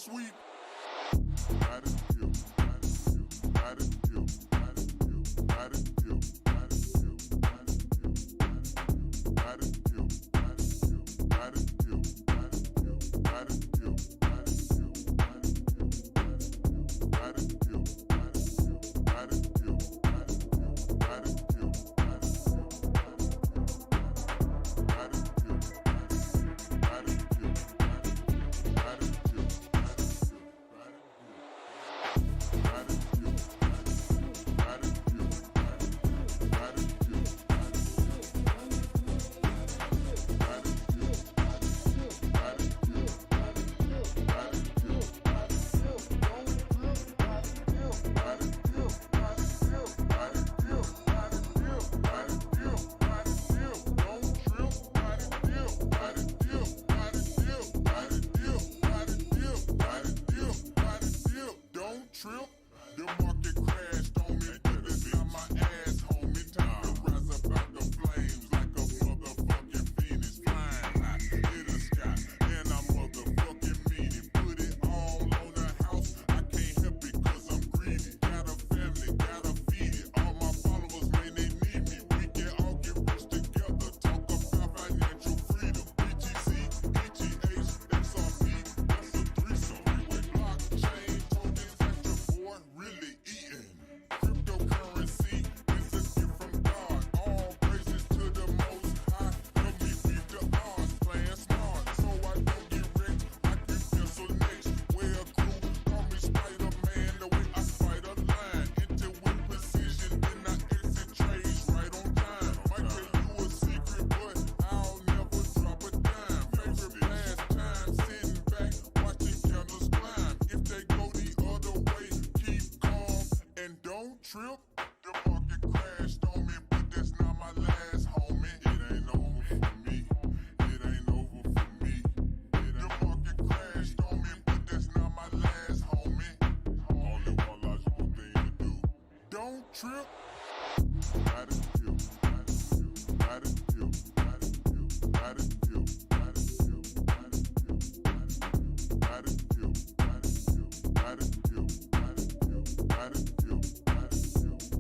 sweep. Trip, the market crashed on me, but that's not my last, homie. It ain't over for me. It ain't over for me. The market crashed on me, but that's not my last, homie. Only one logical thing to do. Don't trip. Ride it, hill, ride it, hill, ride it, hill, ride it, hill, ride it, hill, ride it, hill, ride it, hill, ride it, hill, ride it, hill, ride it, hill, ride it, hill, ride it, hill.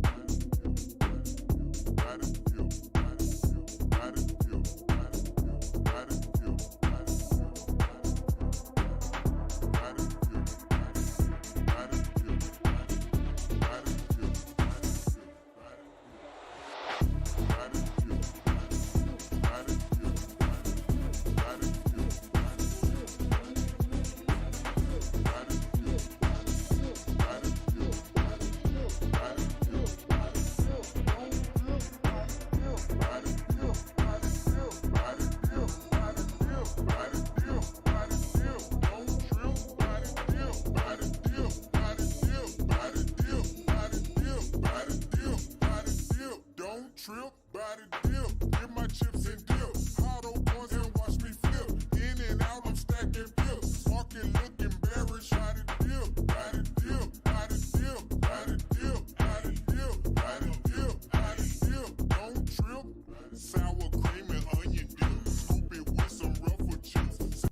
Trip, body dip, get my chips and dip. Auto points and watch me flip. In and out, I'm stacking pips. Walking, looking bearish. Body dip, body dip, body dip, body dip, body dip, body dip, body dip. Don't trip. Sour cream and onion dip. Scoop it with some ruffle juice.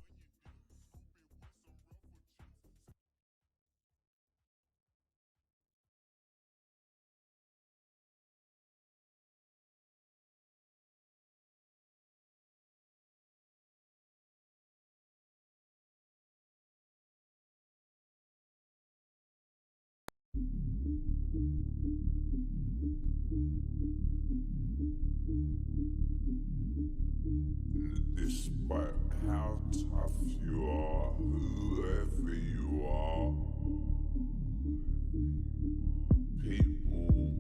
Despite how tough you are, whoever you are, people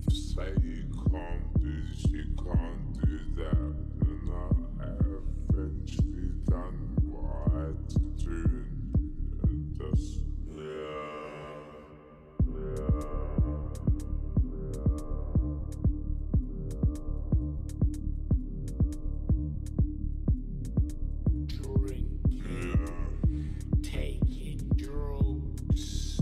say you can't do this, you can't do that, and I eventually done what I had to do, and just, Taking drugs.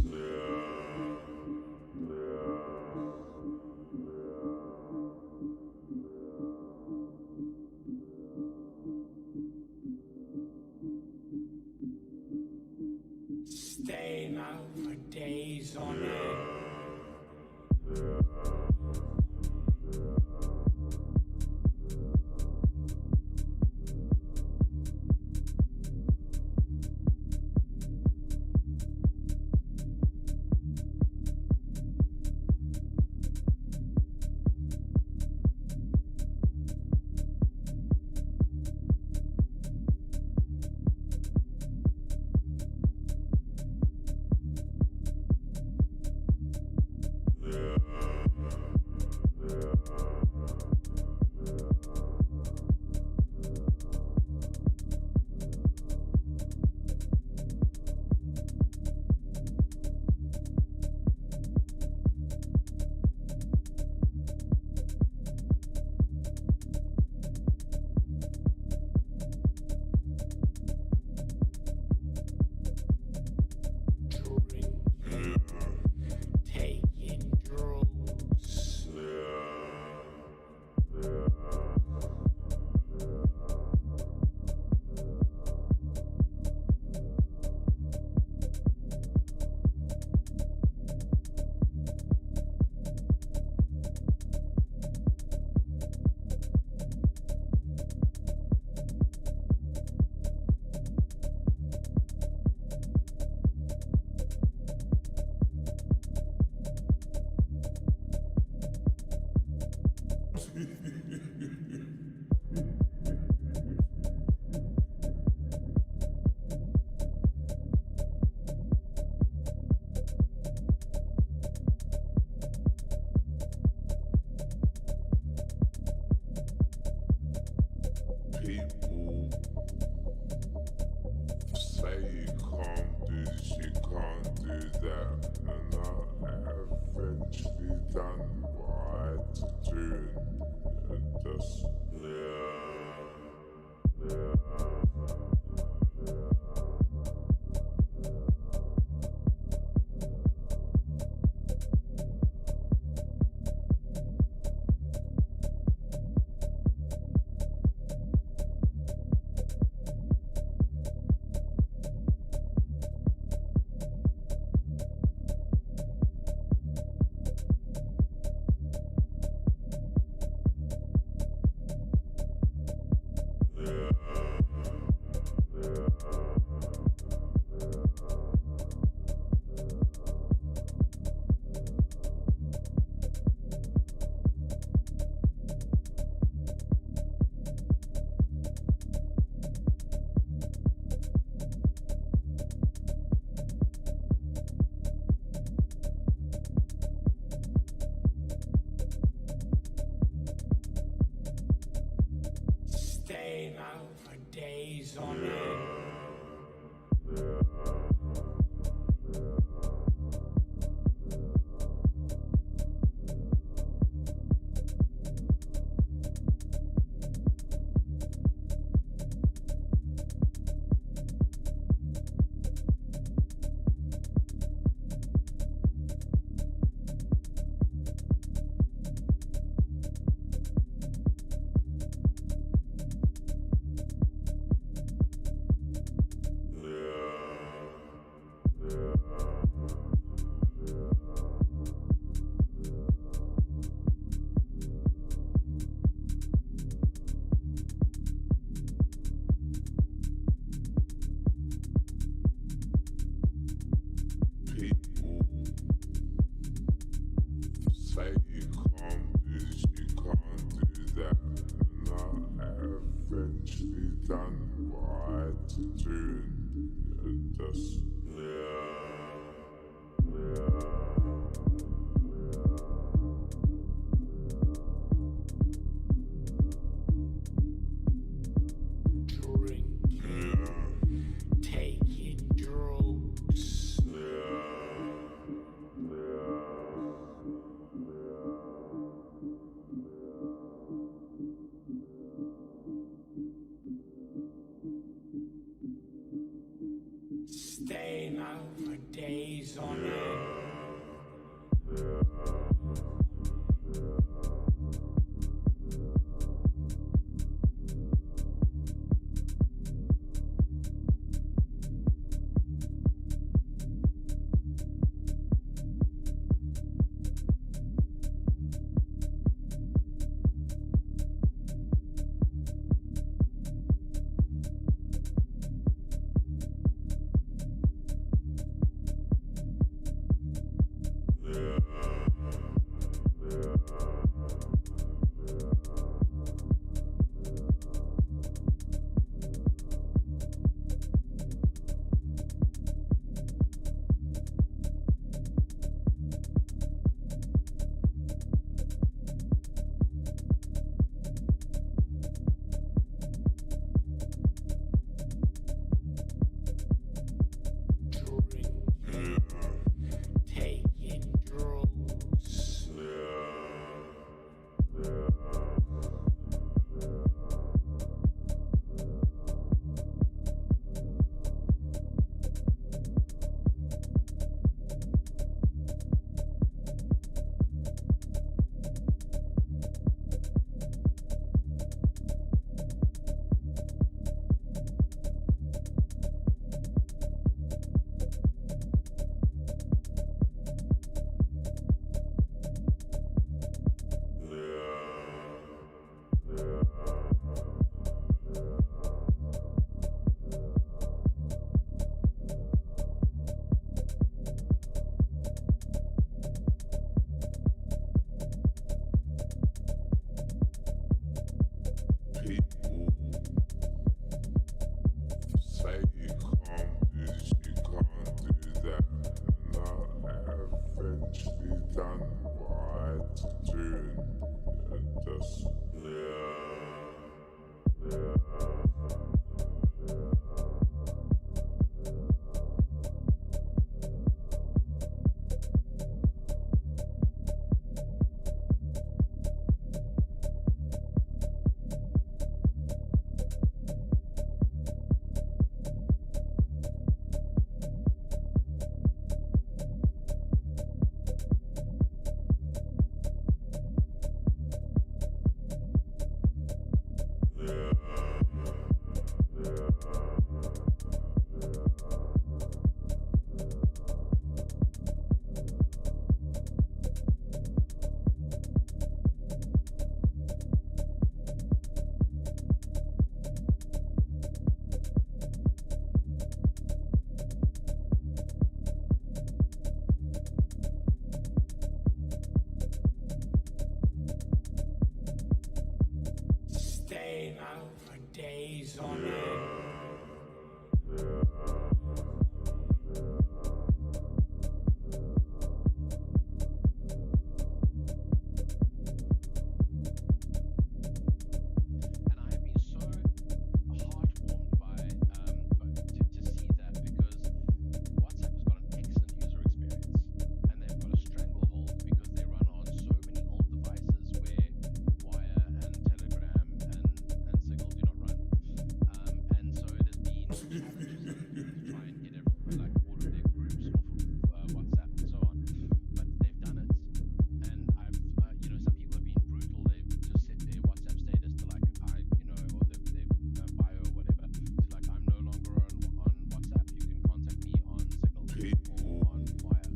Staying out for days on end. And I have been so heartwarmed by to see that, because WhatsApp has got an excellent user experience, and they've got a stranglehold because they run on so many old devices where Wire and Telegram and Signal do not run. And so it has been challenges to try and get like all of their groups off of WhatsApp and so on. But they've done it, and I've some people have been brutal. They've just set their WhatsApp status to like or their bio or whatever to like, I'm no longer on WhatsApp. You can contact me on Signal or on Wire.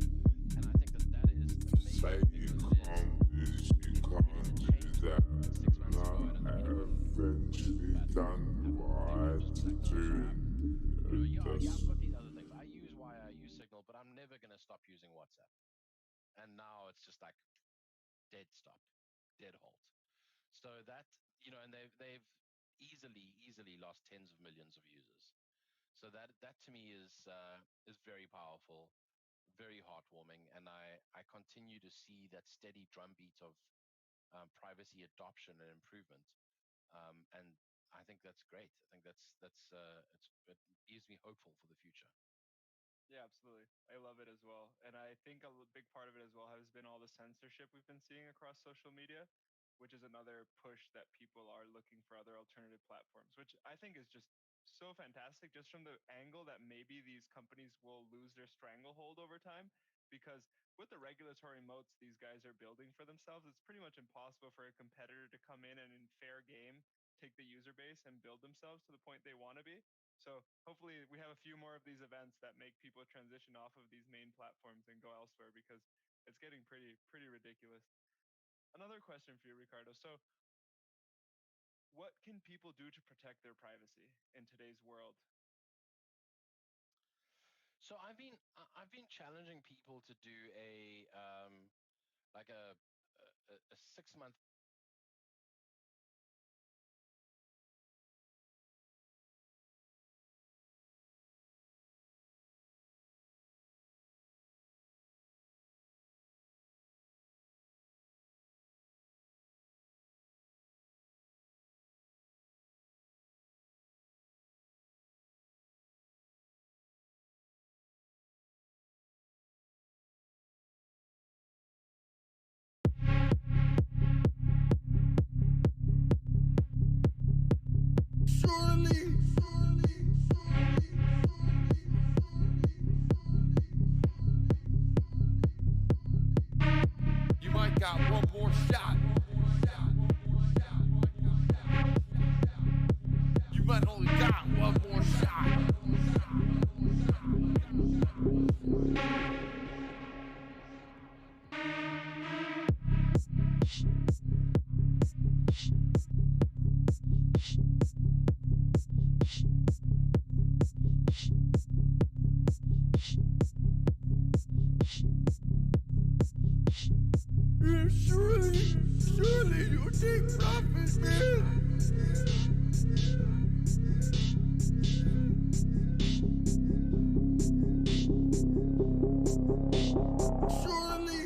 And I think that is amazing. Say you can't do this, you can't do that. 6 months ago, I don't I think eventually done what I had to do. I've got these other things. I use Wire, I use Signal, but I'm never going to stop using WhatsApp. And now it's just like dead stop, dead halt. So that, and they've easily lost tens of millions of users. So that to me is very powerful, very heartwarming, and I continue to see that steady drumbeat of privacy adoption and improvement, and I think that's great. I think it leaves me hopeful for the future. Yeah, absolutely. I love it as well. And I think a big part of it as well has been all the censorship we've been seeing across social media, which is another push that people are looking for other alternative platforms, which I think is just so fantastic, just from the angle that maybe these companies will lose their stranglehold over time. Because with the regulatory moats these guys are building for themselves, it's pretty much impossible for a competitor to come in and in fair game take the user base and build themselves to the point they want to be. So hopefully we have a few more of these events that make people transition off of these main platforms and go elsewhere, because it's getting pretty ridiculous. Another question for you, Ricardo. So what can people do to protect their privacy in today's world? So I've been challenging people to do a like a 6 month. Surely, You might got one more shot. You might only got one more shot. Surely you take profit, man. Surely.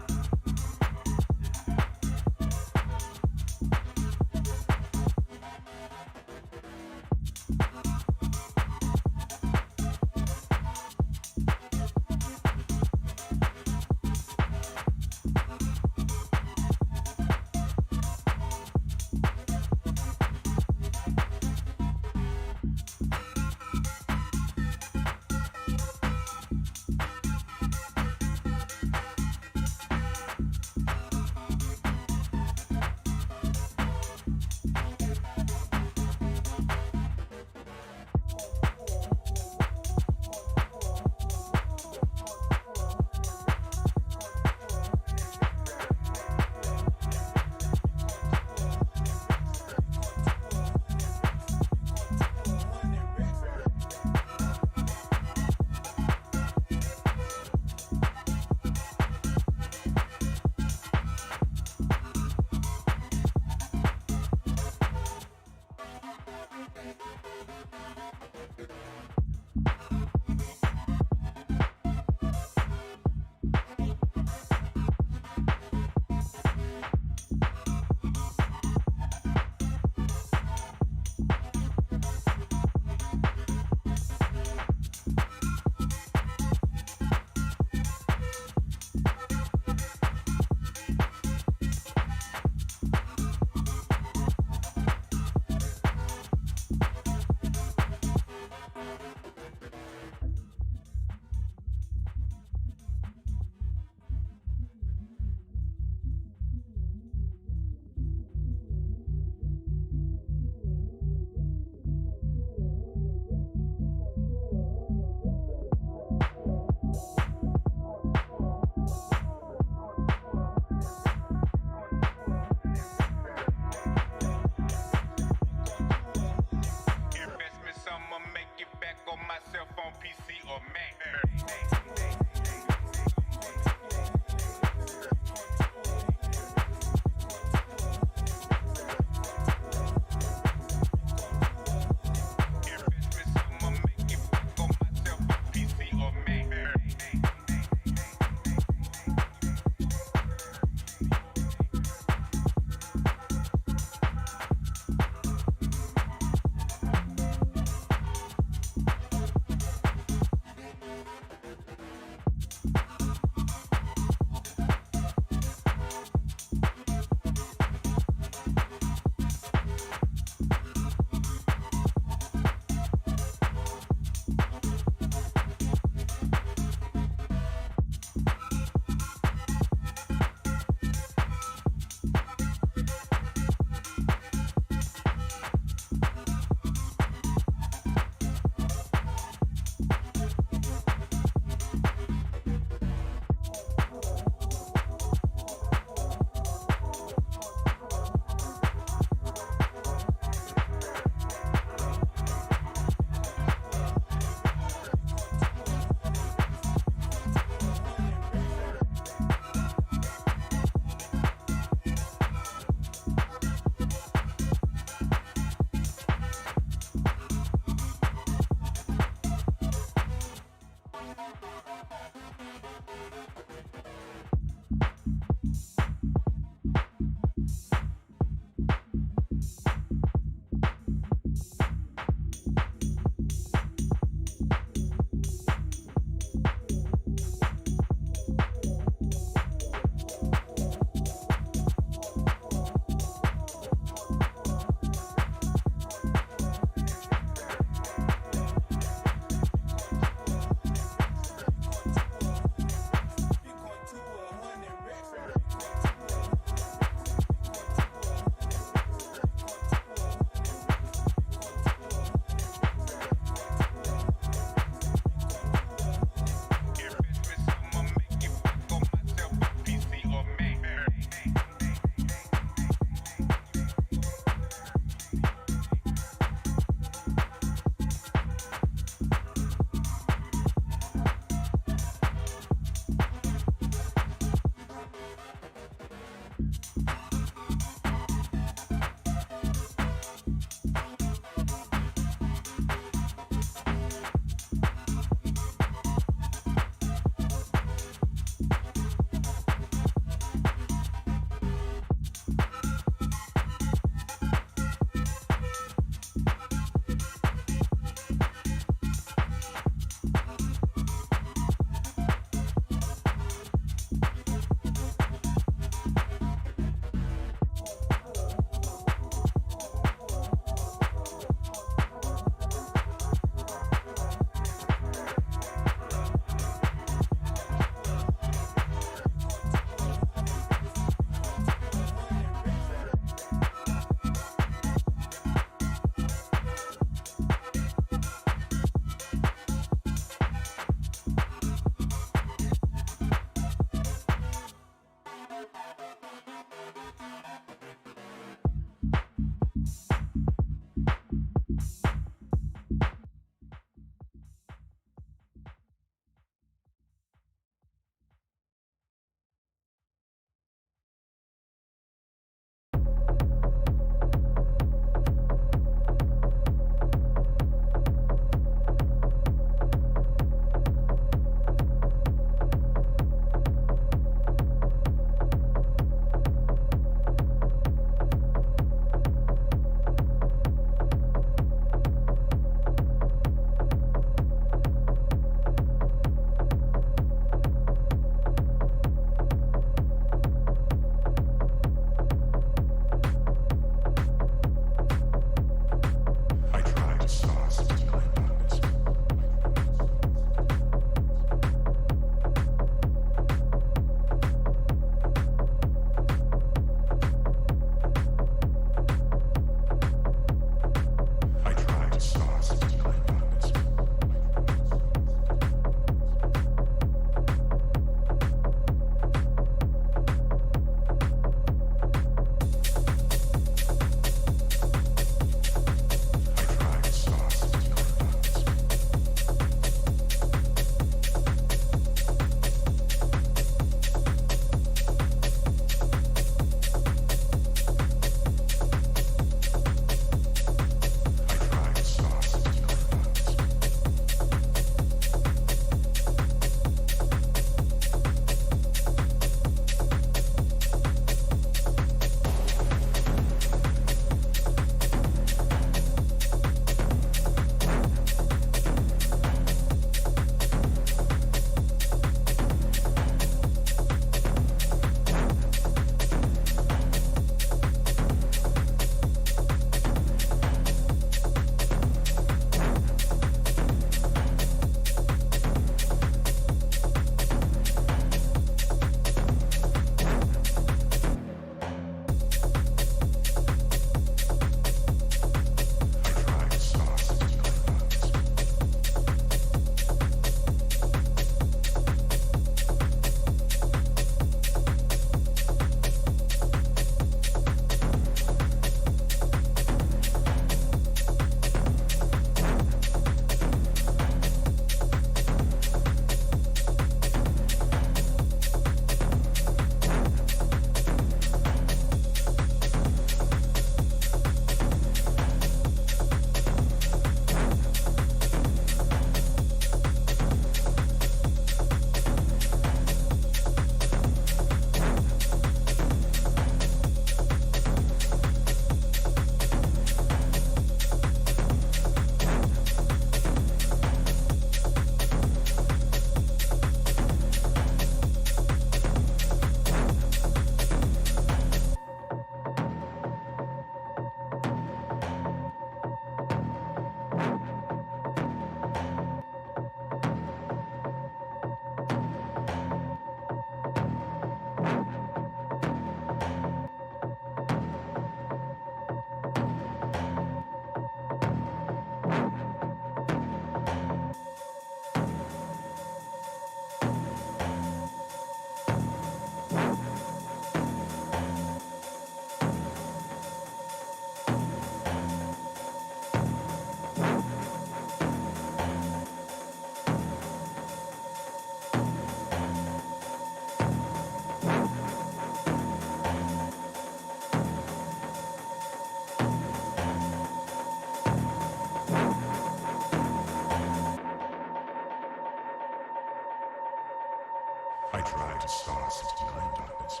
try to start 69 darkness.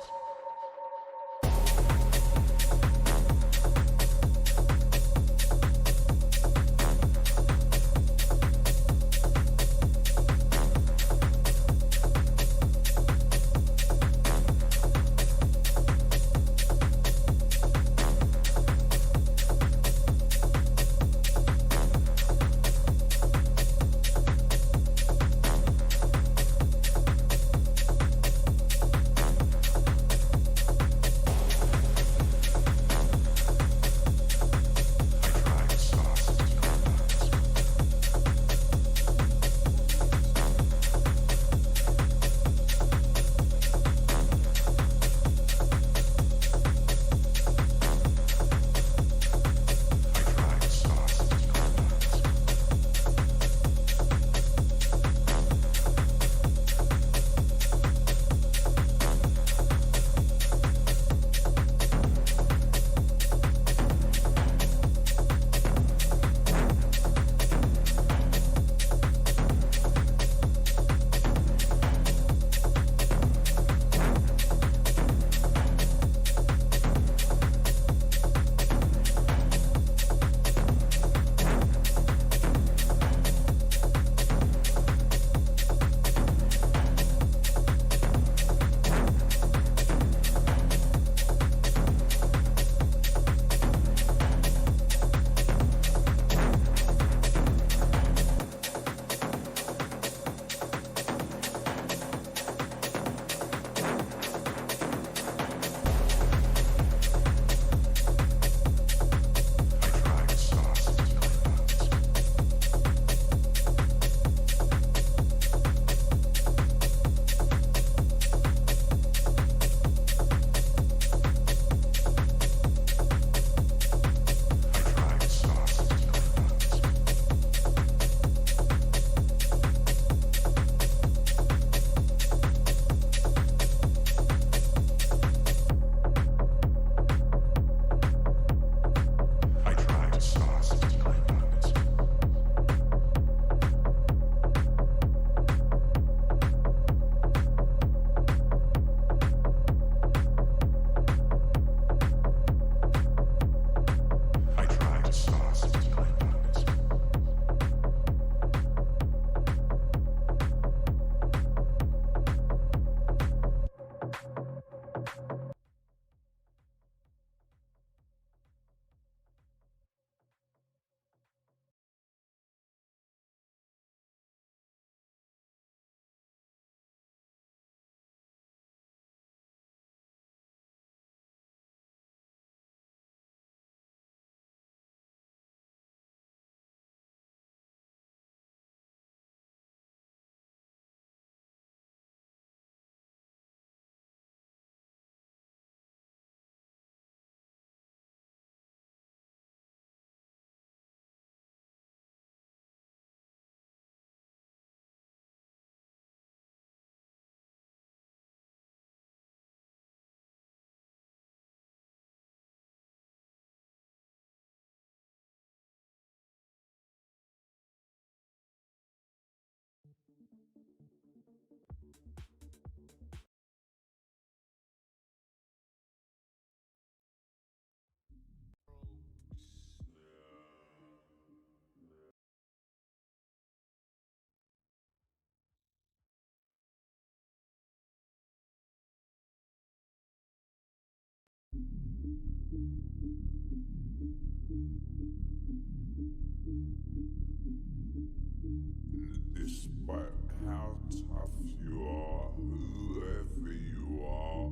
Despite how tough you are, whoever you are,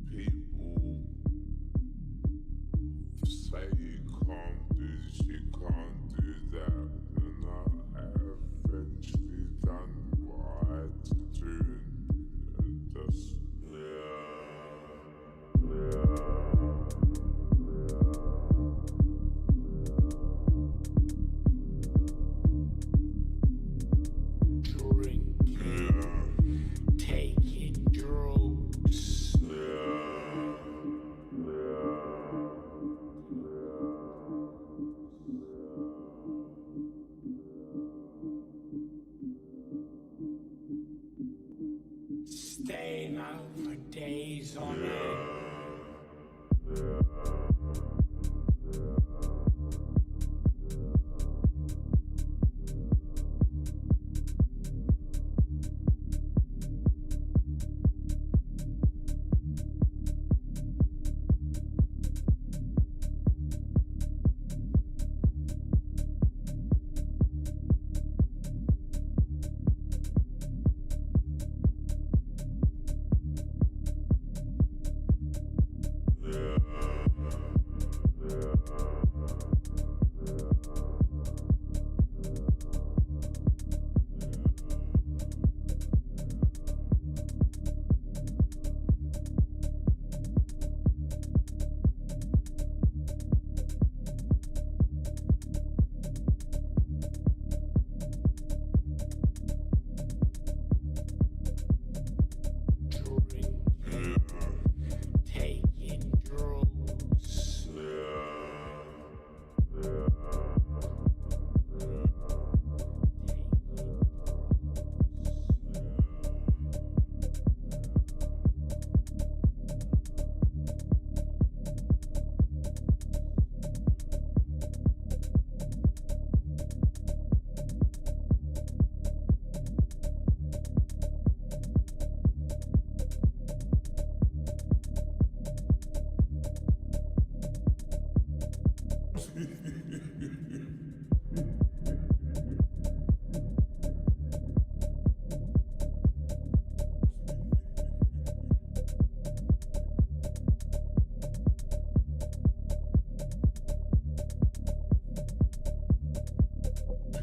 people say you can't do this, you can't do that, and I have eventually done what I had to do, and just, Drink,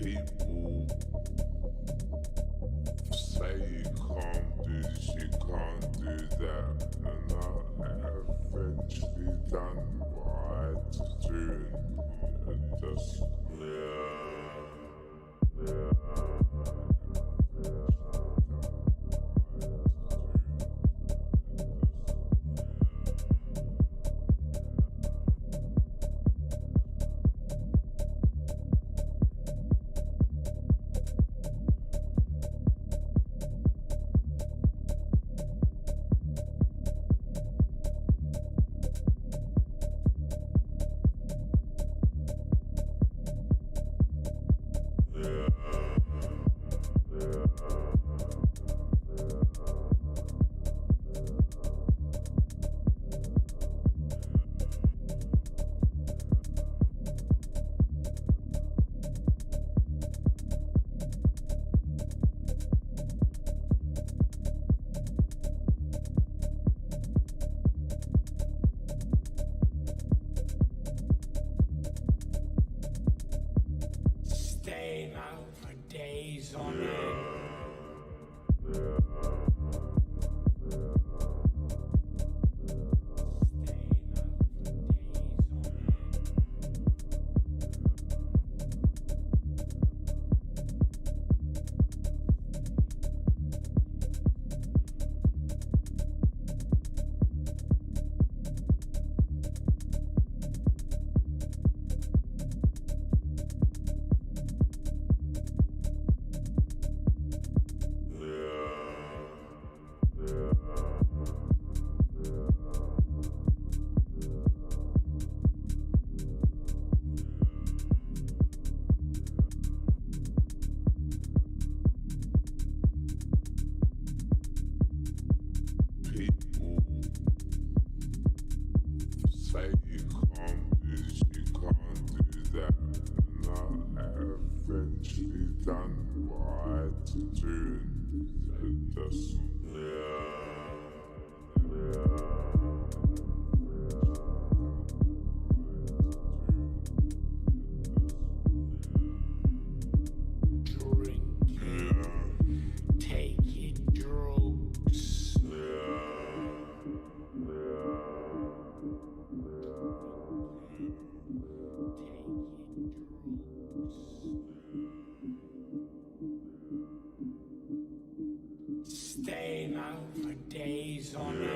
People say you can't do this, you can't do that, and I eventually done what I had to do, and just Staying out for days on end. People say you can't do this, you can't do that, and I eventually done what I had to do, and just drinking, taking drugs. Staying out for days on end.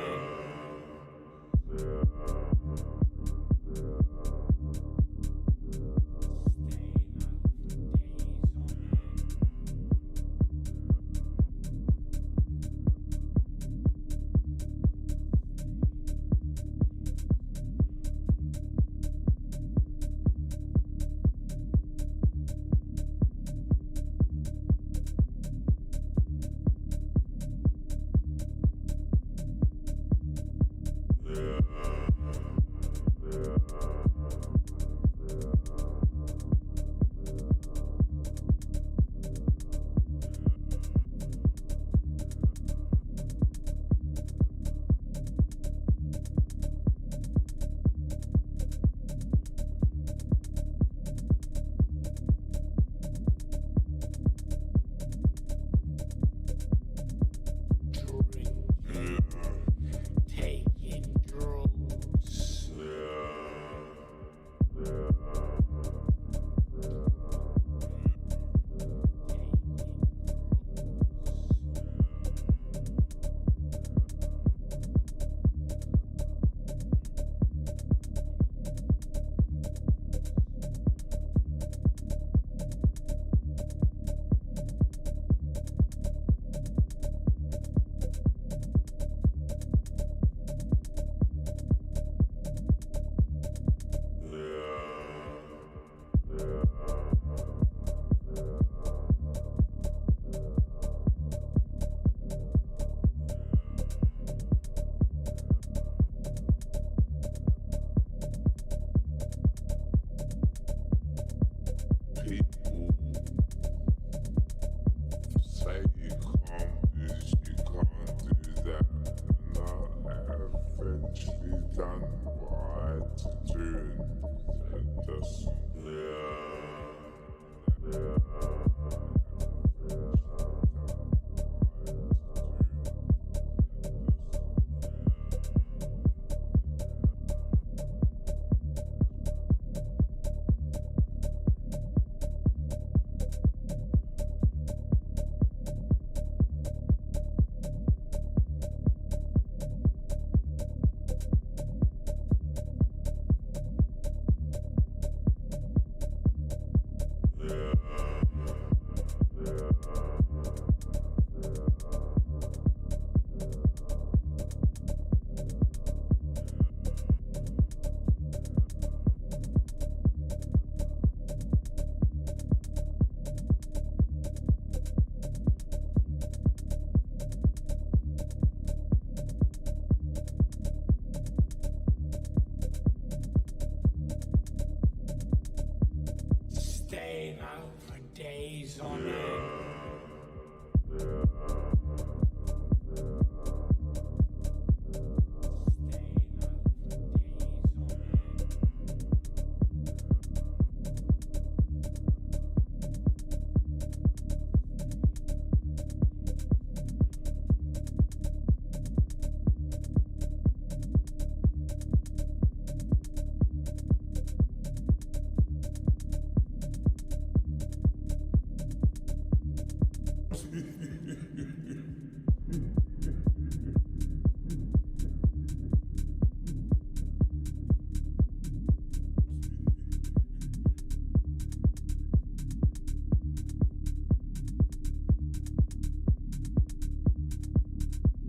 Staying out for days on end.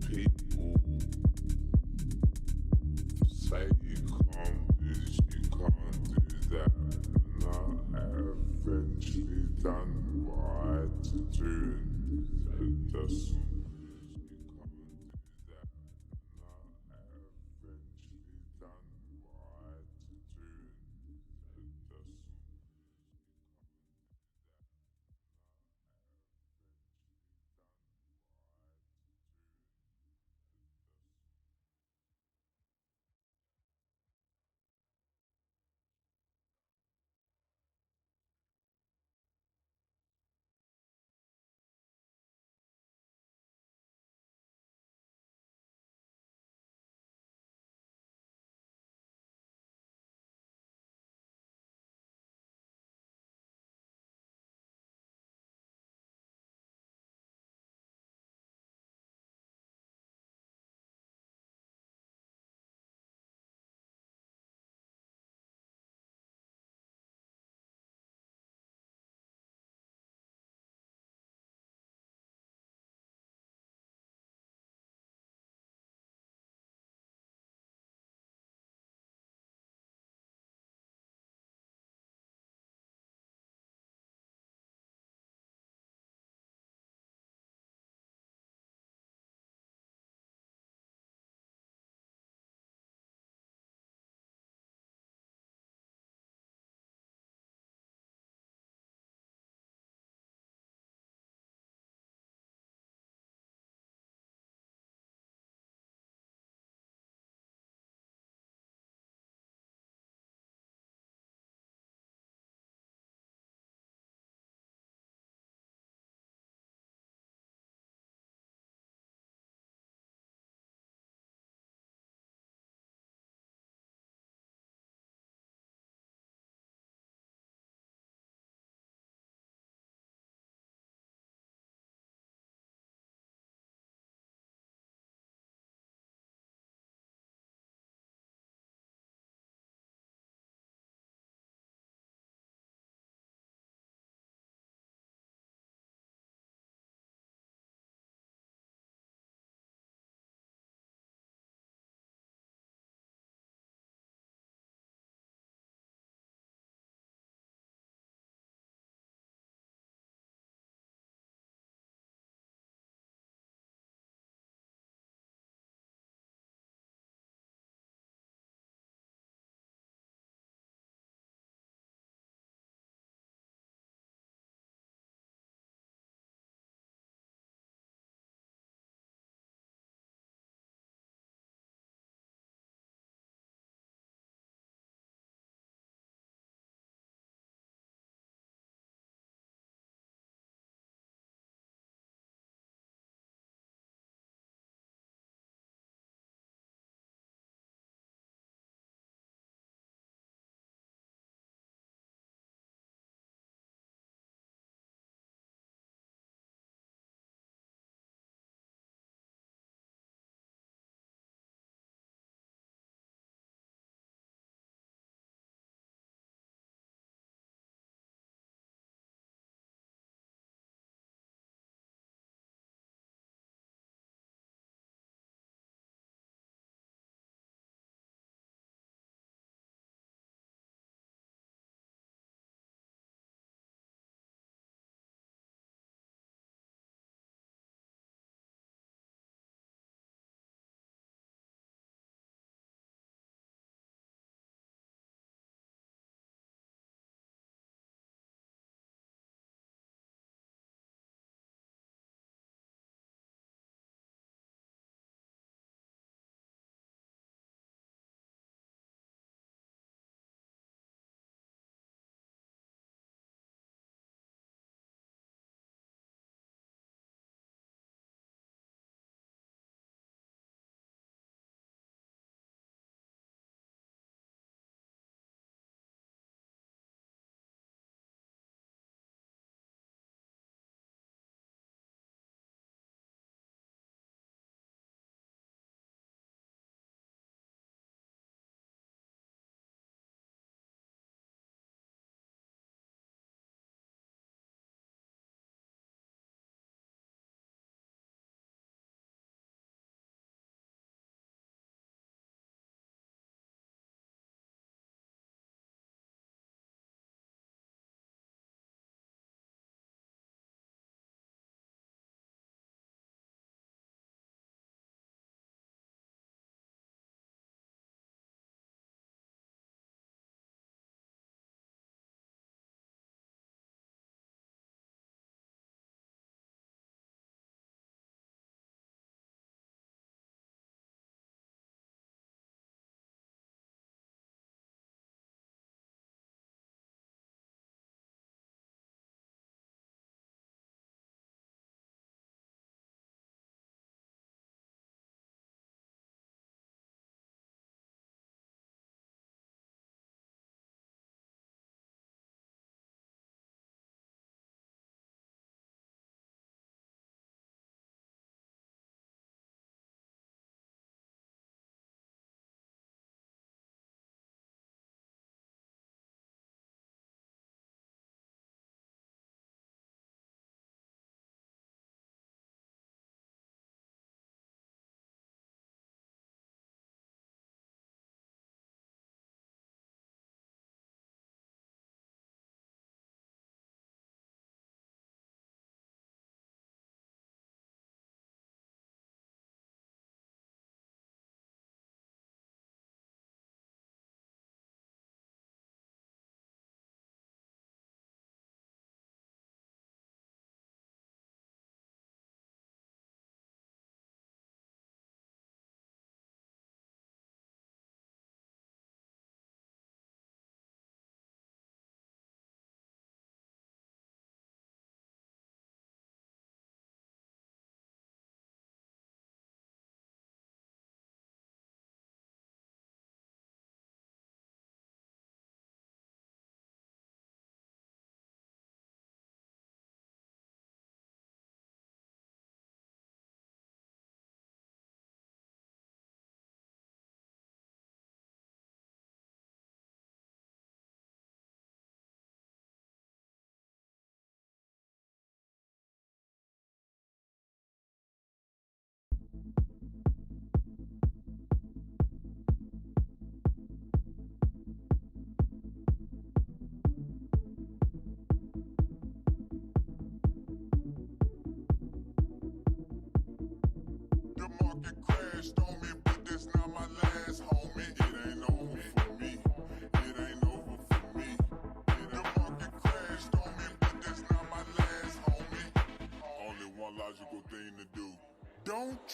People say you can't do this, you can't do that, and I eventually done what I had to do, and just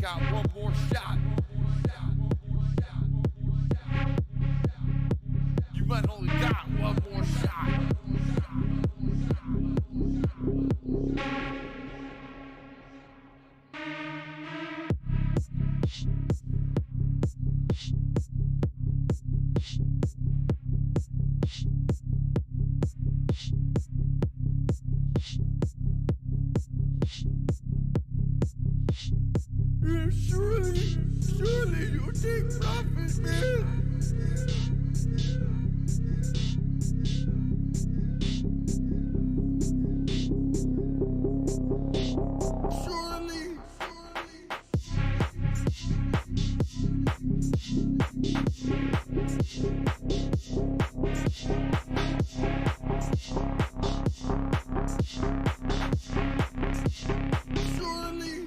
got one more shot. You might only got one more shot. Yeah, surely you take profit, man. Surely. Surely.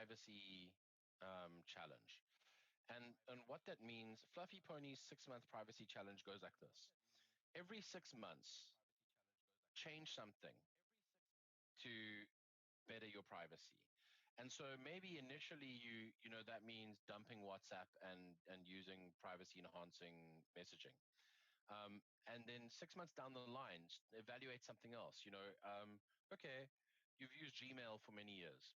privacy challenge. And what that means, Fluffy Pony's 6-month privacy challenge goes like this. Every 6 months, change something to better your privacy. And so maybe initially you know that means dumping WhatsApp and using privacy enhancing messaging. And then 6 months down the line, evaluate something else. Okay, you've used Gmail for many years.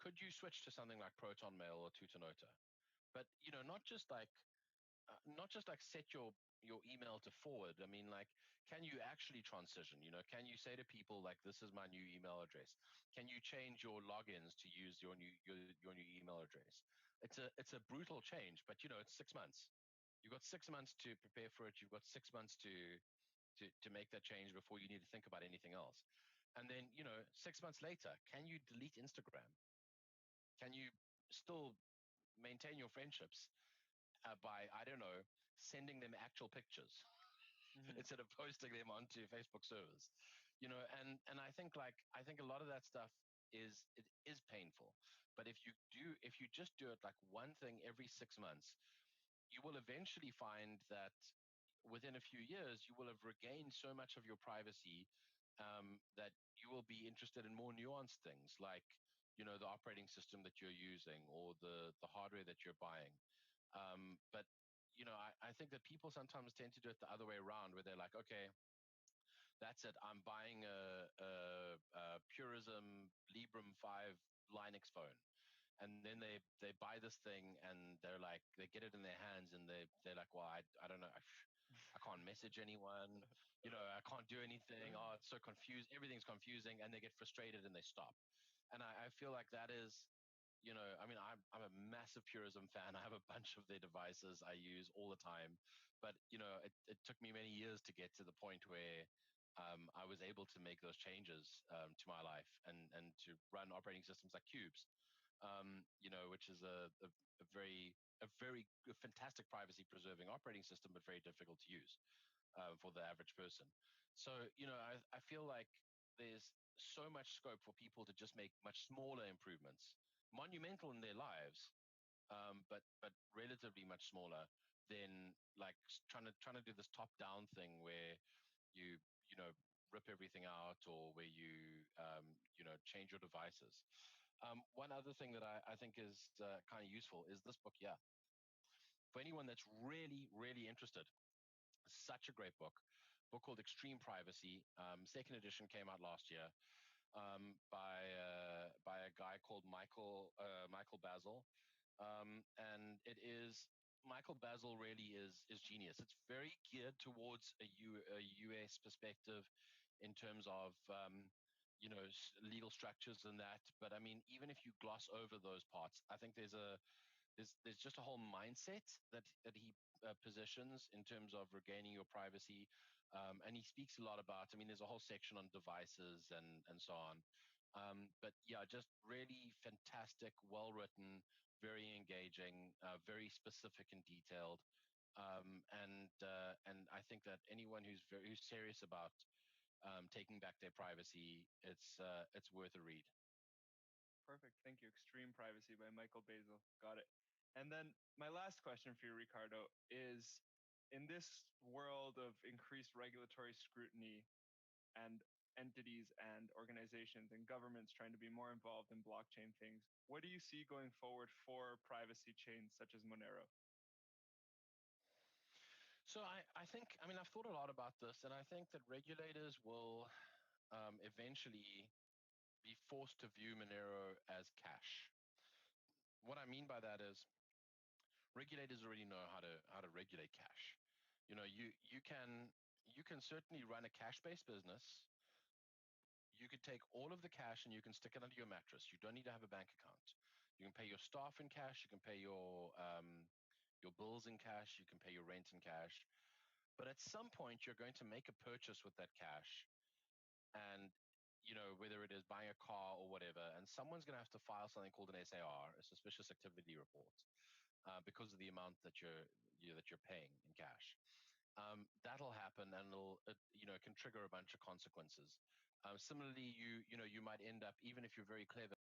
Could you switch to something like Proton Mail or Tutanota? But not just like set your email to forward. I mean, like, can you actually transition? Can you say to people like, this is my new email address? Can you change your logins to use your new email address? It's a brutal change, but it's 6 months. You've got 6 months to prepare for it. You've got 6 months to make that change before you need to think about anything else. And then 6 months later, can you delete Instagram? Can you still maintain your friendships by, I don't know, sending them actual pictures Hmm. instead of posting them onto Facebook servers? And I think a lot of that stuff is painful. But if you just do it like one thing every 6 months, you will eventually find that within a few years you will have regained so much of your privacy, that you will be interested in more nuanced things like the operating system that you're using or the hardware that you're buying. But I think that people sometimes tend to do it the other way around, where they're like, okay, That's it. I'm buying a Purism Librem 5 Linux phone. And then they buy this thing and they're like, they get it in their hands and they're like, well, I don't know. I can't message anyone. I can't do anything. Oh, it's so confused. Everything's confusing. And they get frustrated and they stop. And I feel like that is, I mean, I'm a massive Purism fan. I have a bunch of their devices I use all the time, but it took me many years to get to the point where I was able to make those changes to my life and to run operating systems like Cubes, which is a very fantastic privacy preserving operating system, but very difficult to use for the average person. So, I feel like there's so much scope for people to just make much smaller improvements, monumental in their lives, but relatively much smaller than like trying to do this top down thing where you you know rip everything out, or where you change your devices. One other thing that I think is kind of useful is this book. Yeah, for anyone that's really really interested, such a great book called Extreme Privacy. Second edition came out last year, by a guy called Michael Basil, and it is Michael Basil really is genius. It's very geared towards a US perspective in terms of legal structures and that. But I mean, even if you gloss over those parts, I think there's just a whole mindset that he positions in terms of regaining your privacy, and he speaks a lot about. I mean, there's a whole section on devices and so on. But yeah, just really fantastic, well written, very engaging, very specific and detailed. And I think that anyone who's serious about taking back their privacy, it's worth a read. Perfect. Thank you. Extreme Privacy by Michael Basil. Got it. And then my last question for you, Ricardo, is in this world of increased regulatory scrutiny and entities and organizations and governments trying to be more involved in blockchain things, what do you see going forward for privacy chains such as Monero? So I think, I mean, I've thought a lot about this, and I think that regulators will eventually be forced to view Monero as cash. What I mean by that is regulators already know how to regulate cash. You can certainly run a cash-based business. You could take all of the cash and you can stick it under your mattress. You don't need to have a bank account. You can pay your staff in cash. You can pay your bills in cash. You can pay your rent in cash. But at some point, you're going to make a purchase with that cash, and whether it is buying a car or whatever, and someone's going to have to file something called an SAR, a suspicious activity report, because of the amount that you're paying in cash. That'll happen, and it can trigger a bunch of consequences. Similarly, you might end up, even if you're very clever,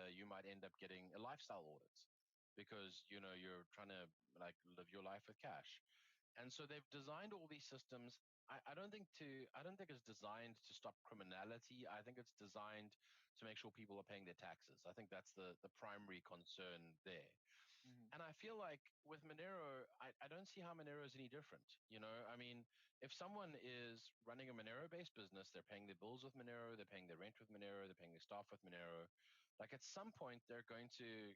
you might end up getting a lifestyle audit because you're trying to like live your life with cash. And so they've designed all these systems. I don't think it's designed to stop criminality. I think it's designed to make sure people are paying their taxes. I think that's the primary concern there. Hmm. And I feel like with Monero, I don't see how Monero is any different. I mean, if someone is running a Monero-based business, they're paying their bills with Monero, they're paying their rent with Monero, they're paying their staff with Monero. Like at some point, they're going to,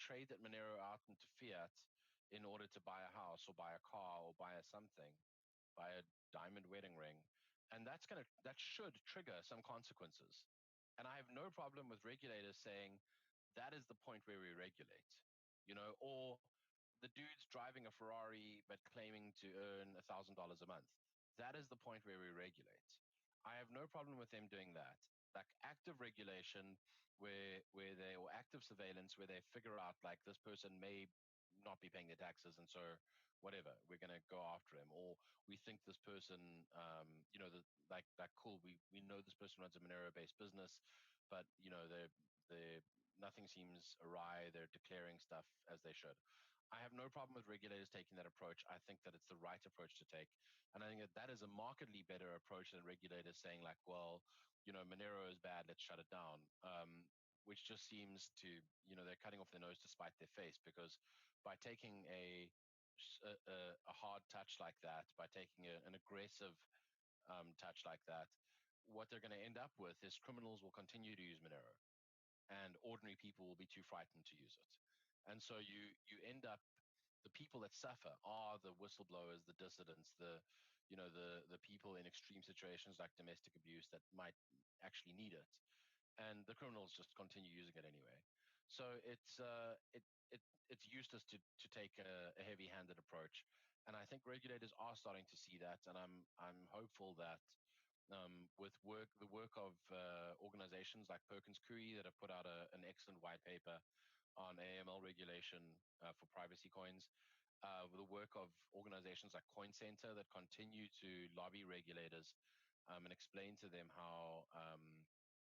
trade that Monero out into fiat in order to buy a house or buy a car or buy a something, buy a diamond wedding ring, and that should trigger some consequences. And I have no problem with regulators saying that is the point where we regulate, or the dude's driving a Ferrari but claiming to earn $1,000 a month. That is the point where we regulate. I have no problem with them doing that. Like active regulation, or active surveillance, where they figure out like this person may not be paying their taxes, and so whatever, we're going to go after him, or we think this person, like cool, we know this person runs a Monero-based business, but they're nothing seems awry. They're declaring stuff as they should. I have no problem with regulators taking that approach. I think that it's the right approach to take. And I think that that is a markedly better approach than regulators saying like, well, Monero is bad, let's shut it down. Which just seems to, they're cutting off their nose to spite their face, because by taking a hard touch like that, by taking an aggressive touch like that, what they're going to end up with is criminals will continue to use Monero, and ordinary people will be too frightened to use it. And so you end up, the people that suffer are the whistleblowers, the dissidents, the people in extreme situations like domestic abuse that might actually need it, and the criminals just continue using it anyway. So it's useless to take a heavy-handed approach, and I think regulators are starting to see that, and I'm hopeful that with the work of organizations like Perkins Coie that have put out an excellent white paper on AML regulation for privacy coins, with the work of organizations like Coin Center that continue to lobby regulators and explain to them how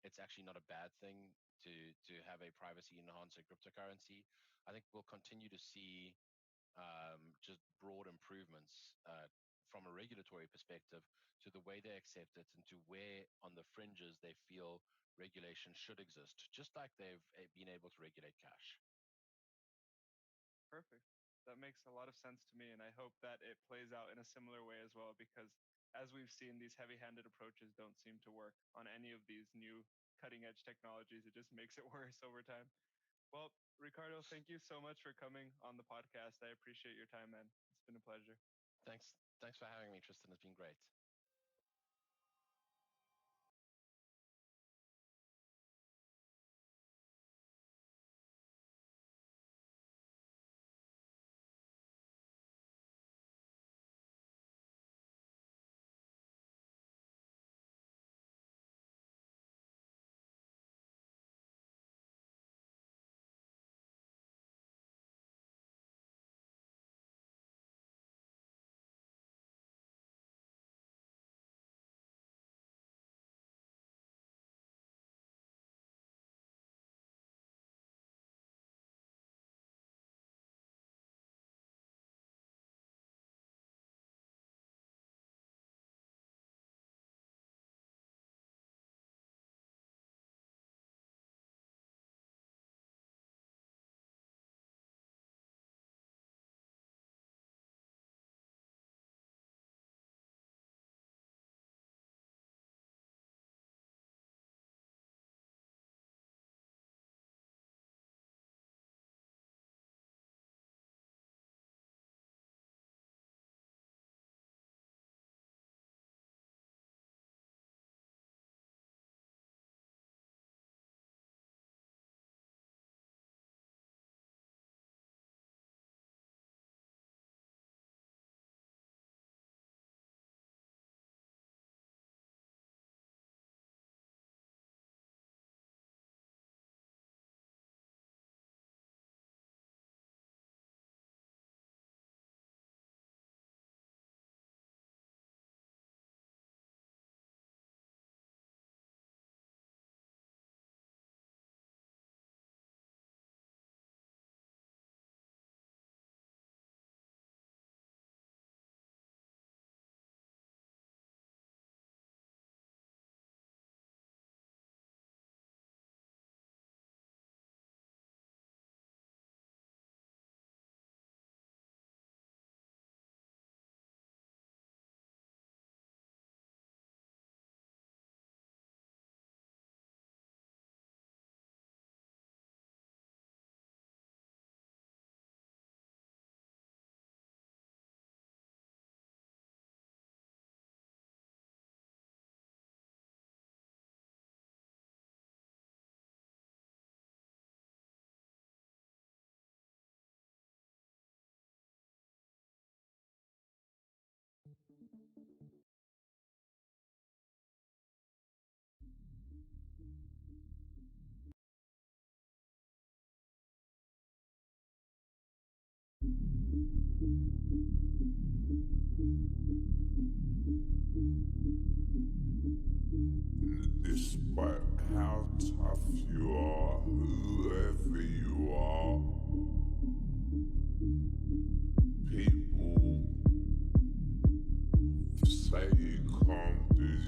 it's actually not a bad thing to have a privacy enhancing cryptocurrency. I think we'll continue to see just broad improvements from a regulatory perspective to the way they accept it and to where on the fringes they feel regulation should exist, just like they've been able to regulate cash. Perfect. That makes a lot of sense to me, and I hope that it plays out in a similar way as well, because as we've seen, these heavy-handed approaches don't seem to work on any of these new cutting-edge technologies. It just makes it worse over time. Well, Ricardo, thank you so much for coming on the podcast. I appreciate your time, man. It's been a pleasure. Thanks for having me, Tristan. It's been great. Despite how tough you are, whoever you are,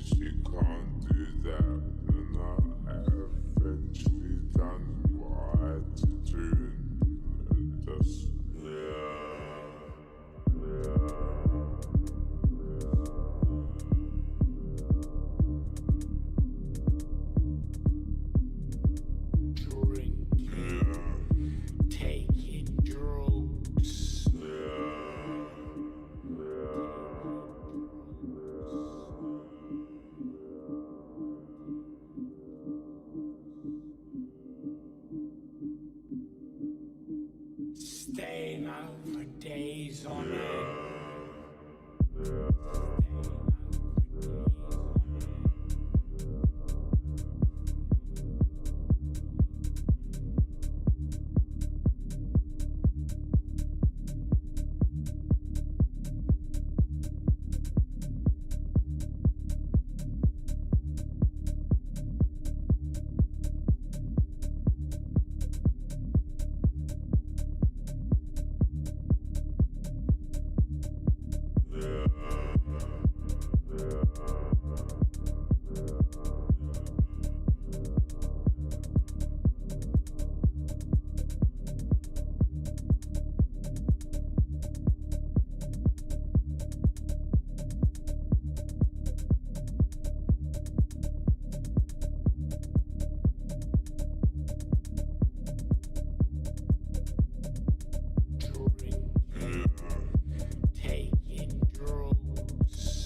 this, you can't do that. And I eventually done what I had to do. And just, taking drugs. Staying out for days on end. Taking drugs.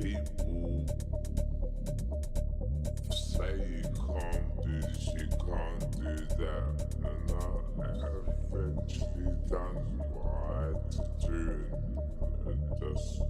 people say you can't do this, you can't do that. And I eventually done what I had to do. And just,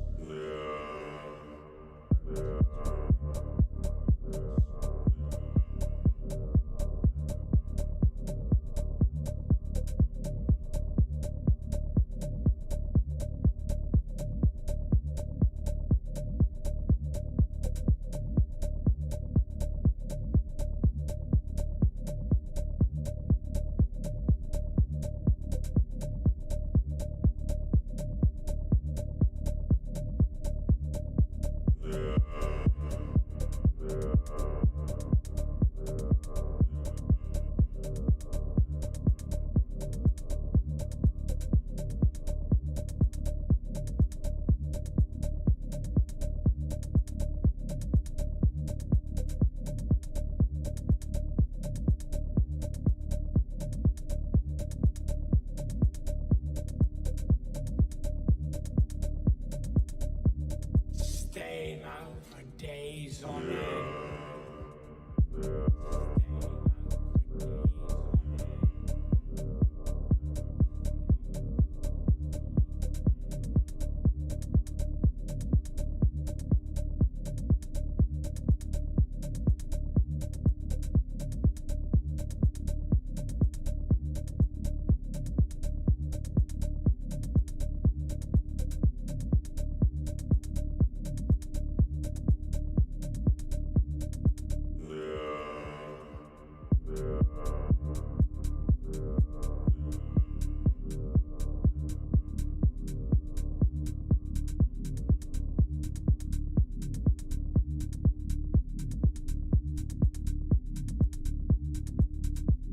Staying out for days on end.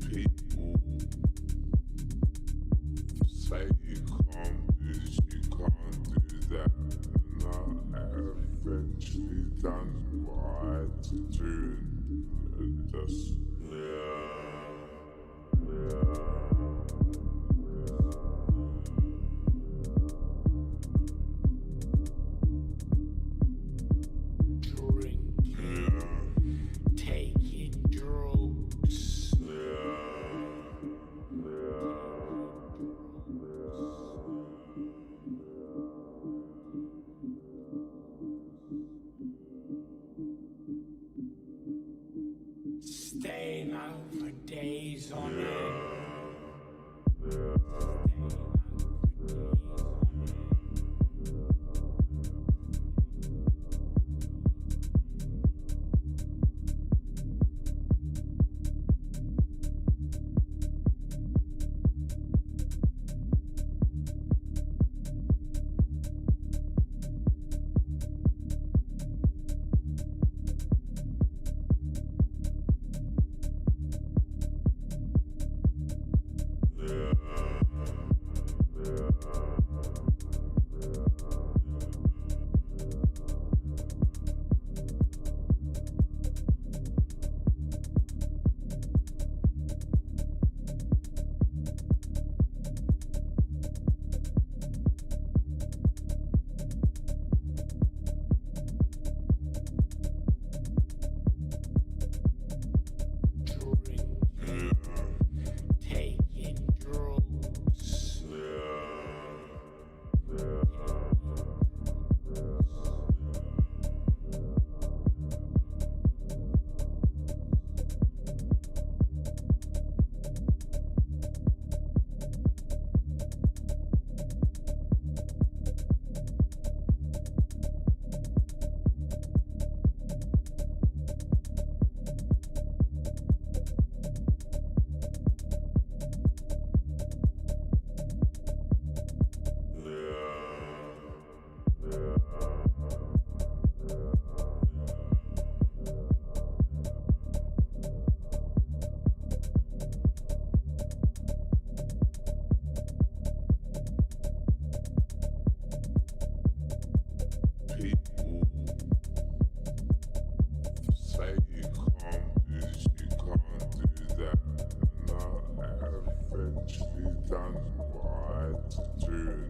people say you can't do this, you can't do that. And I eventually done what I had to do. And just,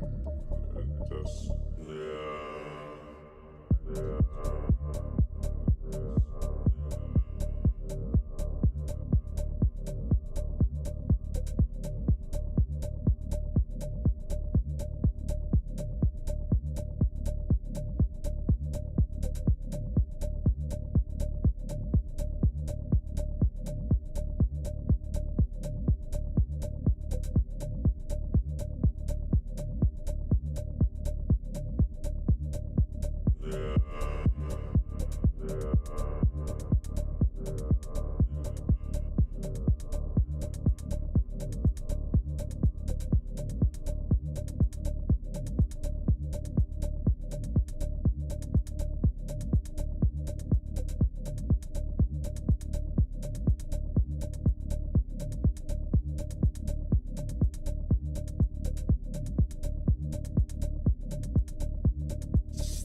and just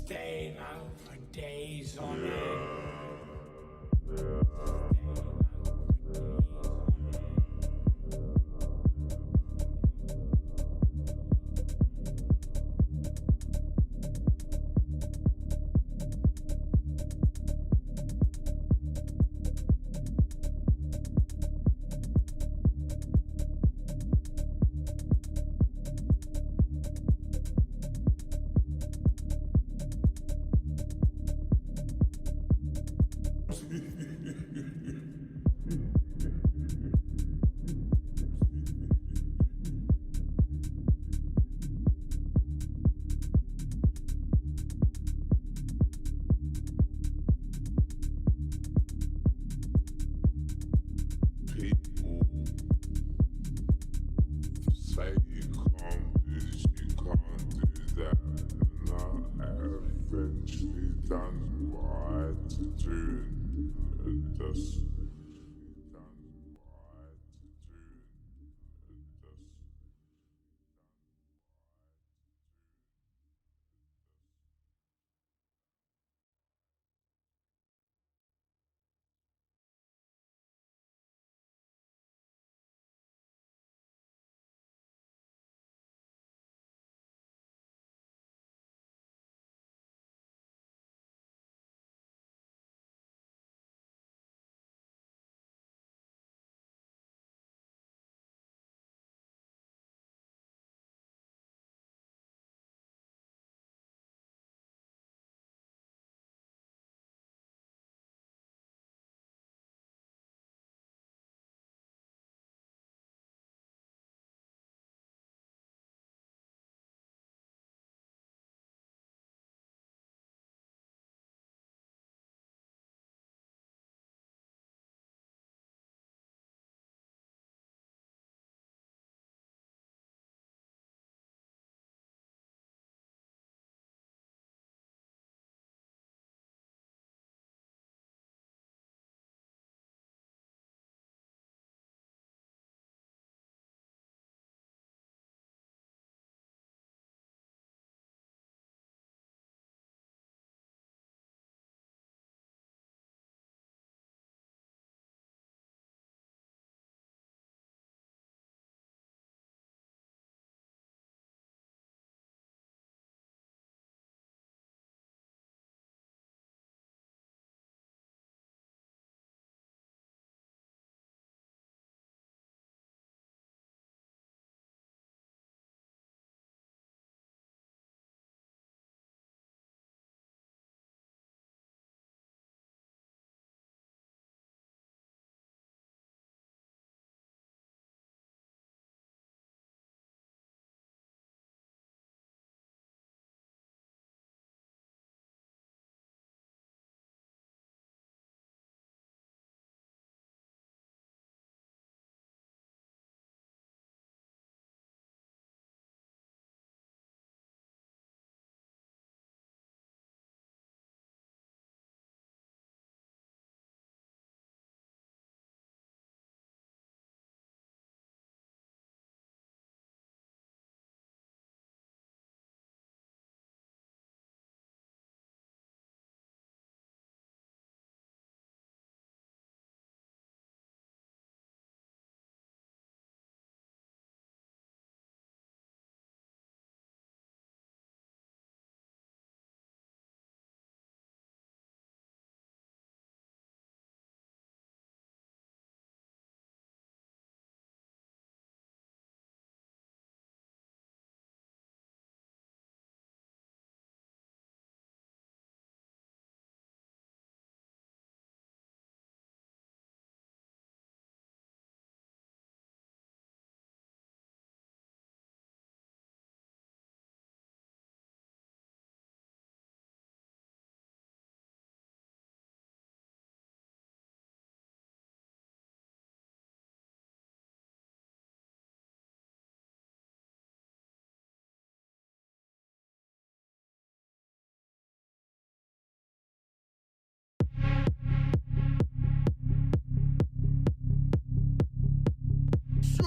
Staying out for days on end. people say you can't do this, you can't do that, and I eventually done what I had to do and just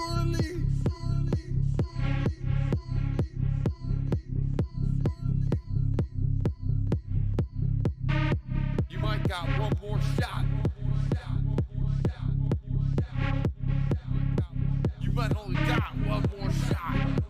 surely. You might got one more shot. You might only got one more shot.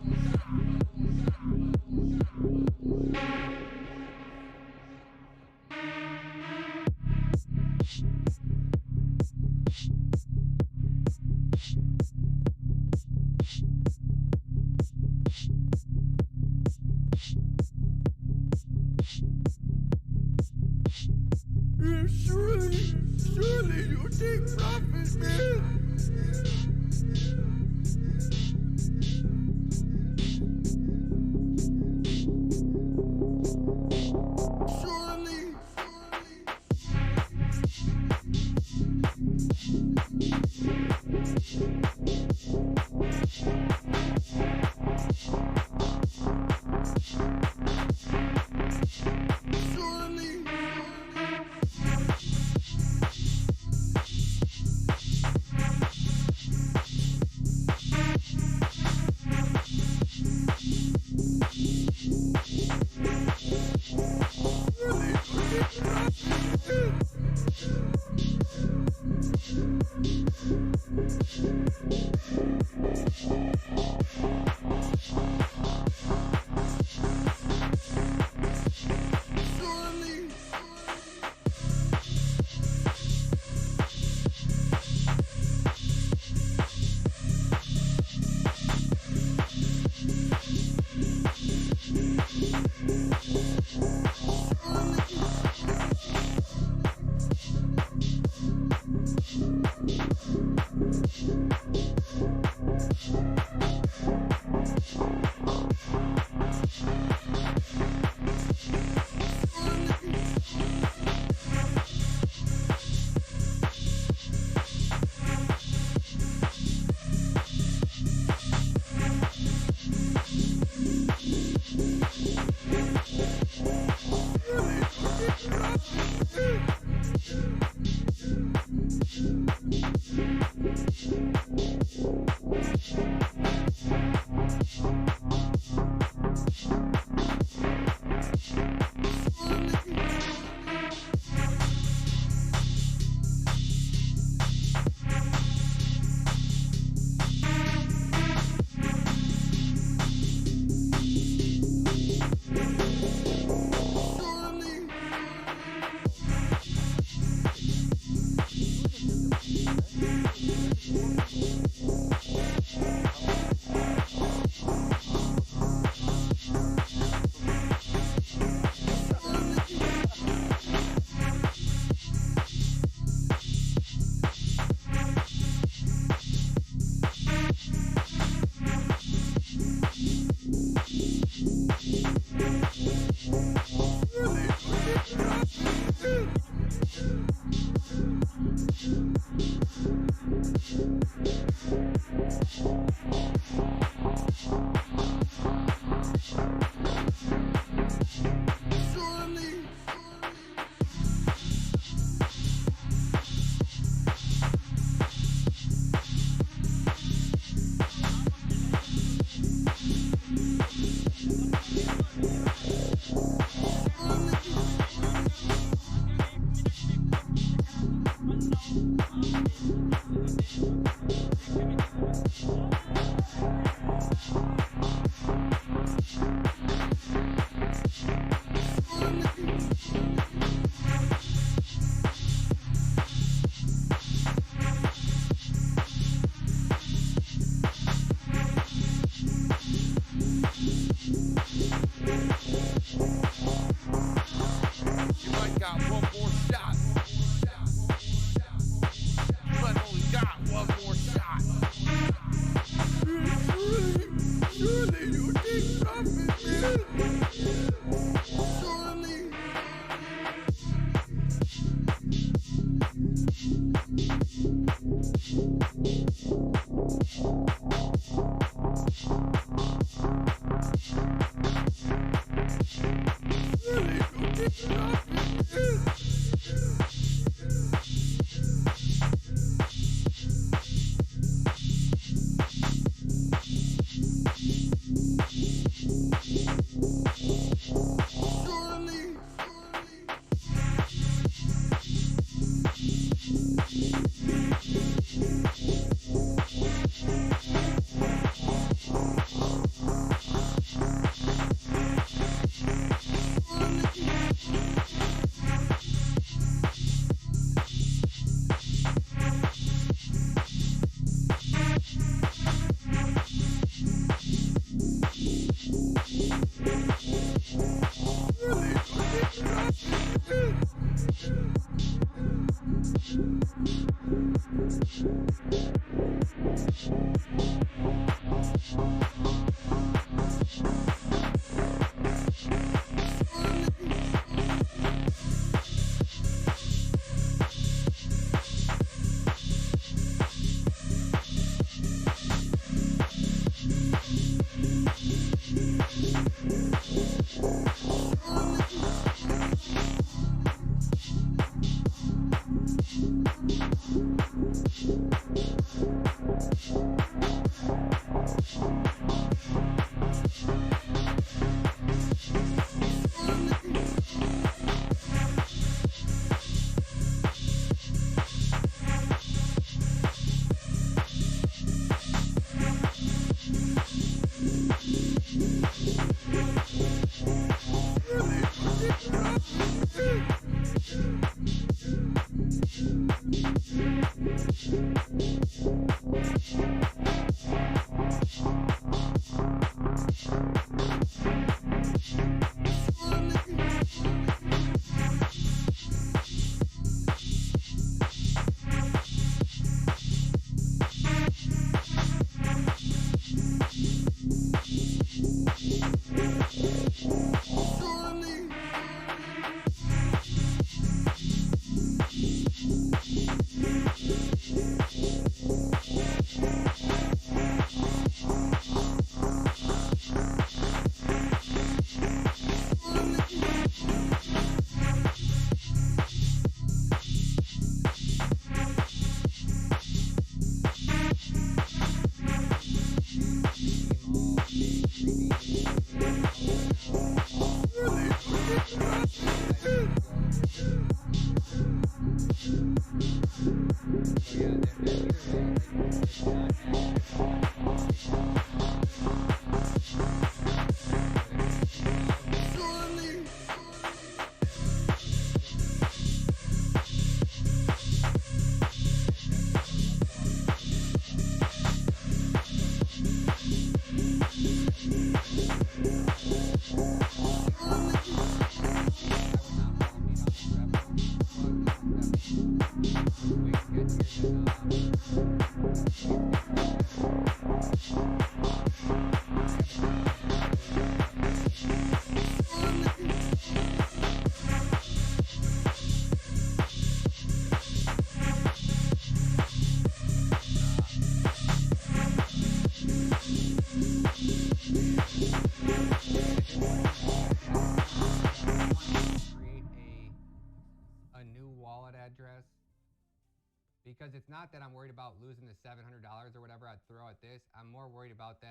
it's not that I'm worried about losing the $700 or whatever I'd throw at this. I'm more worried about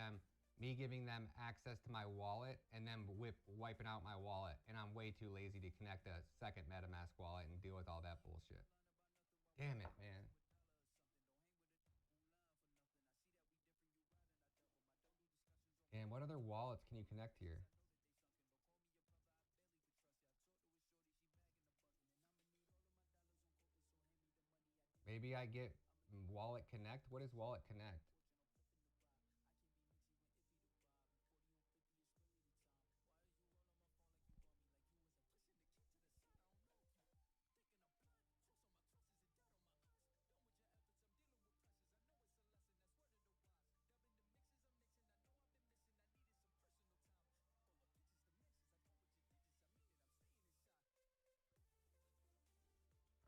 me giving them access to my wallet and then wiping out my wallet. And I'm way too lazy to connect a second MetaMask wallet and deal with all that bullshit. Damn it, man. And what other wallets can you connect here? Maybe I get Wallet Connect. What is Wallet Connect?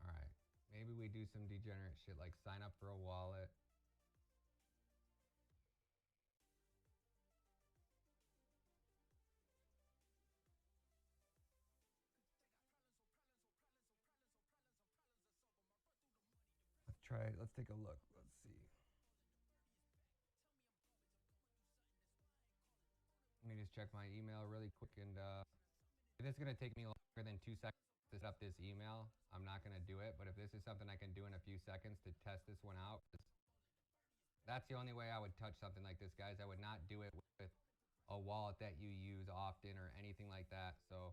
All right. Maybe we do some degenerate shit like sign up for a wallet. Let's try it. Let's take a look. Let's see. Let me just check my email really quick. And if it's going to take me longer than 2 seconds to set up this email, I'm not going to do it. But if this is something I can do in a few seconds to test this one out, that's the only way I would touch something like this, guys. I would not do it with a wallet that you use often or anything like that. So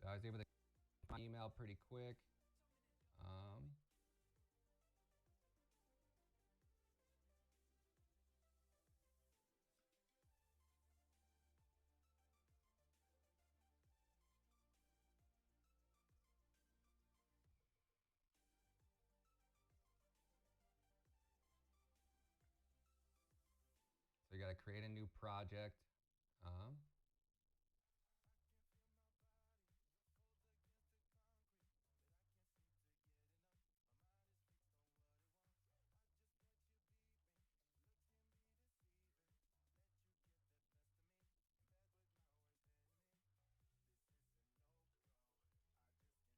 I was able to get my email pretty quick. So you got to create a new project. So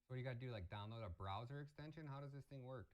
what do you got to do? Like download a browser extension? How does this thing work?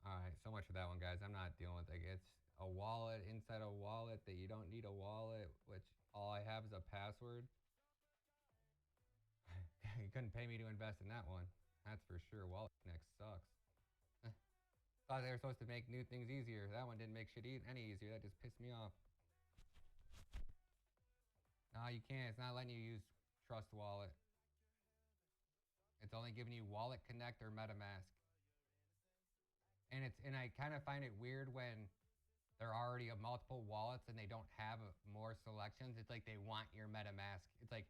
All right, so much for that one, guys. I'm not dealing with it. It's a wallet inside a wallet that you don't need a wallet, which all I have is a password. You couldn't pay me to invest in that one. That's for sure. Wallet Connect sucks. Thought they were supposed to make new things easier. That one didn't make shit any easier. That just pissed me off. No, you can't. It's not letting you use Trust Wallet. It's only giving you Wallet Connect or MetaMask. And I kind of find it weird when there are already multiple wallets and they don't have more selections. It's like they want your MetaMask. It's like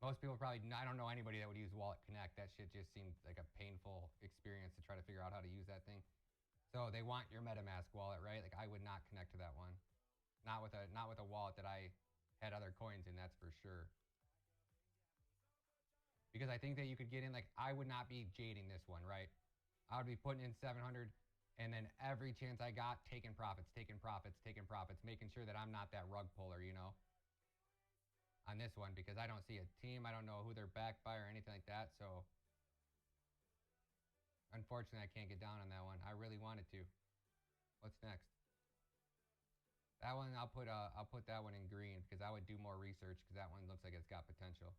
most people probably, I don't know anybody that would use Wallet Connect. That shit just seemed like a painful experience to try to figure out how to use that thing. So they want your MetaMask wallet, right? Like I would not connect to that one. Not with a wallet that I had other coins in, that's for sure. Because I think that you could get in, like I would not be jading this one, right? I would be putting in 700 and then every chance I got, taking profits, making sure that I'm not that rug puller, you know, on this one, because I don't see a team. I don't know who they're backed by or anything like that. So unfortunately, I can't get down on that one. I really wanted to. What's next? That one, I'll put that one in green because I would do more research because that one looks like it's got potential.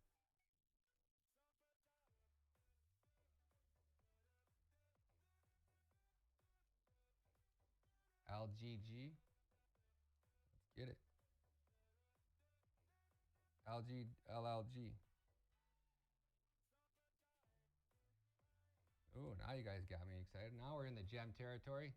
LGG. Let's get it. LLG. Ooh, now you guys got me excited. Now we're in the gem territory.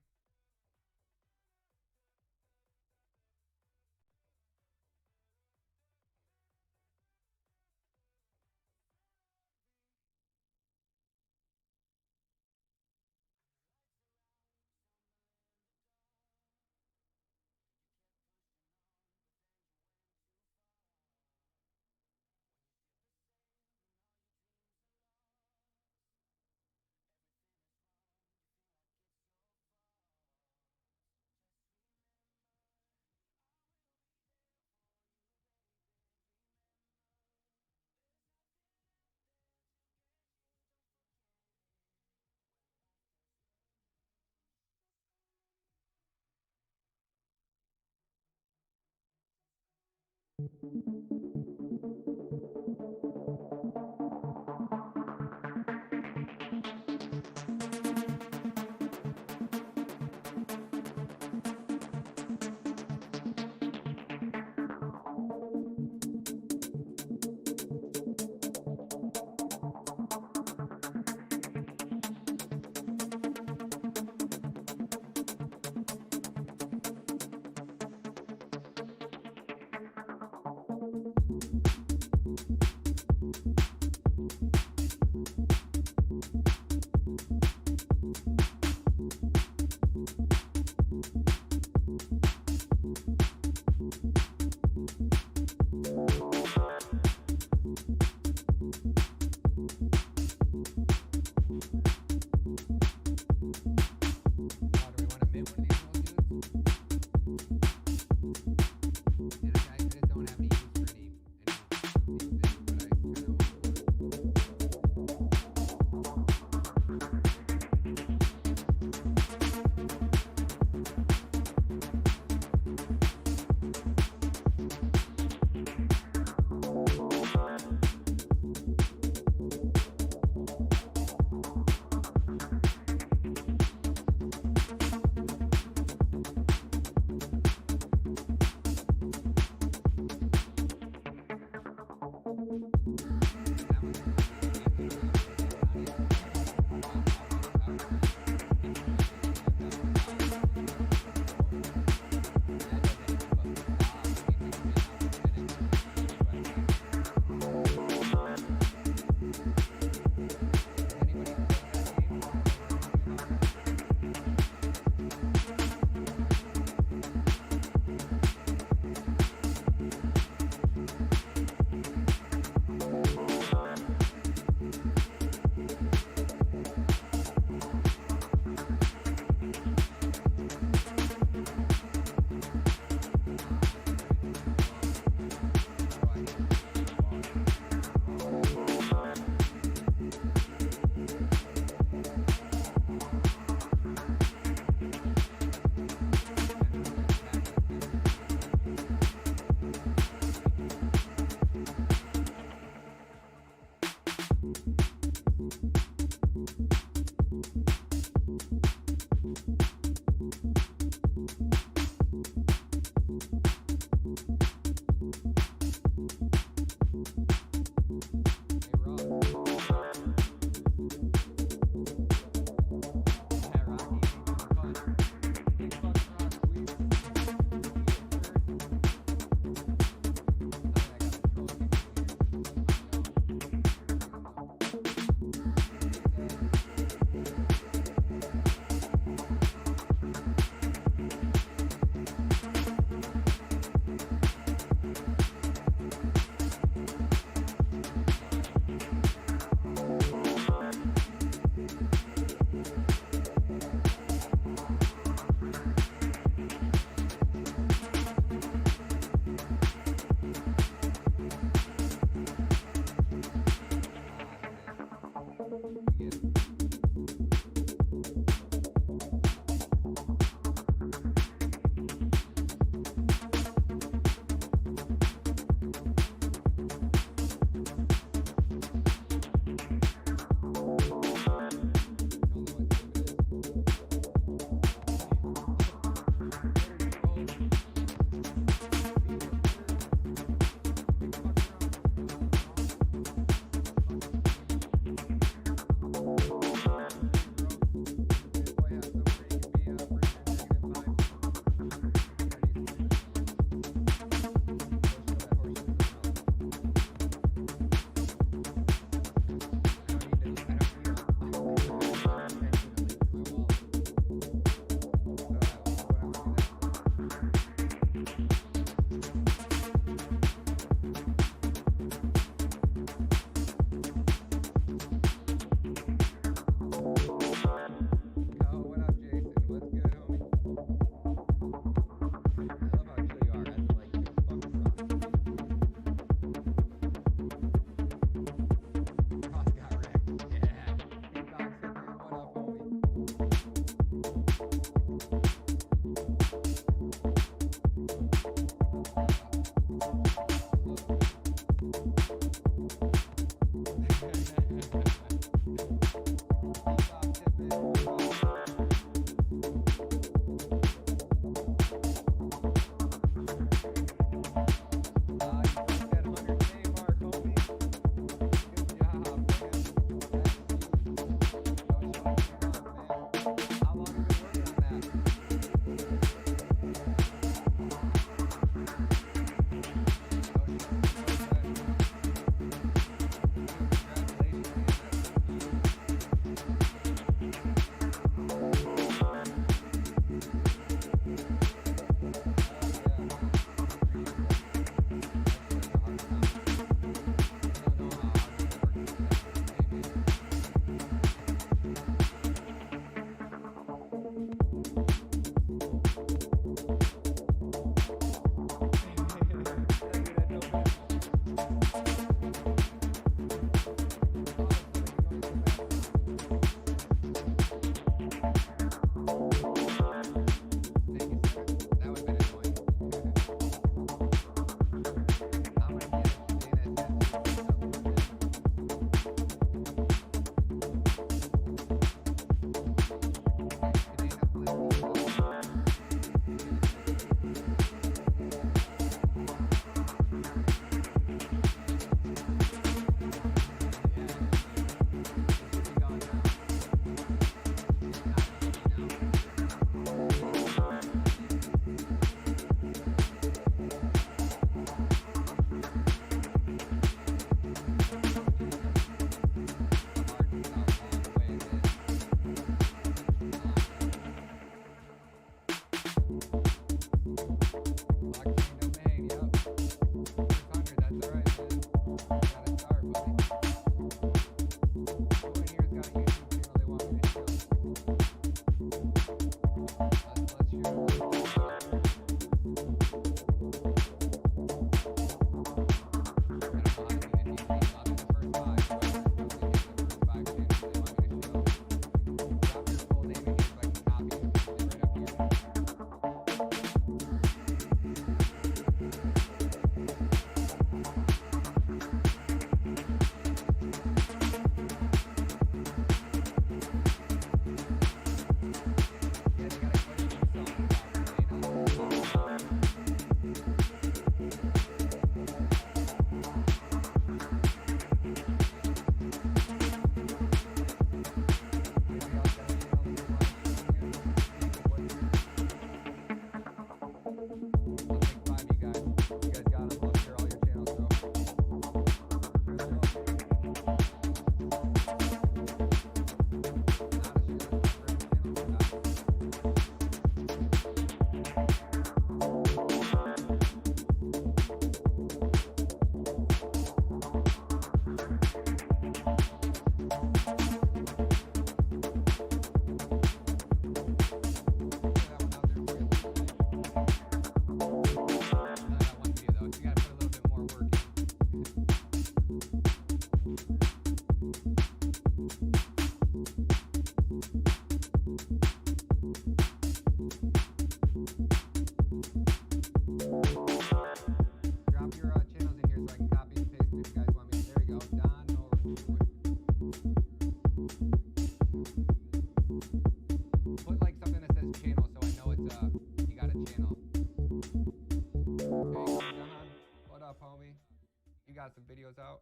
got some videos out.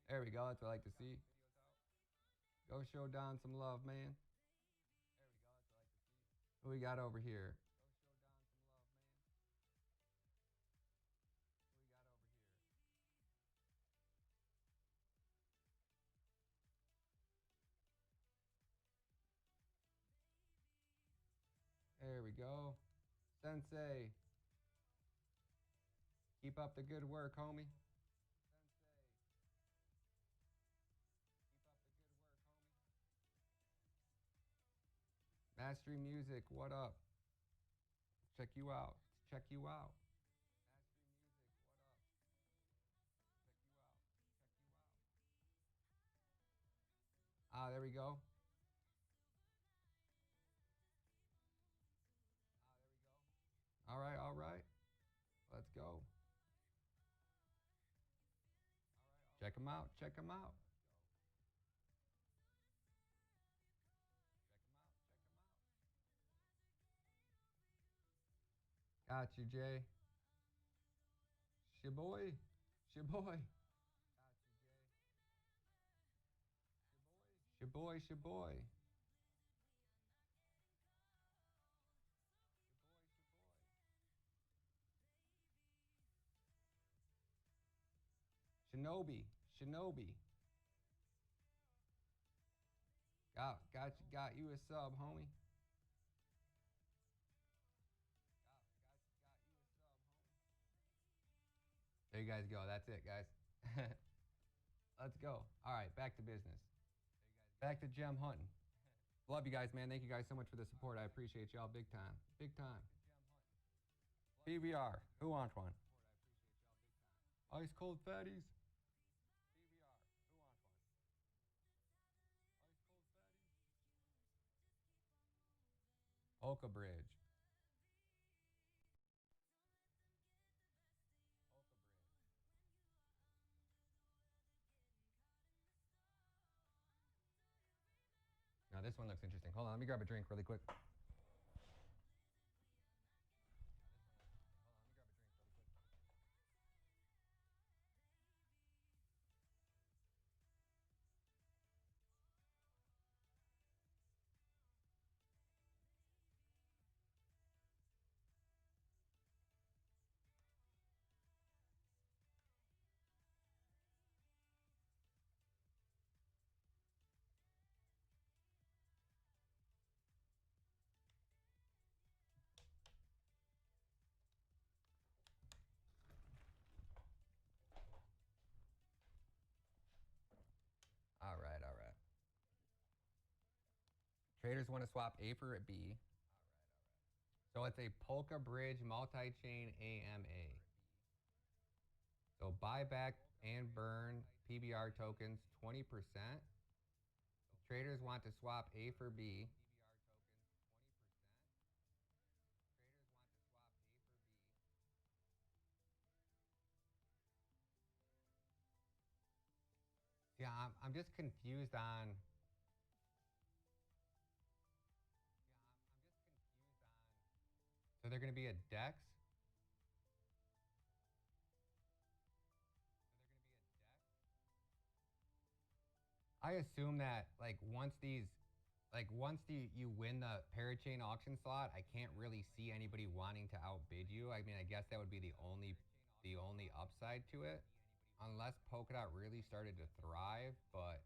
There we go. That's what I like to see. Go show Don some love, man. What we got over here? There we go. Sensei. Keep up the good work, homie. Mastery Music, what up? Check you out. Check you out. Ah, there we go. All right, all right. Let's go. Check them out. Check them out. Got you, Jay. Shaboy. Shaboy. Shaboy, shaboy. Shinobi. Shinobi. Got you a sub, homie. There you guys go. That's it, guys. Let's go. All right, back to business. Back to gem hunting. Love you guys, man. Thank you guys so much for the support. I appreciate y'all big time. Big time. PBR. Who wants one? Ice cold fatties. Polka Bridge. Now this one looks interesting. Hold on, let me grab a drink really quick. All right, all right. Traders want to swap A for a B. So it's a Polka Bridge multi-chain AMA. So buyback and burn PBR tokens 20%. Traders want to swap A for B. Yeah, I'm just confused on. So they're going to be a DEX. I assume that once you win the parachain auction slot, I can't really see anybody wanting to outbid you. I mean, I guess that would be the only upside to it, unless Polkadot really started to thrive. But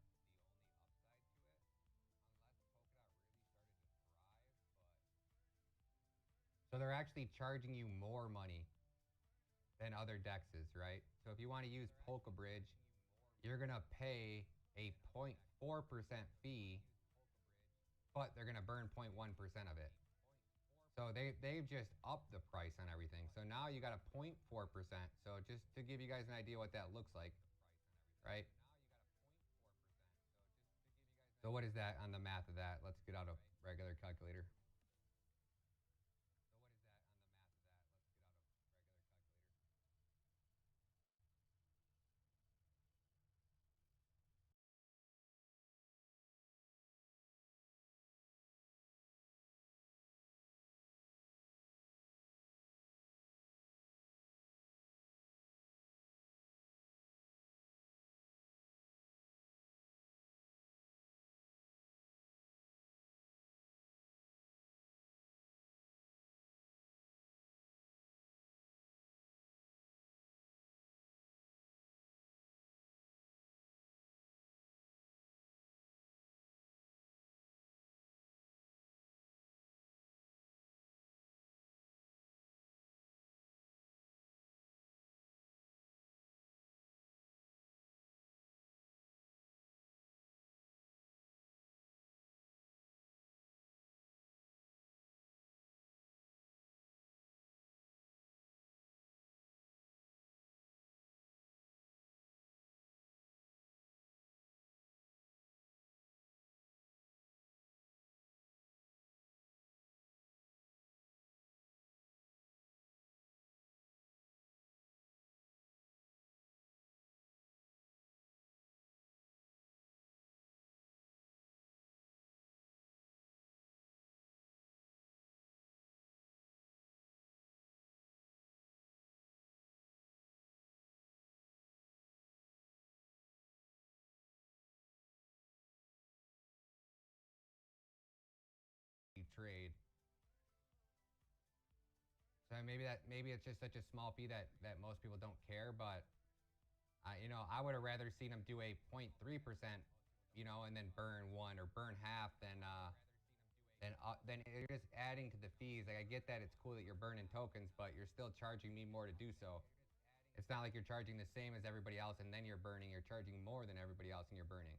so they're actually charging you more money than other dexes, right? So if you want to use Polka Bridge, you're gonna pay a 0.4% fee, but they're gonna burn 0.1% of it. So they've just upped the price on everything. So now you got a 0.4%. So just to give you guys an idea what that looks like, right? So what is that on the math of that? Let's get out a regular calculator. So maybe it's just such a small fee that most people don't care. But I would have rather seen them do a 0.3%, and then burn one or burn half than you're just adding to the fees. Like I get that it's cool that you're burning tokens, but you're still charging me more to do so. It's not like you're charging the same as everybody else and then you're burning. You're charging more than everybody else and you're burning.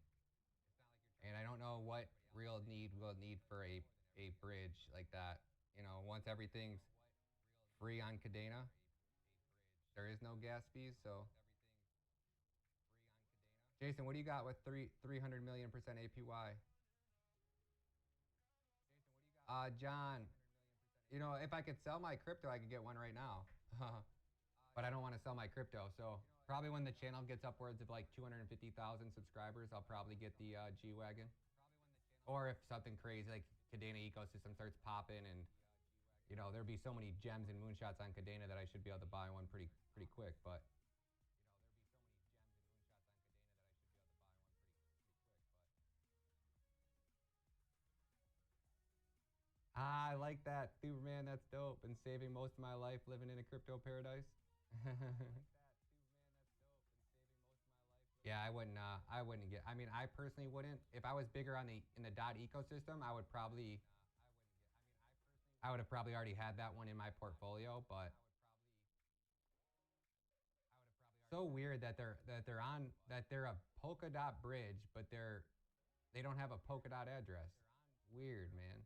And I don't know what real need we'll need for a bridge like that. Once everything's free on Cadena, there is no gas fees. So, Jason, what do you got with 300 million% APY? John, if I could sell my crypto, I could get one right now. But I don't want to sell my crypto. So probably when the channel gets upwards of like 250,000 subscribers, I'll probably get the G-Wagon. Or if something crazy like Cadena ecosystem starts popping and there'll be so many gems and moonshots on Cadena that I should be able to buy one pretty quick. But I like that, Superman. That's dope. Been saving most of my life living in a crypto paradise. Yeah, I wouldn't get. I mean, I personally wouldn't. If I was bigger in the DOT ecosystem, I would have probably already had that one in my portfolio. But so weird that they're a Polkadot bridge, but they don't have a Polkadot address. Weird, man.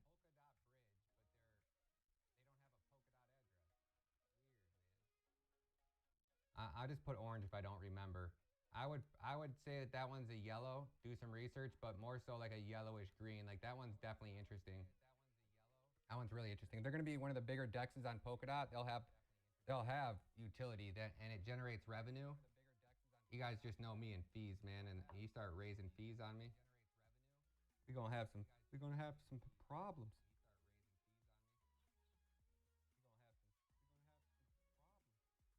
I'll just put orange if I don't remember. I would say that one's a yellow. Do some research, but more so like a yellowish green. Like that one's definitely interesting. That one's really interesting. They're going to be one of the bigger dexes on Polkadot. They'll have utility and it generates revenue. You guys just know me and fees, man, and you start raising fees on me, we're gonna have some problems.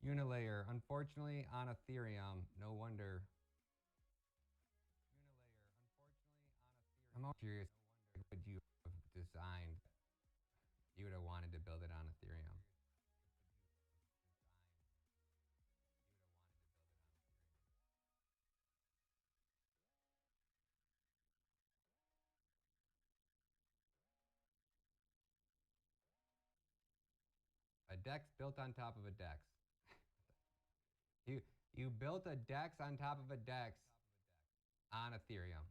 Unilayer, unfortunately, on Ethereum. No wonder. I'm all curious. What would you have designed? You would have wanted to build it on Ethereum. A DEX built on top of a DEX. You built a DEX on top of a DEX on Ethereum.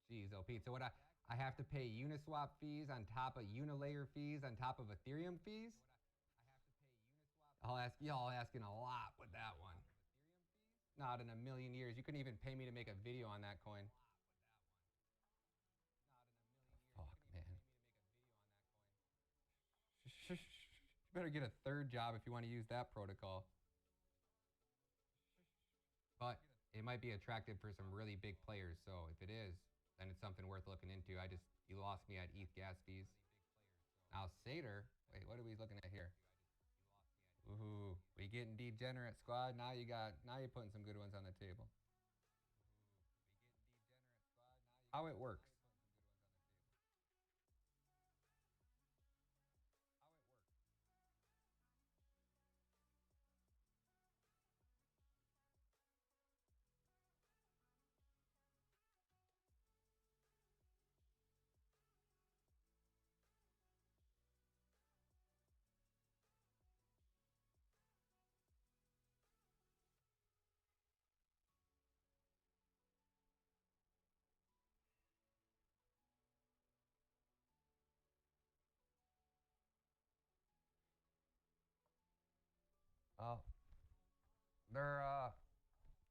Jeez, oh Pete. So I have to pay Uniswap fees on top of Unilayer fees on top of Ethereum fees? Y'all asking a lot with that one. Not in a million years. You couldn't even pay me to make a video on that coin. Fuck, man. You better get a third job if you want to use that protocol. But it might be attractive for some really big players. So if it is, then it's something worth looking into. You lost me at ETH gas fees. Now Sater, wait, what are we looking at here? Ooh, we getting degenerate, squad. Now you're putting some good ones on the table. How it works. Oh, they're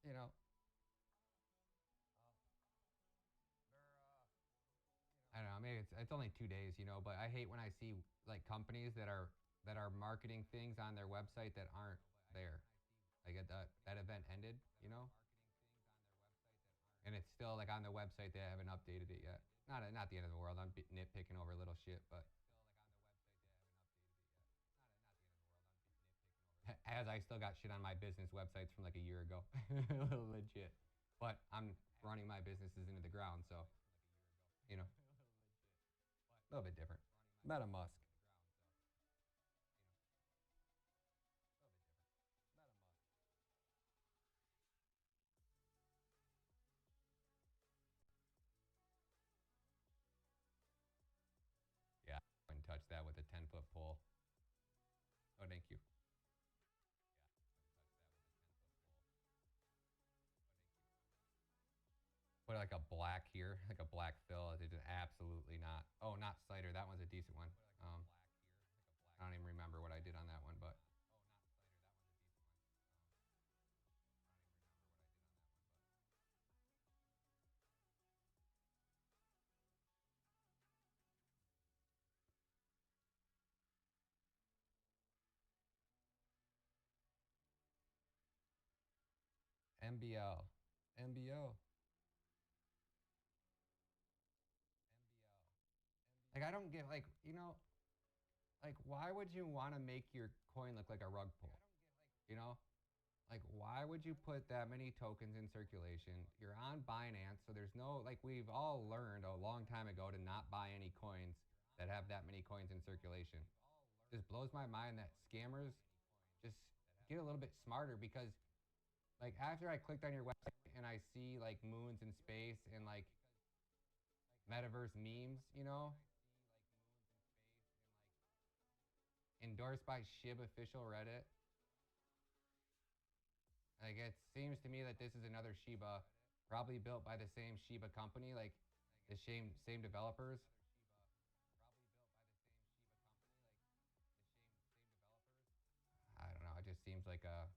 you know, I don't know. Maybe it's only 2 days, but I hate when I see like companies that are marketing things on their website that aren't there. Like that event ended, and it's still like on the website. They haven't updated it yet. Not the end of the world. I'm nitpicking over little shit, but as I still got shit on my business websites from like a year ago, legit. But I'm running my businesses into the ground, so a little bit different. MetaMusk. like a black here, like a black fill. It's just absolutely not. Oh, not cider. That one's a decent one. I don't even remember what I did on that one, but MBL, MBO. Like I don't get like like why would you want to make your coin look like a rug pull? You know, like why would you put that many tokens in circulation? You're on Binance, so there's no like we've all learned a long time ago to not buy any coins that have that many coins in circulation. Just blows my mind that scammers just get a little bit smarter because like after I clicked on your website and I see like moons in space and like metaverse memes, endorsed by Shib official Reddit. Like it seems to me that this is another Shiba, probably built by the same Shiba company, like the same developers. I don't know. It just seems like a.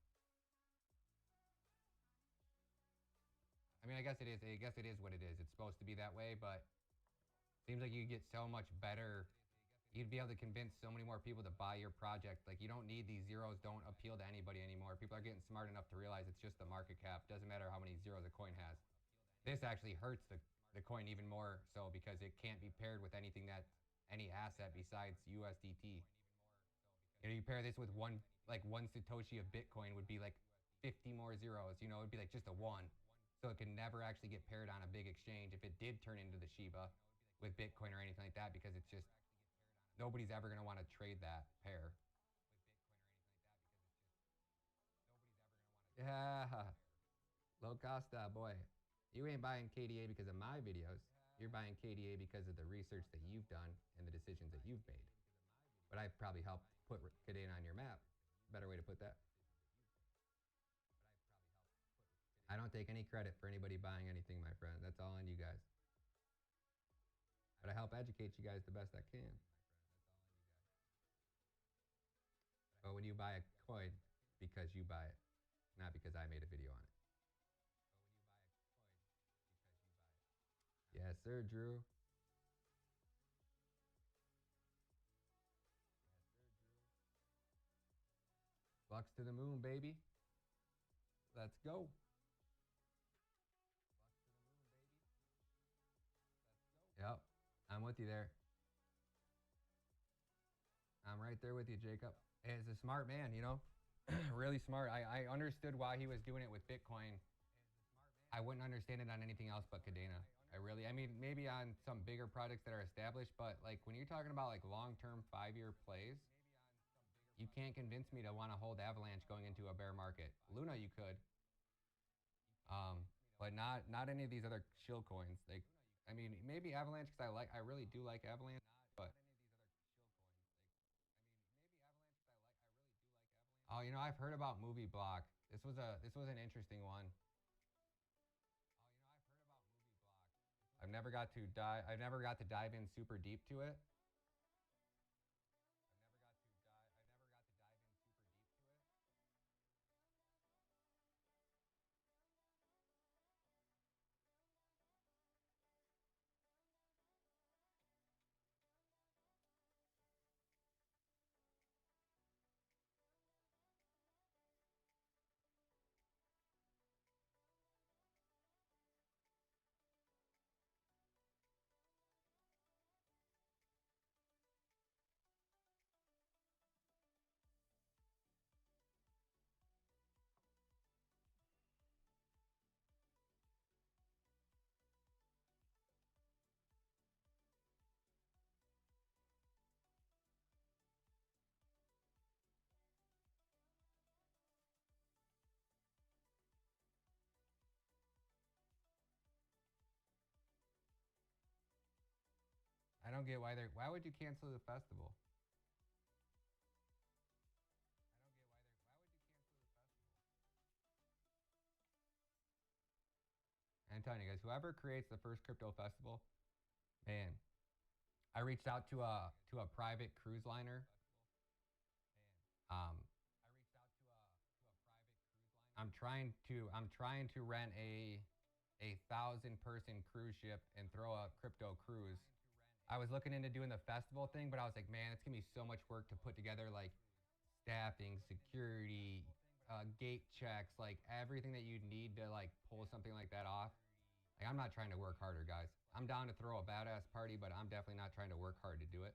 I mean, I guess it is. I guess it is what it is. It's supposed to be that way, but it seems like you get so much better. You'd be able to convince so many more people to buy your project. Like you don't need these zeros. Don't appeal to anybody anymore. People are getting smart enough to realize it's just the market cap. Doesn't matter how many zeros a coin has. This actually hurts the coin even more so because it can't be paired with anything that any asset besides USDT. You pair this with one Satoshi of Bitcoin would be like 50 more zeros. It'd be like just a one. So it can never actually get paired on a big exchange if it did turn into the Shiba with Bitcoin or anything like that because it's just nobody's ever going to want to trade that pair. Yeah. Low Costa, boy. You ain't buying KDA because of my videos. You're buying KDA because of the research that you've done and the decisions that you've made. But I've probably helped put KDA on your map. Better way to put that. I don't take any credit for anybody buying anything, my friend. That's all on you guys. But I help educate you guys the best I can. But when you buy a coin, because you buy it, not because I made a video on it. Yes, sir, Drew. Bucks to the moon, baby. Let's go. Yep, I'm with you there. I'm right there with you, Jacob. Hey, he's a smart man, really smart. I understood why he was doing it with Bitcoin. I wouldn't understand it on anything else but Cadena. I mean, maybe on some bigger projects that are established, but like when you're talking about like long-term 5-year plays, you can't convince me to want to hold Avalanche going into a bear market. Luna, you could, but not any of these other shill coins. Like, I mean, maybe Avalanche because I really do like Avalanche, but oh, I've heard about Movie Block. This was an interesting one. I never got to dive in super deep to it. I don't get why would you cancel the festival? telling you guys, whoever creates the first crypto festival, man, I reached out to a private cruise liner. Um, I'm trying to rent a 1,000-person cruise ship and throw a crypto cruise. I was looking into doing the festival thing, but I was like, man, it's gonna be so much work to put together, like staffing, security, gate checks, like everything that you'd need to like pull something like that off. Like, I'm not trying to work harder, guys. I'm down to throw a badass party, but I'm definitely not trying to work hard to do it.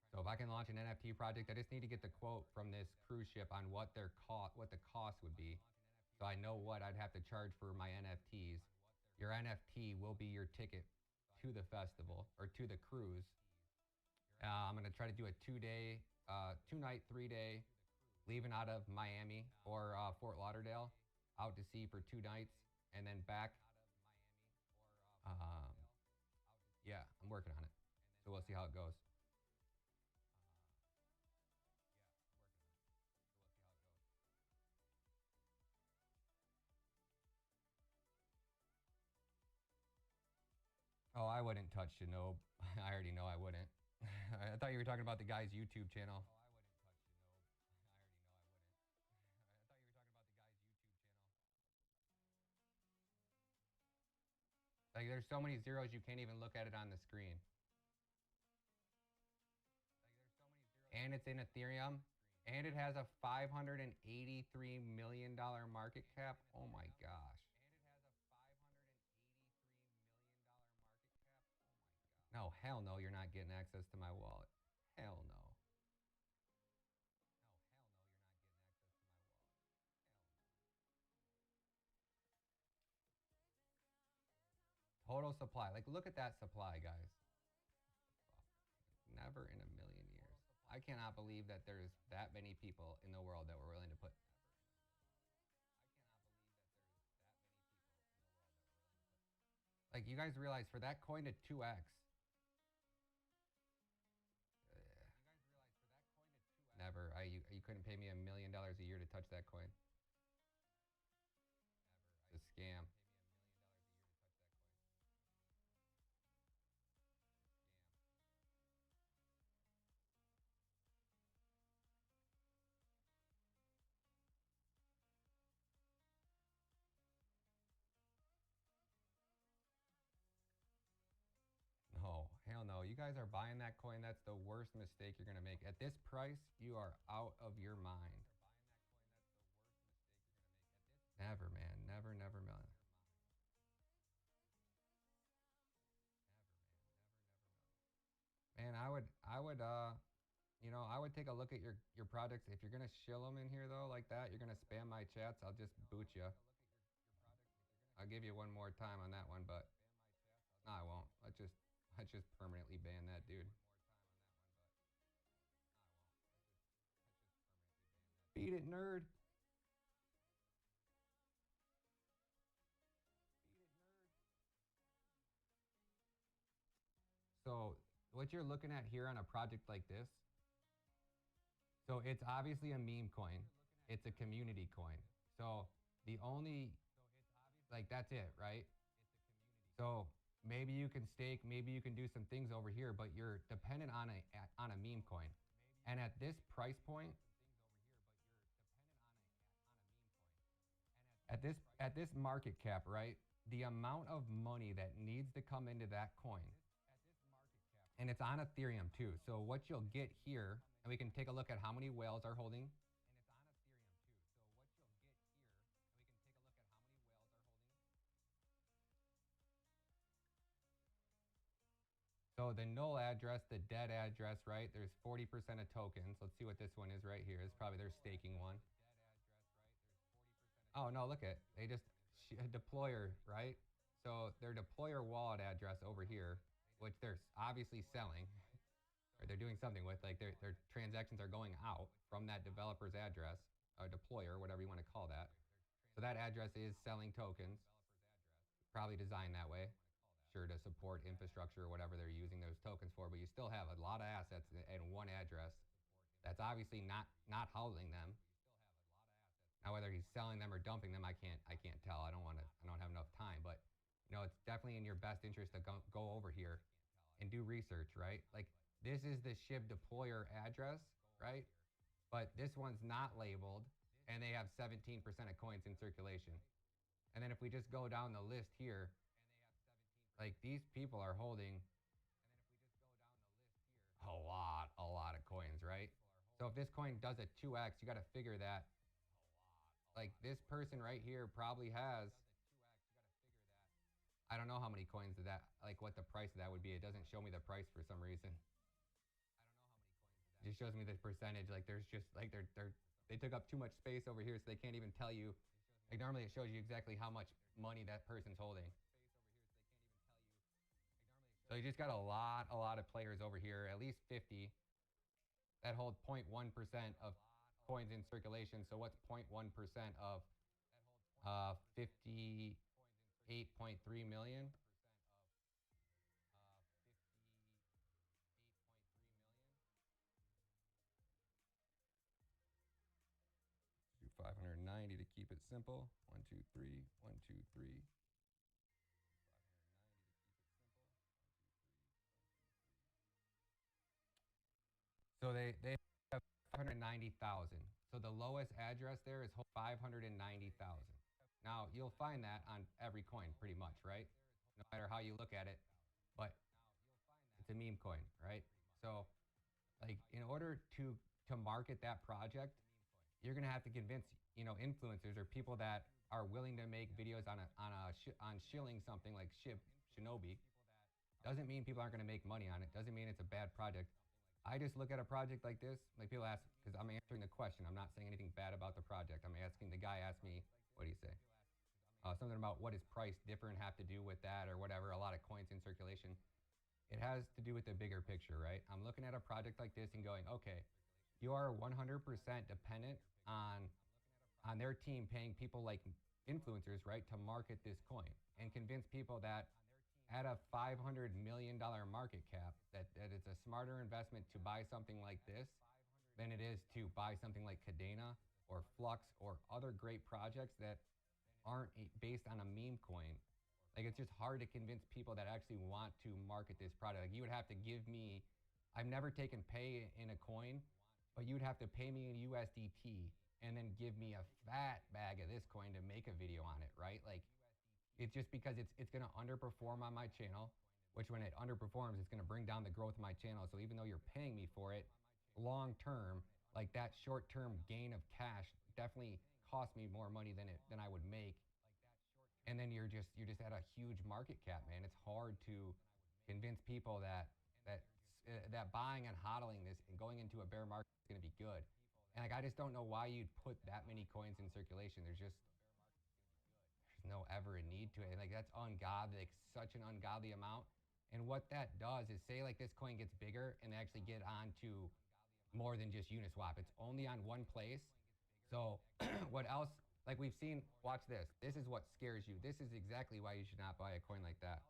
So if I can launch an NFT project, I just need to get the quote from this cruise ship on what what the cost would be, so I know what I'd have to charge for my NFTs. Your NFT will be your ticket to the festival or to the cruise. I'm gonna try to do a 2-day, 2-night, 3-day, leaving out of Miami or Fort Lauderdale, out to sea for 2 nights, and then back. Um, yeah, I'm working on it, so we'll see how it goes. Oh, I wouldn't touch Shinob. I already know I wouldn't. I thought you were talking about the guy's YouTube channel. Like, there's so many zeros you can't even look at it on the screen. And it's in Ethereum. And it has a $583 million market cap. Oh my gosh. No, hell no, you're not getting access to my wallet. Hell no. Total supply. Like, look at that supply, guys. Never in a million years. I cannot believe that there's that many people in the world that were willing to put. Like, you guys realize for that coin to 2x, never. You couldn't pay me $1 million a year to touch that coin. It's a scam. No, hell no. You guys are buying that coin. That's the worst mistake you're going to make. At this price, you are out of your mind. Never, man. Never, never, million. Man, I would take a look at your products. If you're gonna shill them in here though, like that, you're gonna spam my chats. I'll just boot you. I'll give you one more time on that one, but no, I won't. Let's just permanently ban that dude. Beat it, nerd. So what you're looking at here on a project like this, so it's obviously a meme coin. It's a community coin. So the only, like, that's it, right? So maybe you can stake, maybe you can do some things over here, but you're dependent on a meme coin. And at this price point, at this market cap, right? The amount of money that needs to come into that coin, and it's on Ethereum too. So what you'll get here, and we can take a look at how many whales are holding. So the null address, the dead address, right? There's 40% of tokens. Let's see what this one is right here. It's probably their staking one. Oh no, look at, they just deployer, right? So their deployer wallet address over here, which they're obviously selling, or they're doing something with, like their transactions are going out from that developer's address, or deployer, whatever you want to call that. So that address is selling tokens, probably designed that way, sure, to support infrastructure or whatever they're using those tokens for. But you still have a lot of assets in one address that's obviously not housing them. Now, whether he's selling them or dumping them, I can't tell. I don't have enough time. But it's definitely in your best interest to go over here and do research, right? Like this is the SHIB deployer address, right? But this one's not labeled, and they have 17% of coins in circulation. And then if we just go down the list here, like these people are holding a lot of coins, right? So if this coin does a 2x, you got to figure that like this person right here probably has, I don't know how many coins of that, like what the price of that would be. It doesn't show me the price for some reason. It just shows me the percentage. Like there's just like they took up too much space over here, so they can't even tell you. Like normally it shows you exactly how much money that person's holding. So you just got a lot of players over here, at least 50, that hold 0.1% of coins in circulation. So what's 0.1% of 58.3 million? 590 to keep it simple. 1, 2, 3, 1, 2, 3. So they have 590,000. So the lowest address there is 590,000. Now you'll find that on every coin pretty much, right? No matter how you look at it, but it's a meme coin, right? So like in order to market that project, you're gonna have to convince influencers or people that are willing to make videos on shilling something like Shinobi. Doesn't mean people aren't gonna make money on it. Doesn't mean it's a bad project. I just look at a project like this, like people ask, because I'm answering the question. I'm not saying anything bad about the project. I'm asking, the guy asked me, what do you say? Something about what is price different have to do with that or whatever, a lot of coins in circulation. It has to do with the bigger picture, right? I'm looking at a project like this and going, okay, you are 100% dependent on their team paying people like influencers, right, to market this coin and convince people that at a $500 million market cap, that it's a smarter investment to buy something like this than it is to buy something like Cadena or Flux or other great projects that aren't based on a meme coin. Like it's just hard to convince people that actually want to market this product. Like you would have to give me, I've never taken pay in a coin, but you would have to pay me in USDT and then give me a fat bag of this coin to make a video on it, right? Like it's just because it's going to underperform on my channel, which when it underperforms, it's going to bring down the growth of my channel. So even though you're paying me for it, long term, like that short term gain of cash definitely cost me more money than I would make. And then you're just at a huge market cap, man. It's hard to convince people that buying and hodling this and going into a bear market is going to be good. And like I just don't know why you'd put that many coins in circulation. There's no ever a need to it. Like that's ungodly, like such an ungodly amount. And what that does is say like this coin gets bigger and they actually get onto more than just Uniswap. It's only on one place. So what else? Like we've seen, watch this. This is what scares you. This is exactly why you should not buy a coin like that.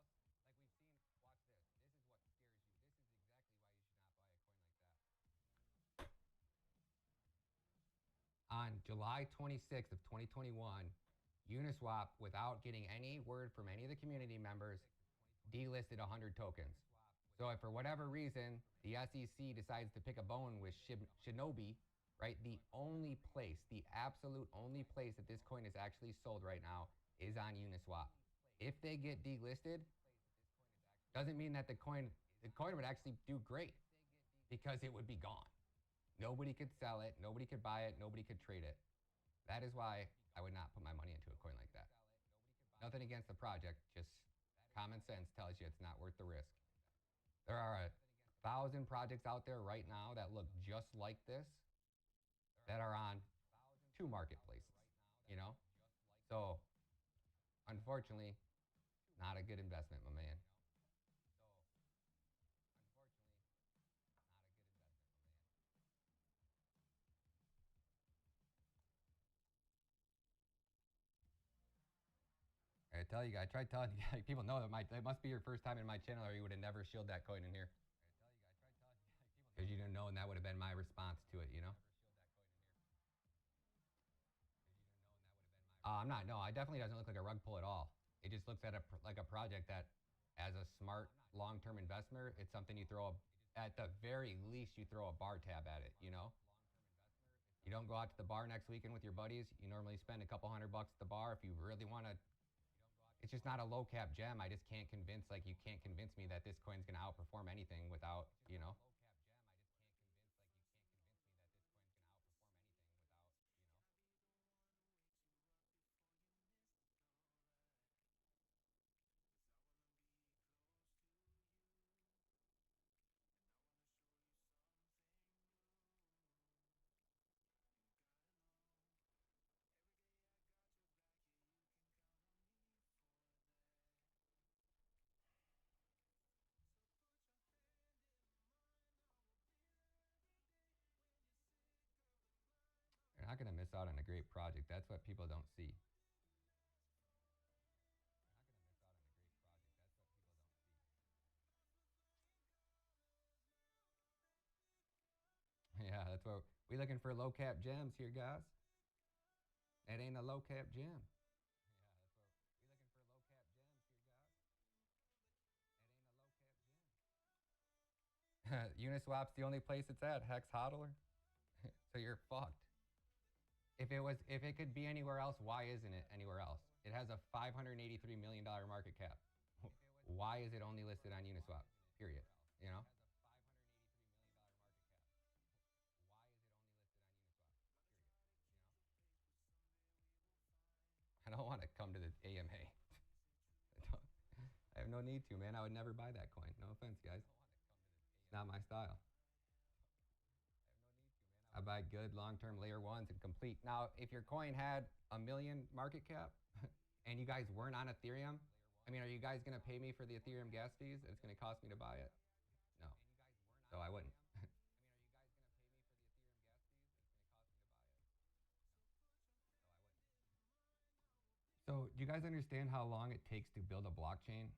On July 26th of 2021, Uniswap, without getting any word from any of the community members, delisted 100 tokens. So if for whatever reason the SEC decides to pick a bone with Shinobi, right, the only place, the absolute only place that this coin is actually sold right now is on Uniswap. If they get delisted, doesn't mean that the coin would actually do great because it would be gone. Nobody could sell it. Nobody could buy it. Nobody could trade it. That is why I would not put my money into a coin like that. Nothing against the project. Just common sense tells you it's not worth the risk. There are 1,000 projects out there right now that look just like this that are on 2 marketplaces, So, unfortunately, not a good investment, my man. I tell you guys, I tried telling you guys, people know that it must be your first time in my channel or you would have never shilled that coin in here. Because you didn't know, and that would have been my response to it. I'm not, no, I definitely doesn't look like a rug pull at all. It just looks at like a project that, as a smart long-term investor, it's something you throw at the very least you throw a bar tab at it. You know, you don't go out to the bar next weekend with your buddies. You normally spend a couple $100 at the bar if you really want to. It's just not a low cap gem. I just can't convince like you can't convince me that this coin's gonna outperform anything without you know. You're not gonna miss out on a great project. That's what people don't see. Yeah, that's what we looking for low cap gems here, guys. That ain't a low cap gem. Uniswap's the only place it's at. Hex hodler. So you're fucked. If it could be anywhere else, why isn't it anywhere else? It has a $583 million market cap. Why is it only listed on Uniswap? Period. You know? I don't want to come to the AMA. I have no need to, man. I would never buy that coin. No offense, guys. It's not my style. I buy good long-term layer ones and complete. Now, if your coin had a million market cap and you guys weren't on Ethereum, I mean, are you guys going to pay me for the Ethereum gas fees that it's going to cost me to buy it? No. So I wouldn't. So do you guys understand how long it takes to build a blockchain?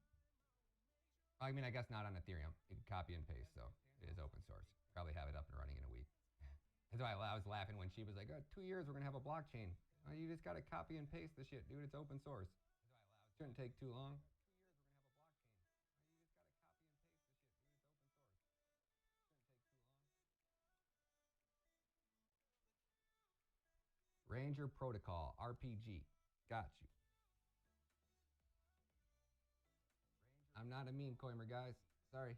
I mean, I guess not on Ethereum. You can copy and paste, so it is open source. Probably have it up and running in a week. That's why I was laughing when she was like, oh, 2 years, we're going to have a blockchain. Oh, you just got to copy and paste the shit, dude. It's open source. Shouldn't take too long. Ranger Protocol, RPG. Got you. I'm not a meme coiner, guys. Sorry.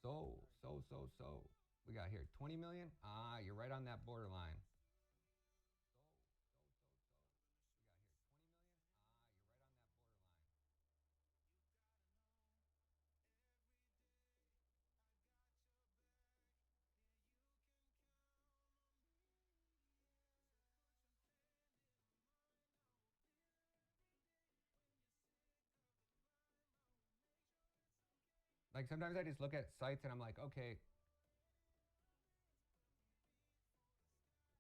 So. We got here 20 million. Ah, you're right on that borderline. Like sometimes I just look at sites and I'm like, okay,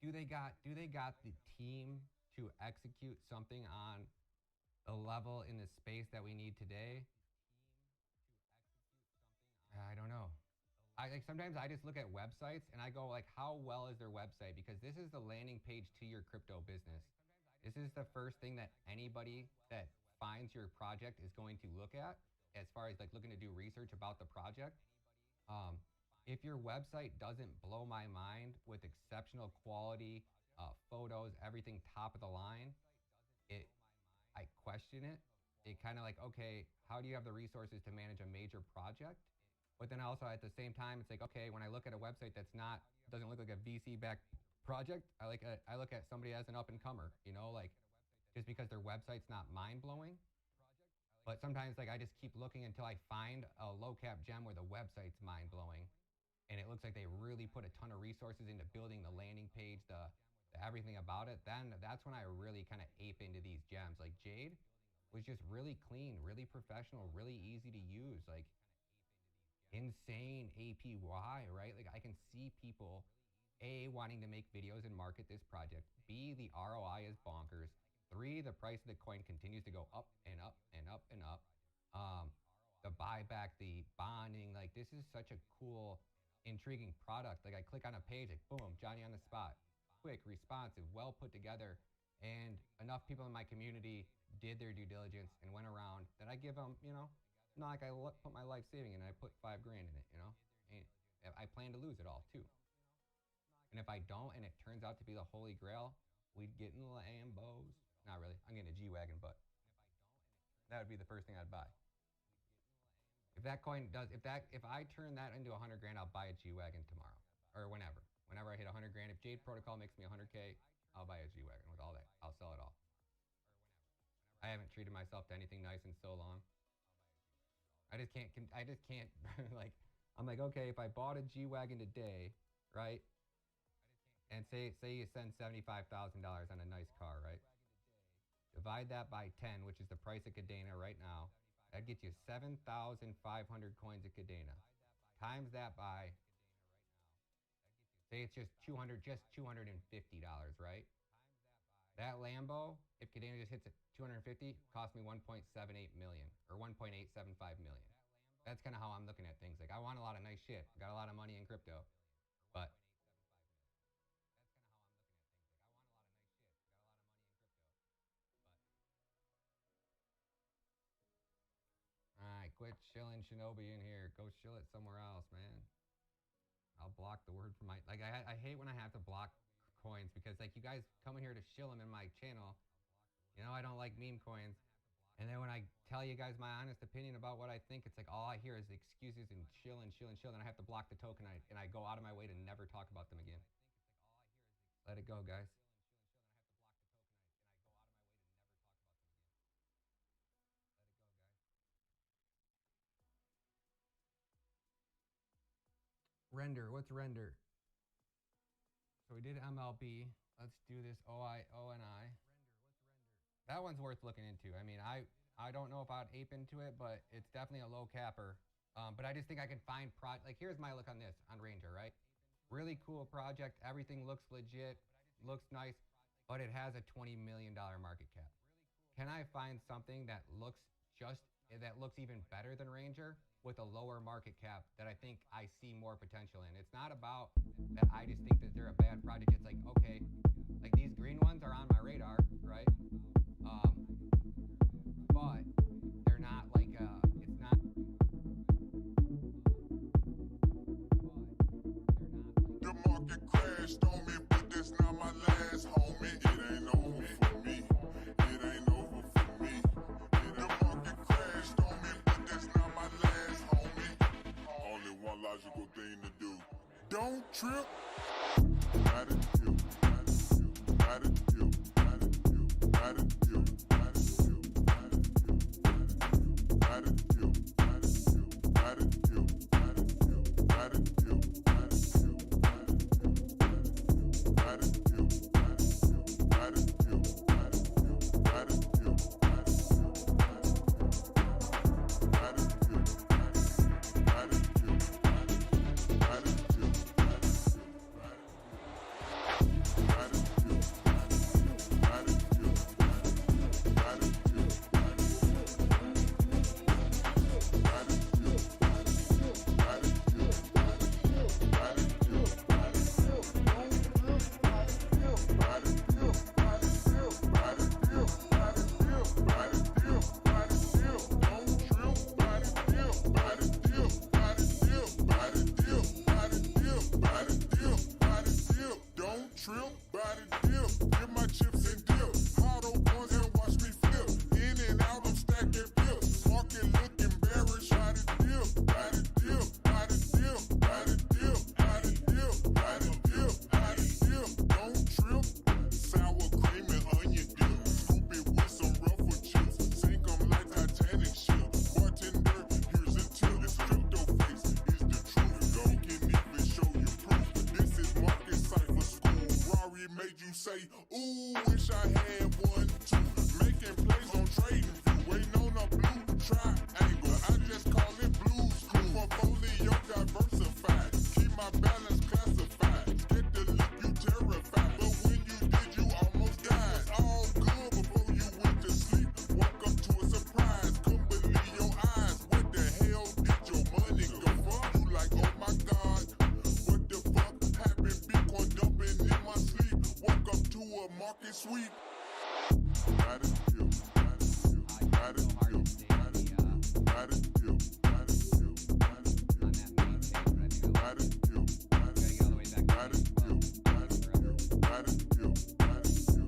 do they got the team to execute something on the level in the space that we need today? I don't know. I like sometimes I just look at websites and I go like, how well is their website? Because this is the landing page to your crypto business. This is the first thing that anybody that finds your project is going to look at as far as like looking to do research about the project. Um, if your website doesn't blow my mind with exceptional quality, photos, everything top of the line, it I question it. It kind of like, okay, how do you have the resources to manage a major project? But then also at the same time, it's like, okay, when I look at a website that's not doesn't look like a VC backed project, I look at somebody as an up and comer, you know, like just because their website's not mind blowing. But sometimes like I just keep looking until I find a low cap gem where the website's mind blowing, and it looks like they really put a ton of resources into building the landing page, the everything about it. Then that's when I really kind of ape into these gems. Like Jade was just really clean, really professional, really easy to use. Like insane APY, right? Like I can see people A wanting to make videos and market this project. B, the ROI is bonkers. 3, the price of the coin continues to go up and up and up and up. The buyback, the bonding, like this is such a cool, intriguing product. Like I click on a page, like boom, Johnny on the spot. quick, responsive, well put together, and enough people in my community did their due diligence and went around that I give them, not like I put my life saving in it. I put $5,000 in it, and I plan to lose it all too. And if I don't, and it turns out to be the holy grail, we'd get in the Lambos. Not really. I'm getting a G-Wagon, but that would be the first thing I'd buy. If that coin does, if I turn that into $100,000, I'll buy a G-Wagon tomorrow or whenever. Whenever I hit $100,000, if Jade Protocol makes me $100K, I'll buy a G-Wagon with all that. I'll sell it all. I haven't treated myself to anything nice in so long. I just can't like, I'm like, okay, if I bought a G-Wagon today, right? And say you spend $75,000 on a nice car, right? Divide that by 10, which is the price of Cadena right now. That'd get you 7,500 coins of Cadena. Times that by, say it's just $250, right? That Lambo, if Cadena just hits at 250, cost me 1.78 million or 1.875 million. That's kind of how I'm looking at things. Like, I want a lot of nice shit. Got a lot of money in crypto, but alright, quit chilling Shinobi in here. Go chill it somewhere else, man. I'll block the word from my, like, I hate when I have to block coins because, like, you guys come in here to shill them in my channel. I don't like meme coins. And then when I tell you guys my honest opinion about what I think, it's like all I hear is excuses and chill and chill and chill. And I have to block the token and I go out of my way to never talk about them again. Let it go, guys. Render, what's render? So we did MLB. Let's do this ONI. That one's worth looking into. I mean, I don't know if I'd ape into it, but it's definitely a low capper. But I just think I can find like, here's my look on this, on Ranger, right? Really cool project. Everything looks legit, looks nice, but it has a $20 million market cap. Can I find something that looks even better than Ranger with a lower market cap that I think I see more potential in? It's not about that I just think that they're a bad project. It's like, okay, like these green ones are on my radar, right? But they're not like, it's not. The market crashed on me, but that's not my last, homie. It ain't over for me. It ain't over for me. The market crashed on me, but that's not my last, homie. Only one logical thing to do. Don't trip. Attitude, attitude, attitude, attitude, attitude, attitude, attitude, attitude, attitude, attitude, attitude, attitude, market sweep. Gratitude, gratitude, gratitude, gratitude, gratitude, gratitude, gratitude, gratitude, gratitude, gratitude, gratitude,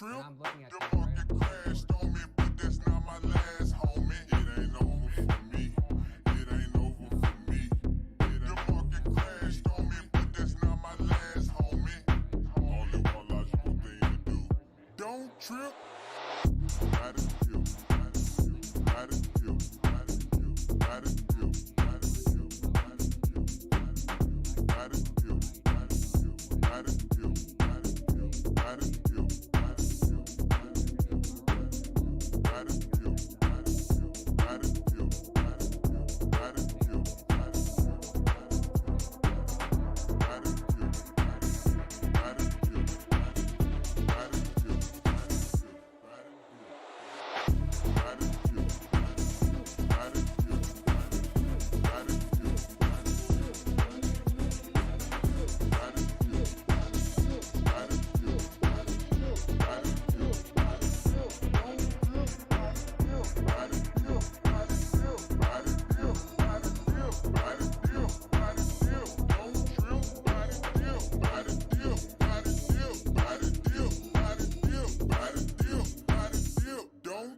When I'm looking at The this, right, market I'm crashed on me, but that's not my last, homie. It ain't over for me. It ain't over for me. The market crashed on me, but that's not my last, homie. Only one logical thing to do. Don't trip. Gratitude, gratitude, gratitude, gratitude, gratitude, gratitude, gratitude, gratitude, gratitude, gratitude, gratitude, gratitude.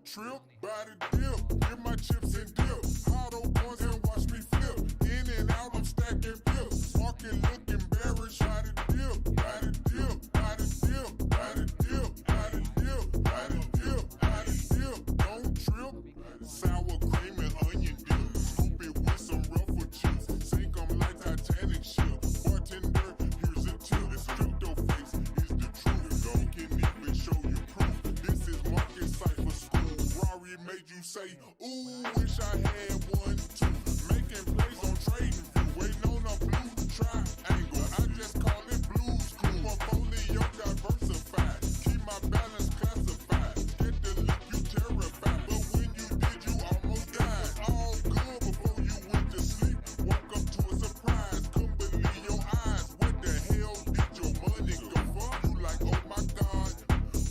Trip, body dip, get my chips and dip. Hot ones and watch me flip. In and out, I'm stacking pips. Market look embarrassed. Body dip, body dip, body dip, body dip, body dip, body dip, body dip. Don't trip. Sour cream and onion dip. Scoop it with some ruffle chips. Sink 'em like Titanic ship. Bartender, here's a tip. This crypto face is the truth. Y'all can even show you proof. This is market cipher school. Rory made you say, ooh, wish I had one too. Making plays on trading view, waiting on a blue triangle. I just call it blues clue. Portfolio diversified, keep my balance classified. Get the look you terrified, but when you did, you almost died. All good before you went to sleep. Woke up to a surprise, couldn't believe your eyes. What the hell did your money go for? You like, oh my God,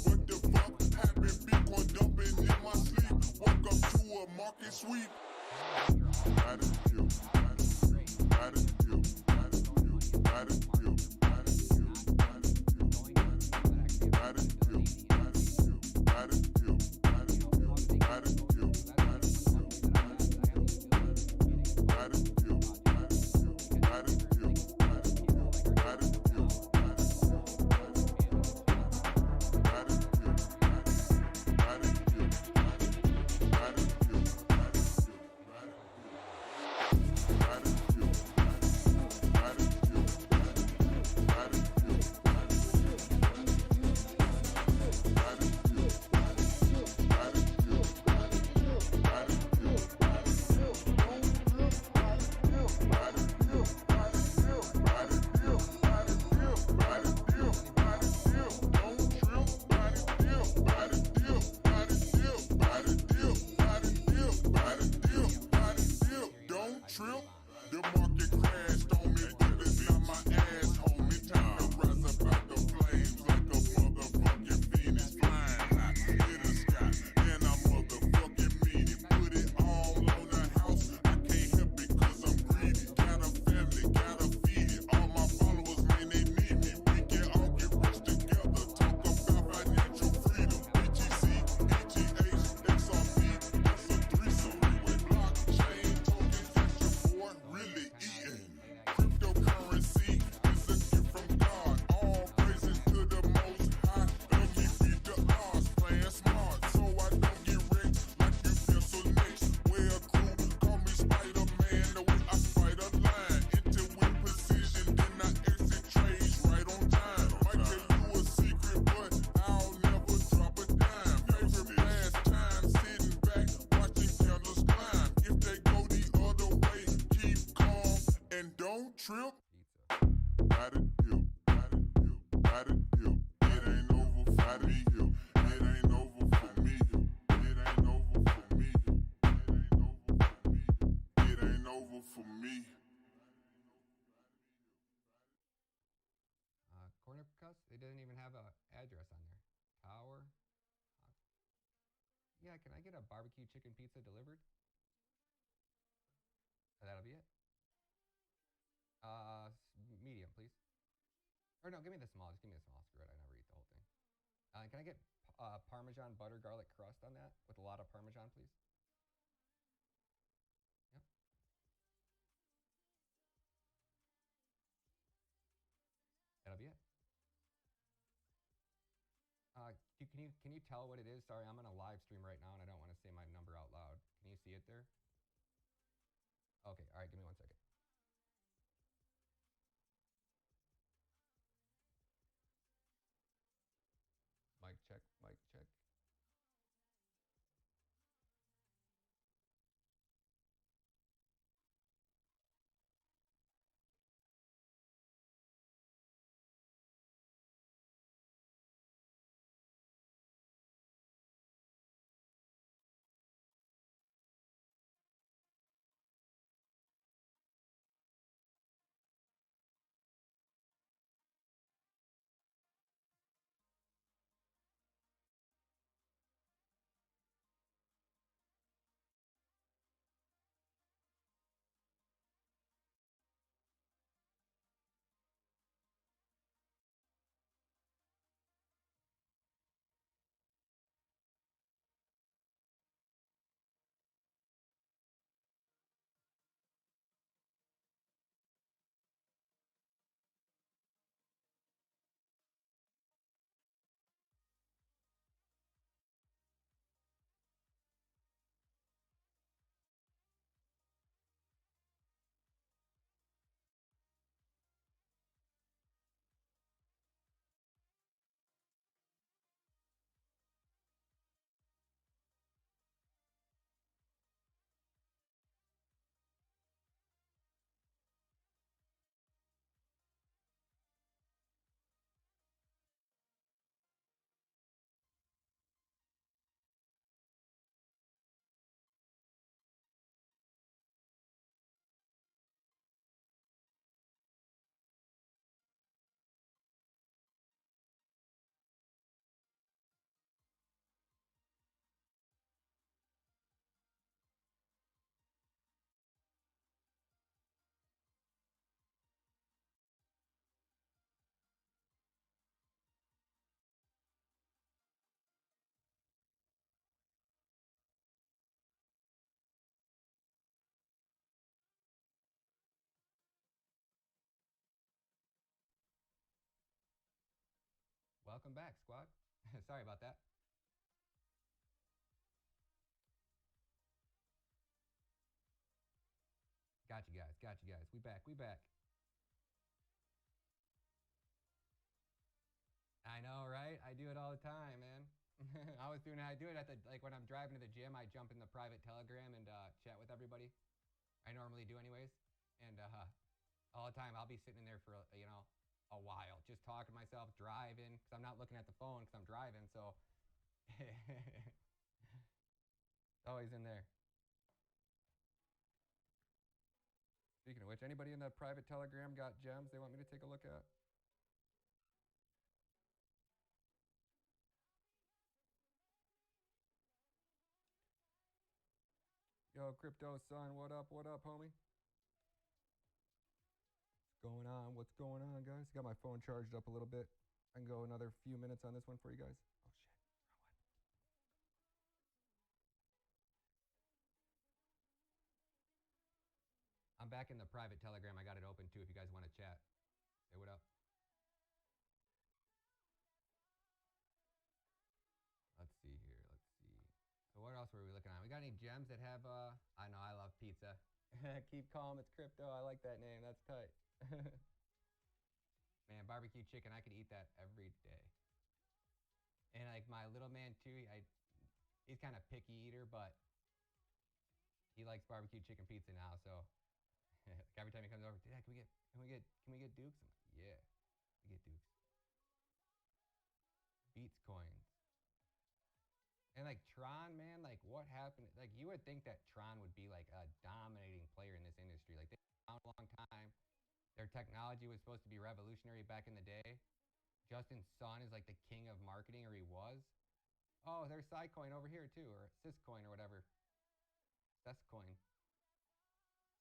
what the fuck happened? Bitcoin dumping in my sleep. Woke up to a market sweep. Gratitude, gratitude, gratitude, gratitude, gratitude, gratitude, gratitude, gratitude, gratitude, gratitude, gratitude, gratitude, gratitude. cuss? It doesn't even have a address on there. Tower. Yeah, can I get a barbecue chicken pizza delivered? That'll be it. Medium, please. Or no, give me the small. Just give me the small. Screw it. I never eat the whole thing. Can I get Parmesan butter garlic crust on that with a lot of Parmesan, please? Yep. That'll be it. Can you tell what it is? Sorry, I'm on a live stream right now and I don't want to say my number out loud. Can you see it there? Okay, all right, give me 1 second. Mic check, mic check. Welcome back, squad. Sorry about that. Got you guys. Got you guys. We back. We back. I know, right? I do it all the time, man. I do it at the, like when I'm driving to the gym, I jump in the private Telegram and chat with everybody. I normally do anyways. And all the time I'll be sitting in there for, a while, just talking to myself, driving, because I'm not looking at the phone because I'm driving. So always in there. Speaking of which, anybody in the private Telegram got gems they want me to take a look at? Yo, Crypto Son, what up, homie? What's going on? What's going on, guys? Got my phone charged up a little bit. I can go another few minutes on this one for you guys. Oh, shit. I'm back in the private Telegram. I got it open, too, if you guys want to chat. Hey, what up? Let's see here. Let's see. So what else were we looking at? We got any gems that have, I know, I love pizza. Keep calm, it's Crypto. I like that name. That's tight. Man, barbecue chicken, I could eat that every day. And like my little man too, he's kind of picky eater, but he likes barbecue chicken pizza now. So like every time he comes over, Dad, can we get Dukes? I'm like, yeah, we get Dukes. Beats coins. And like Tron, man, like what happened? Like you would think that Tron would be like a dominating player in this industry. Like they found a long time. Their technology was supposed to be revolutionary back in the day. Justin Sun is like the king of marketing, or he was. Oh, there's Scicoin over here too, or Syscoin or whatever. Syscoin.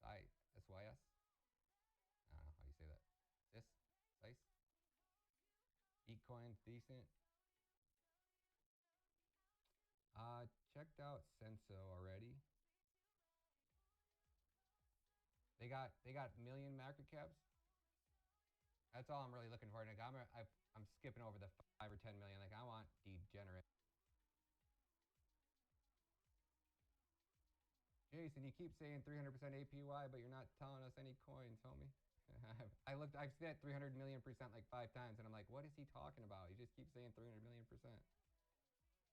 SYS. I don't know how you say that. Sys. Ecoin's decent. Checked out Senso already. They got million market caps. That's all I'm really looking for. Like I'm skipping over the 5 or 10 million. Like I want degenerate. Jason, you keep saying 300% APY, but you're not telling us any coins, homie. I've said 300 million percent like 5 times, and I'm like, what is he talking about? He just keeps saying 300 million percent.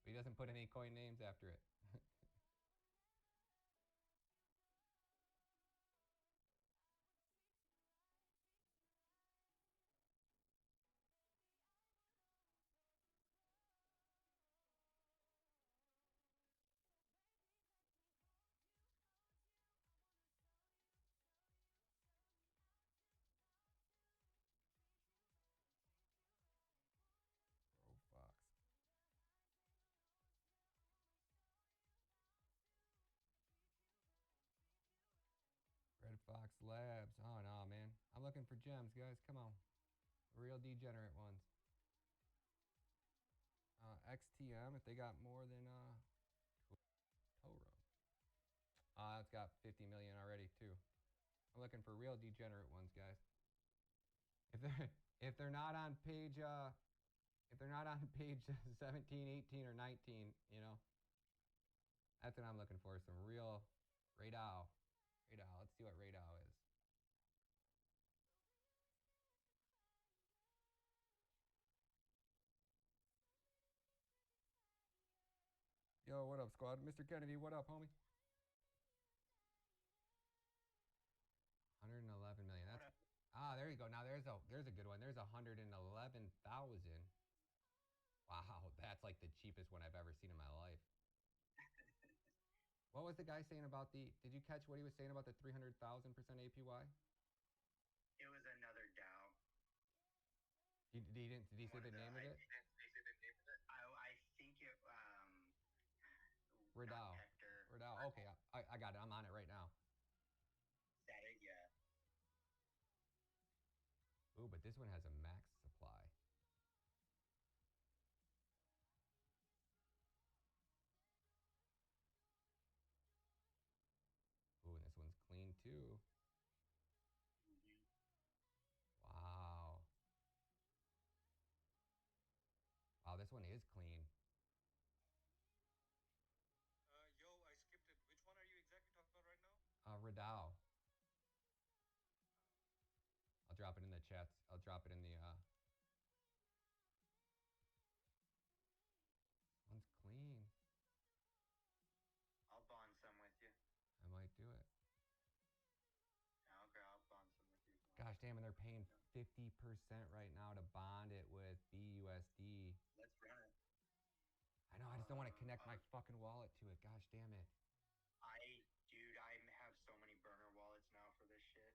But he doesn't put any coin names after it. Fox. Red Fox Labs. Oh no, man. I'm looking for gems, guys. Come on. Real degenerate ones. XTM, if they got more than Toro. It's got 50 million already too. I'm looking for real degenerate ones, guys. If they're not on page 17, 18, or 19, that's what I'm looking for. Some real radao. Let's see what radao is. Yo, what up, squad? Mr. Kennedy, what up, homie? 111 million. There you go. Now there's a good one. There's 111,000. Wow, that's like the cheapest one I've ever seen in my life. What was the guy saying about the? Did you catch what he was saying about the 300,000% APY? It was another DAO. Did he say the name of it? I think it Redao. Okay, I got it. I'm on it right now. Is that it? Yeah. Ooh, but this one has a max supply. Ooh, and this one's clean too. Mm-hmm. Wow. Wow, this one is clean. Yo, I skipped it. Which one are you exactly talking about right now? Redao. I'll drop it in the chats. I'll drop it in the One's clean. I'll bond some with you. I might do it. I'll bond some with you. Gosh damn, and they're paying 50% right now to bond it with BUSD. Let's run it. I know, I just don't want to connect my fucking wallet to it. Gosh damn it. Dude, I have so many burner wallets now for this shit.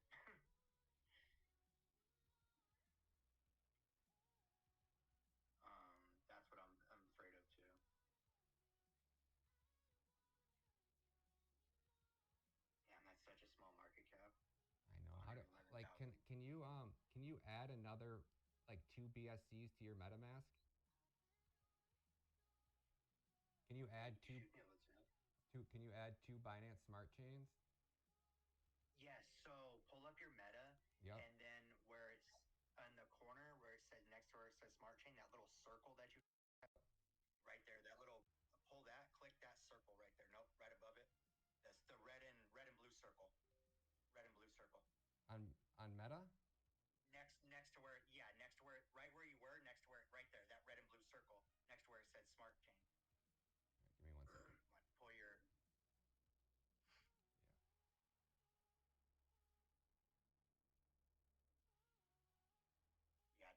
That's what I'm afraid of too. Damn, that's such a small market cap. I know. Can you add another like 2 BSCs to your MetaMask? Can you add two Binance Smart Chains? Yes, so pull up your Meta, Yep. and then where it's in the corner where it says next to where it says Smart Chain, that little circle that you right there, that little pull that, click that circle right there. Nope, right above it. That's the red and blue circle. Red and blue circle. On Meta? Next to where right where you were, next to where right there, that red and blue circle, next to where it said Smart Chain. Right, give me 1 second. Pull your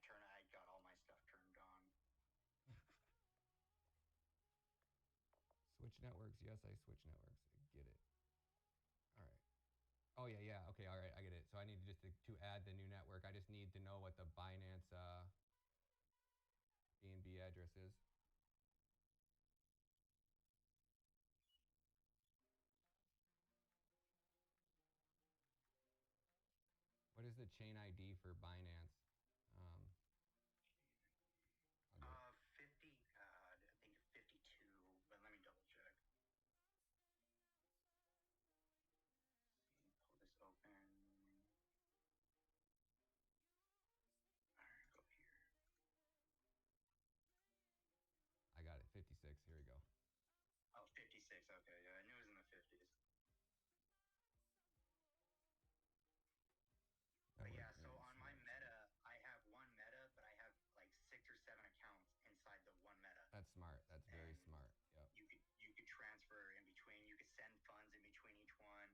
I got all my stuff turned on. Switch networks. Yes, I switch networks. I get it. All right. Oh yeah. Okay, all right. I get it. So I need just to add the new network. I just need to know what the Binance BNB addresses. What is the chain ID for Binance? Um, I'll get 50. God, I think 52. But let me double check. Pull this open. All right, go here. I got it. 56. Here we go. Oh, 56. Okay, yeah, I knew it was in the 50s. But yeah, so on my meta, I have one meta, but I have like 6 or 7 accounts inside the one meta. That's smart. That's very And smart. Yep. You could transfer in between. You could send funds in between each one.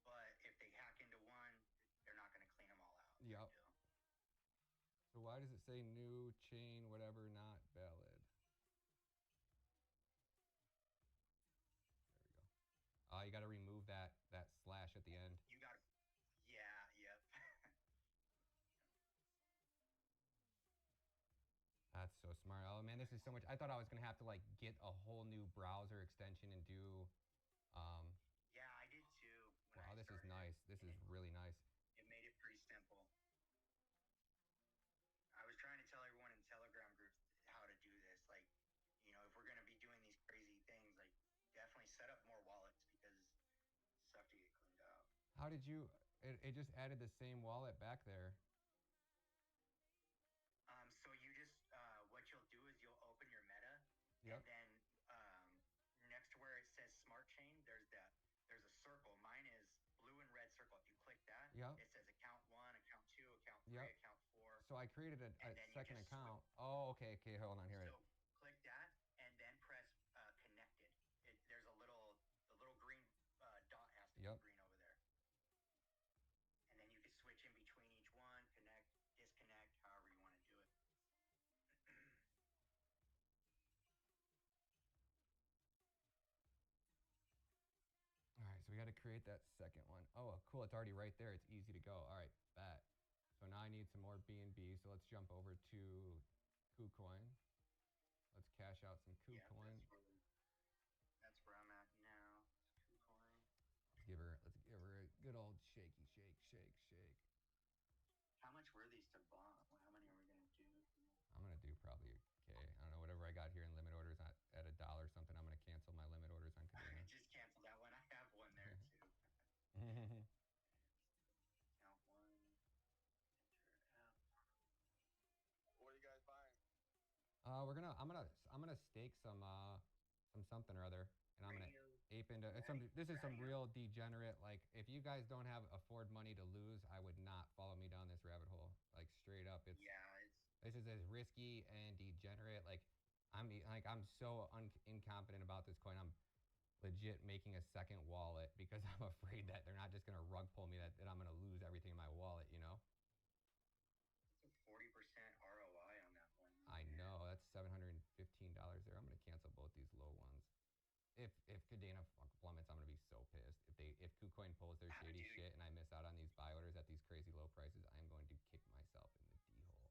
But if they hack into one, they're not going to clean them all out. Yep. So why does it say new chain whatever not valid? There we go. Oh, you got to remove that slash at the end. You got to, yeah, yep. That's so smart. Oh man, this is so much. I thought I was gonna have to like get a whole new browser extension and do. Yeah, I did too. Wow, this is nice. This is really nice. It made it pretty simple. I was trying to tell everyone in Telegram groups how to do this. Like, you know, if we're gonna be doing these crazy things, like definitely set up more wallets because stuff to get cleaned out. How did you? It just added the same wallet back there. So you just what you'll do is you'll open your meta, Yep. and then next to where it says Smart Chain, there's a circle. Mine is blue and red circle. If you click that, Yep. it says account 1, account 2, account 3, account 4. So I created a second account. Oh, okay. Hold on here. So click that and then press connected. There's the little green dot has to be green over there. And then you can switch in between each one, connect, disconnect, however you want to do it. All right, so we got to create that second one. Oh, cool. It's already right there. It's easy to go. All right, bet. So now I need some more BNB. So let's jump over to KuCoin. Let's cash out some KuCoin. That's where I'm at now. KuCoin. Let's give her a good old shaky shake, shake, shake. How much were these to bomb? How many are we gonna do? I'm gonna do probably I don't know, whatever I got here in limit orders at $1 or something. I'm gonna cancel my limit orders on Kadena. Just cancel that one. I have one there too. Count 1. Enter app. What are you guys buying? I'm gonna stake some something or other, and I'm gonna ape into this is some real degenerate. Like, if you guys don't have afford money to lose, I would not follow me down this rabbit hole. Like, straight up, this is as risky and degenerate. Like, I'm so incompetent about this coin. I'm legit making a second wallet because I'm afraid that they're not just gonna rug pull me, that I'm gonna lose everything in my wallet, you know? It's a 40% ROI on that one. I know, that's $715 there. I'm gonna cancel both these low ones. If Kadena plummets, I'm gonna be so pissed. If KuCoin pulls their shady shit and I miss out on these buy orders at these crazy low prices, I am going to kick myself in the D hole.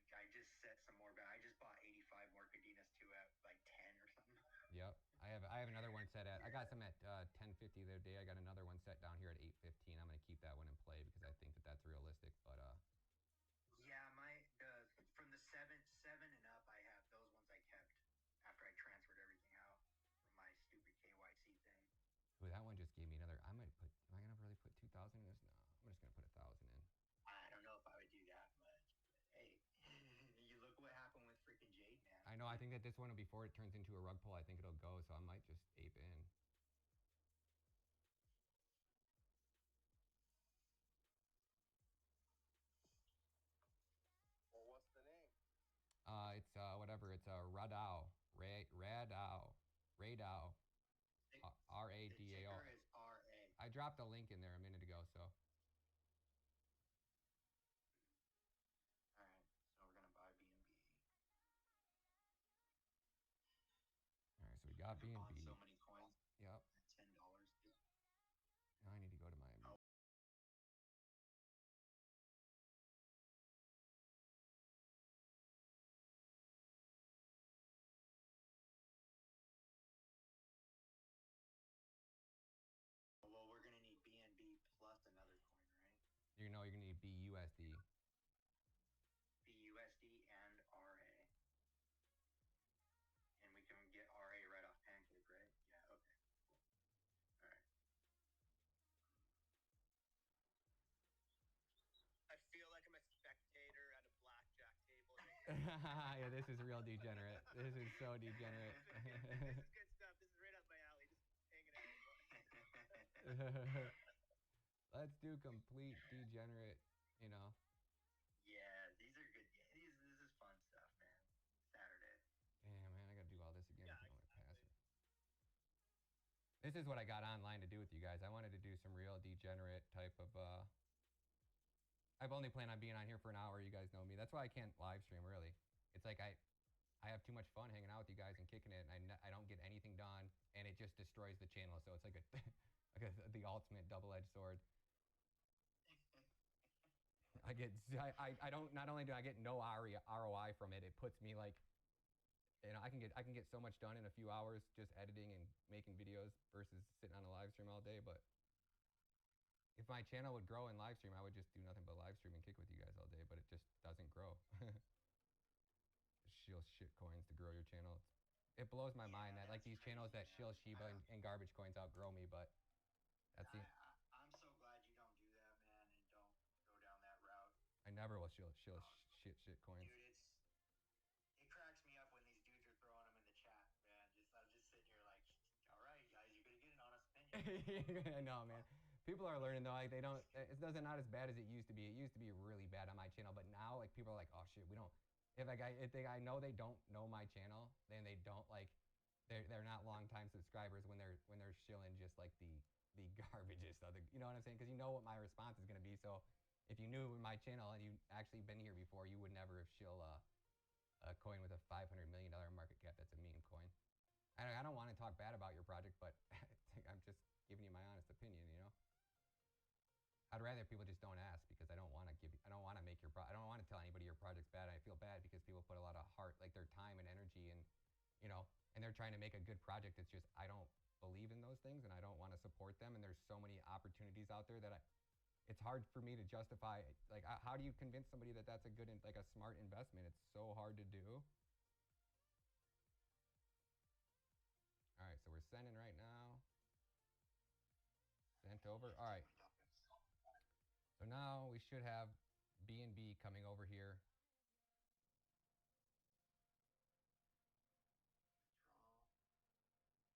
I just set some more back. I just bought 85 more Kadenas too at like 10 or something. Yep. I have another one set at, I got some at 10.50 the other day. I got another one set down here at 8.15. I'm gonna keep that one in play because I think that that's realistic. But yeah, from the seven and up, I have those ones I kept after I transferred everything out from my stupid KYC thing. Ooh, that one just gave me another. Am I gonna really put 2,000 in this? No, I'm just gonna put 1,000 in. I don't know if I would do that much. Hey, you look what happened with freaking Jade, man. I know. I think that this one, before it turns into a rug pull, I think it'll go. So I might just ape in. Well, what's the name? It's whatever. It's Radao. Radao. Radao. RADAO. The ticker is RA. I dropped a link in there a minute ago, so. All right, so we're gonna buy BNB. All right, so we got BNB. Bought so many coins. Yep. $10. Now I need to go to my BUSD? BUSD and RA. And we can get RA right off Pancake, right? Yeah, okay. Cool. All right. I feel like I'm a spectator at a blackjack table. Yeah, this is real degenerate. This is so degenerate. This is good stuff. This is right up my alley. Just hanging out. Let's do complete degenerate, you know. Yeah, these are good. Yeah, this is fun stuff, man. Saturday. Damn, man, I gotta do all this again. Yeah, I think I'm gonna pass exactly. it. This is what I got online to do with you guys. I wanted to do some real degenerate type of I've only planned on being on here for an hour. You guys know me. That's why I can't live stream, really. It's like I have too much fun hanging out with you guys and kicking it, and I don't get anything done, and it just destroys the channel. So it's like the ultimate double-edged sword. I don't, not only do I get no ROI from it, it puts me like, you know, I can get so much done in a few hours just editing and making videos versus sitting on a live stream all day. But if my channel would grow in live stream, I would just do nothing but live stream and kick with you guys all day, but it just doesn't grow. Shill shit coins to grow your channel. It blows my mind that like these channels that shill Shiba and garbage coins outgrow me, but that's the... I'm so glad you don't do that, man, and don't go down that route. I never will shill shit coins. Dude, it cracks me up when these dudes are throwing them in the chat, man. I'm just sitting here like, all right, guys, you gotta get an honest opinion. I know, man. People are learning though. Like it doesn't not as bad as it used to be. It used to be really bad on my channel, but now like people are like, oh shit, we don't. If I know they don't know my channel, then they don't like, they're not longtime subscribers when they're shilling just like the garbageous other, you know what I'm saying? Because you know what my response is gonna be. So if you knew my channel and you actually been here before, you would never have shill a coin with a $500 million market cap. That's a meme coin. I don't want to talk bad about your project, but I'm just giving you my honest opinion, you know? I'd rather people just don't ask because I don't want to make your I don't want to tell anybody your project's bad. I feel bad because people put a lot of heart, like their time and energy, and you know, and they're trying to make a good project. It's just I don't believe in those things and I don't want to support them. And there's so many opportunities out there that it's hard for me to justify. Like, how do you convince somebody that that's a good, like a smart investment? It's so hard to do. All right, so we're sending right now. Sent over. All right. So now we should have B&B coming over here.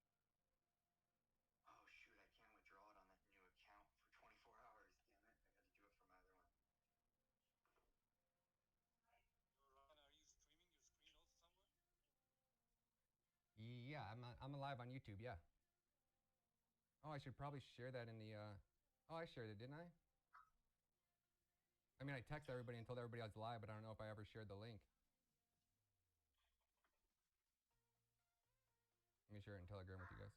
Withdraw. Oh shoot, I can't withdraw it on that new account for 24 hours. Damn it, I got to do it from my other one. Ryan, are you streaming your screen also somewhere? Yeah, I'm live on YouTube. Yeah. Oh, I should probably share that in the. Oh, I shared it, didn't I? I mean, I texted everybody and told everybody I was live, but I don't know if I ever shared the link. Let me share it in Telegram with you guys.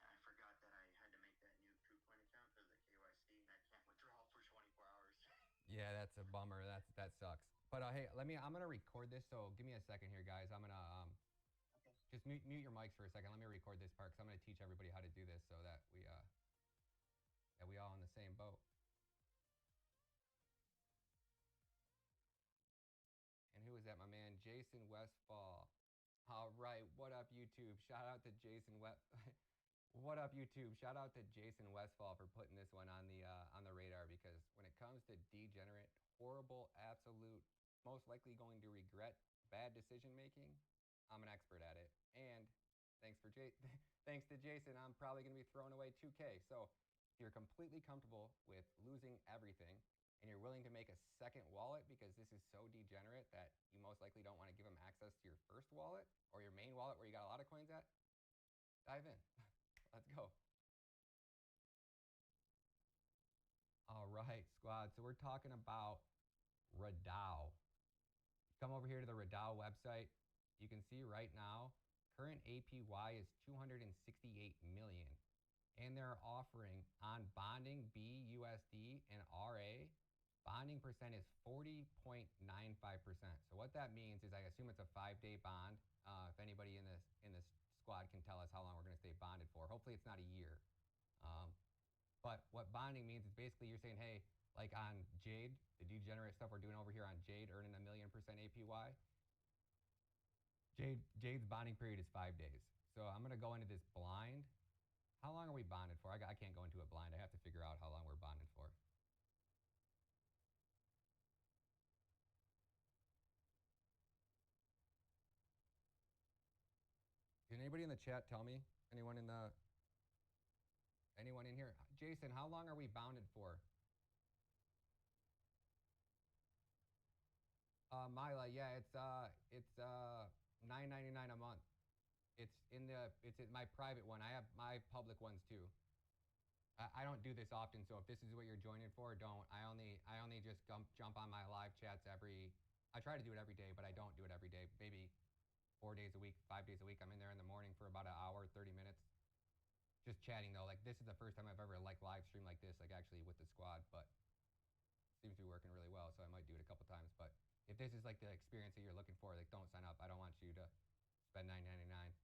I forgot that I had to make that new KuCoin account because of the KYC, and I can't withdraw for 24 hours. Yeah, that's a bummer. That sucks. But hey, I'm gonna record this. So give me a second here, guys. I'm gonna Okay. just mute your mics for a second. Let me record this part because I'm gonna teach everybody how to do this so that we all in the same boat. And who is that? My man Jason Westfall. All right, what up YouTube? Shout out to Jason What up YouTube? Shout out to Jason Westfall for putting this one on the radar, because when it comes to degenerate, horrible, absolute, most likely going to regret bad decision making, I'm an expert at it. And thanks to Jason, I'm probably going to be throwing away 2K. So if you're completely comfortable with losing everything and you're willing to make a second wallet because this is so degenerate that you most likely don't want to give them access to your first wallet or your main wallet where you got a lot of coins at, dive in. Let's go. All right, squad. So we're talking about Radao. Come over here to the Radao website. You can see right now, current APY is 268 million. And they're offering on bonding BUSD and RA, bonding percent is 40.95%. So what that means is, I assume it's a 5-day bond. If anybody in this squad can tell us how long we're going to stay bonded for. Hopefully it's not a year. But what bonding means is basically you're saying, hey, like on Jade, the degenerate stuff we're doing over here on Jade, earning 1,000,000% APY. Jade's bonding period is 5 days. So I'm going to go into this blind. How long are we bonded for? I can't go into it blind. I have to figure out how long we're bonded for. Can anybody in the chat tell me? Anyone in here? Jason, how long are we bounded for? Mila, yeah, it's $9.99 a month. It's in my private one. I have my public ones too. I don't do this often, so if this is what you're joining for, don't. I only just jump on my live chats I try to do it every day, but I don't do it every day. Maybe 4 days a week, 5 days a week. I'm in there in the morning for about an hour, 30 minutes. Just chatting though. Like this is the first time I've ever like live streamed like this, like actually with the squad, but seems to be working really well, so I might do it a couple times. But if this is like the experience that you're looking for, like don't sign up. I don't want you to spend $9.99.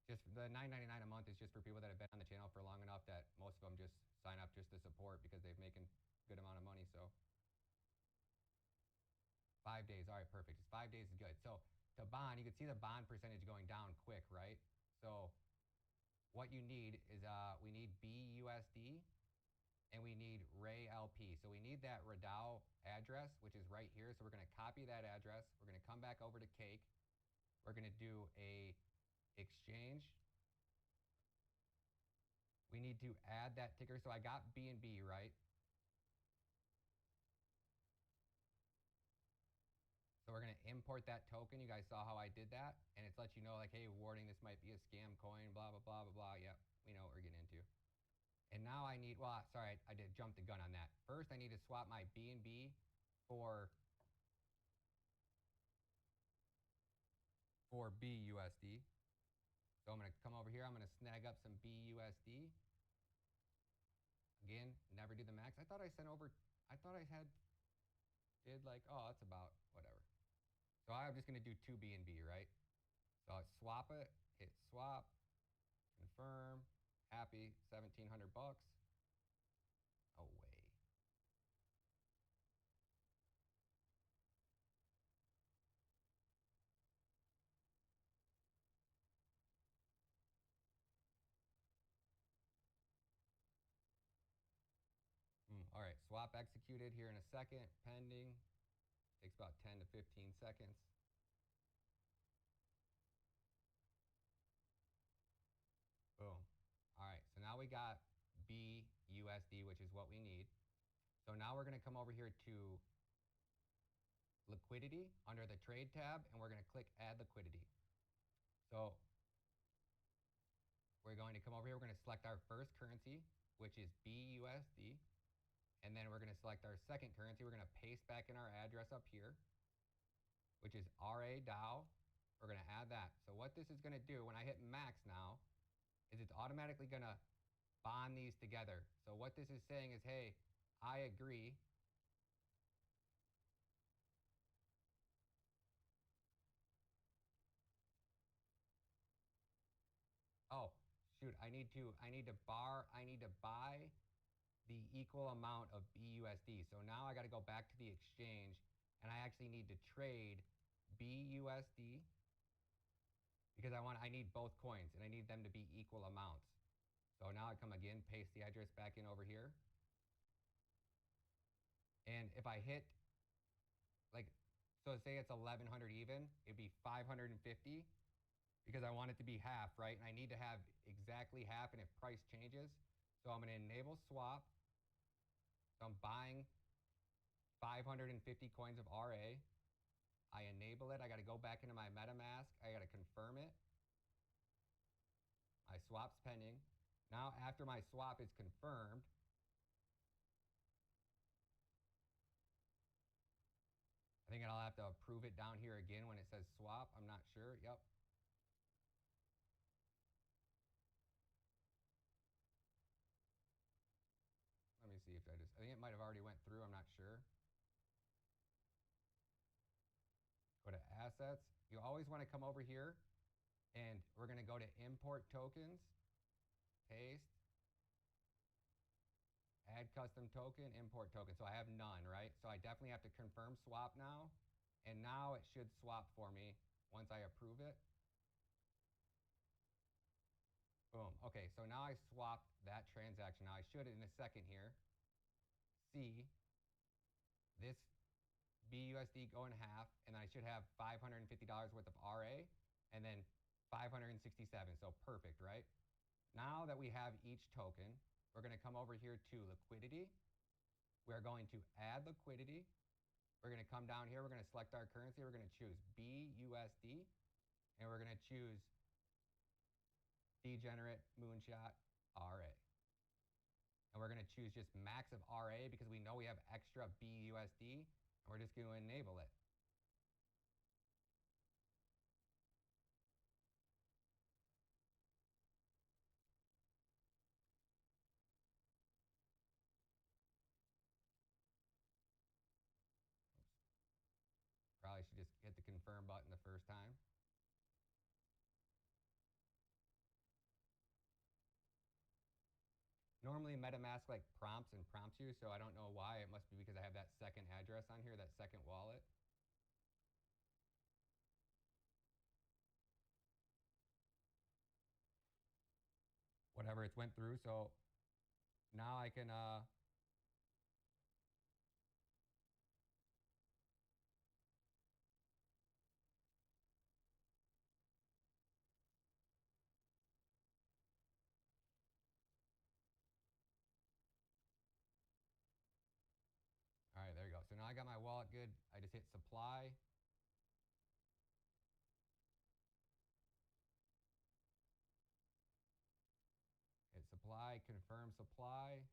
Just the $9.99 a month is just for people that have been on the channel for long enough that most of them just sign up just to support because they've making good amount of money. So 5 days. All right, perfect. 5 days is good. So to bond, you can see the bond percentage going down quick, right? So what you need is we need BUSD and we need Ray LP. So we need that Radao address, which is right here. So we're going to copy that address. We're going to come back over to Cake. We're going to do a exchange. We need to add that ticker. So I got BNB, right? So we're going to import that token. You guys saw how I did that. And it's let you know like, hey, warning, this might be a scam coin, blah, blah, blah, blah, blah. Yep, we know what we're getting into. And now I need, well, sorry, I did jump the gun on that. First, I need to swap my BNB for BUSD. So I'm going to come over here. I'm going to snag up some BUSD. Again, never do the max. I thought I did like, oh, that's about whatever. So I'm just going to do 2 BNB, right? So I swap it, hit swap, confirm, happy, 1,700 bucks. Oh, way. All right, swap executed here in a second, pending. Takes about 10 to 15 seconds. Boom. All right, so now we got BUSD, which is what we need. So now we're going to come over here to liquidity under the trade tab, and we're going to click add liquidity. So we're going to come over here. We're going to select our first currency, which is BUSD. And then we're going to select our second currency. We're going to paste back in our address up here, which is RA DAO. We're going to add that. So what this is going to do when I hit max now is it's automatically going to bond these together. So what this is saying is, hey, I agree. Oh, shoot, I need to buy the equal amount of BUSD. So now I got to go back to the exchange and I actually need to trade BUSD because I need both coins and I need them to be equal amounts. So now I come again, paste the address back in over here. And if I hit like, so say it's 1,100 even, it'd be 550 because I want it to be half, right? And I need to have exactly half and if price changes. So I'm going to enable swap. So I'm buying 550 coins of RA. I enable it. I got to go back into my MetaMask. I got to confirm it. My swap's pending. Now after my swap is confirmed, I think I'll have to approve it down here again when it says swap. I'm not sure. Yep. Let me see if I think it might have already went through. I'm not sure. Go to assets. You always want to come over here And we're going to go to import tokens, paste, add custom token, import token. So I have none, right? So I definitely have to confirm swap now. And now it should swap for me once I approve it. Boom. Okay, so now I swapped that transaction. Now I should in a second here see this BUSD go in half, and I should have $550 worth of RA and then 567. So perfect, right? Now that we have each token, we're going to come over here to liquidity. We're going to add liquidity. We're going to come down here. We're going to select our currency. We're going to choose BUSD, and we're going to choose Degenerate Moonshot RA. And we're going to choose just max of RA because we know we have extra BUSD, and we're just going to enable it. Probably should just hit the confirm button the first time. Normally MetaMask like prompts you, so I don't know why. It must be because I have that second address on here, that second wallet. Whatever, it's went through, so now I can all right, there you go. So now I got my wallet good. I just hit supply. Hit supply, confirm supply.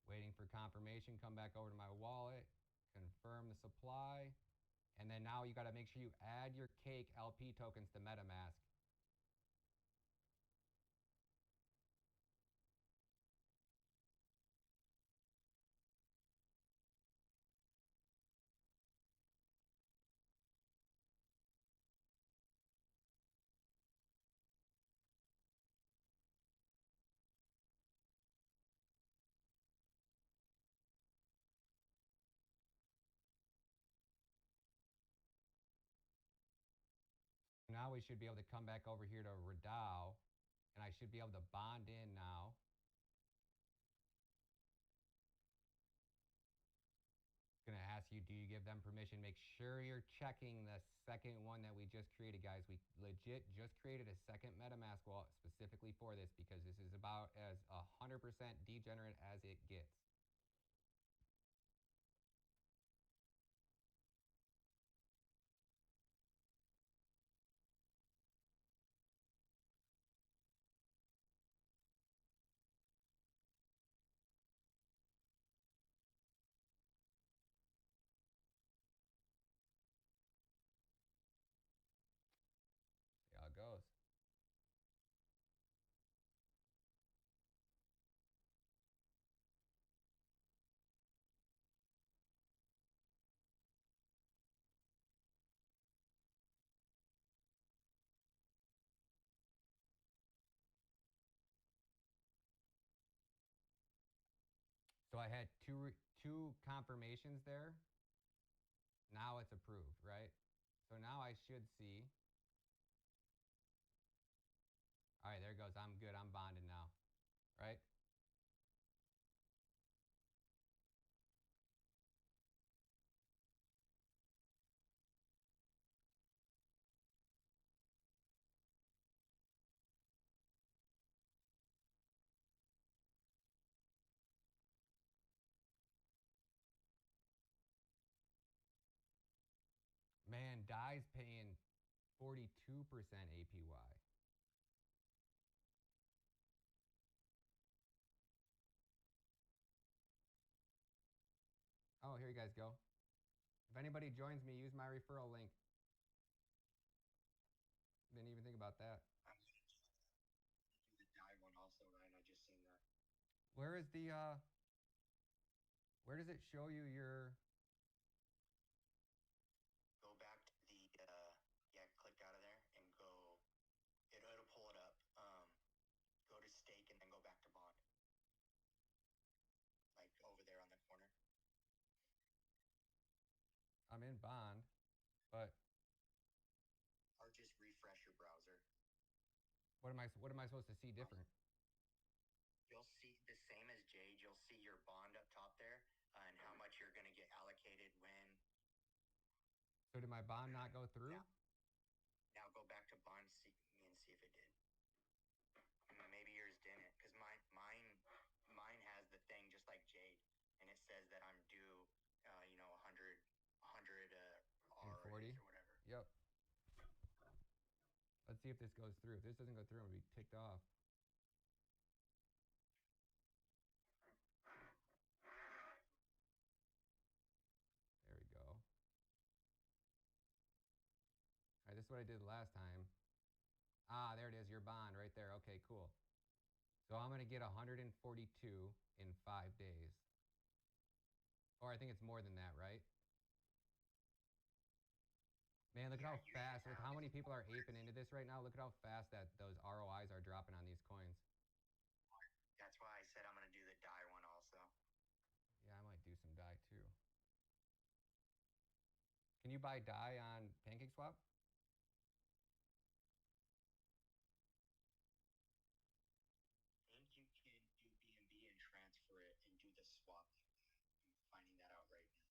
Waiting for confirmation, come back over to my wallet, confirm the supply. And then now you got to make sure you add your cake LP tokens to MetaMask. Now we should be able to come back over here to Redao, and I should be able to bond in now. It's going to ask you, do you give them permission? Make sure you're checking the second one that we just created, guys. We legit just created a second MetaMask wallet specifically for this because this is about as 100% degenerate as it gets. See how it goes. So I had two confirmations there. Now it's approved, right? So now I should see. All right, there it goes. I'm good. I'm bonded now, right? Man, Dai's paying 42% APY. Oh, here you guys go. If anybody joins me, use my referral link. Didn't even think about that. I'm gonna do the die one also, Ryan. I just seen that. Where is the where does it show you your am I supposed to see different? You'll see the same as Jade. You'll see your bond up top there and how much you're going to get allocated when. So did my bond not go through? Now go back to bond and see if it did. Maybe yours didn't, because mine has the thing just like Jade, and it says that I'm due, 100 and 40 or whatever. Yep. Let's see if this goes through. If this doesn't go through, I'm gonna be ticked off. There we go. All right, this is what I did last time. Ah, there it is, your bond right there. Okay, cool. So I'm gonna get 142 in 5 days. Or I think it's more than that, right? Man, look at how fast, with how many people are aping into this right now, look at how fast that those ROIs are dropping on these coins. That's why I said I'm going to do the die one also. Yeah, I might do some DAI too. Can you buy DAI on PancakeSwap? I think you can do BNB and transfer it and do the swap. I'm finding that out right now.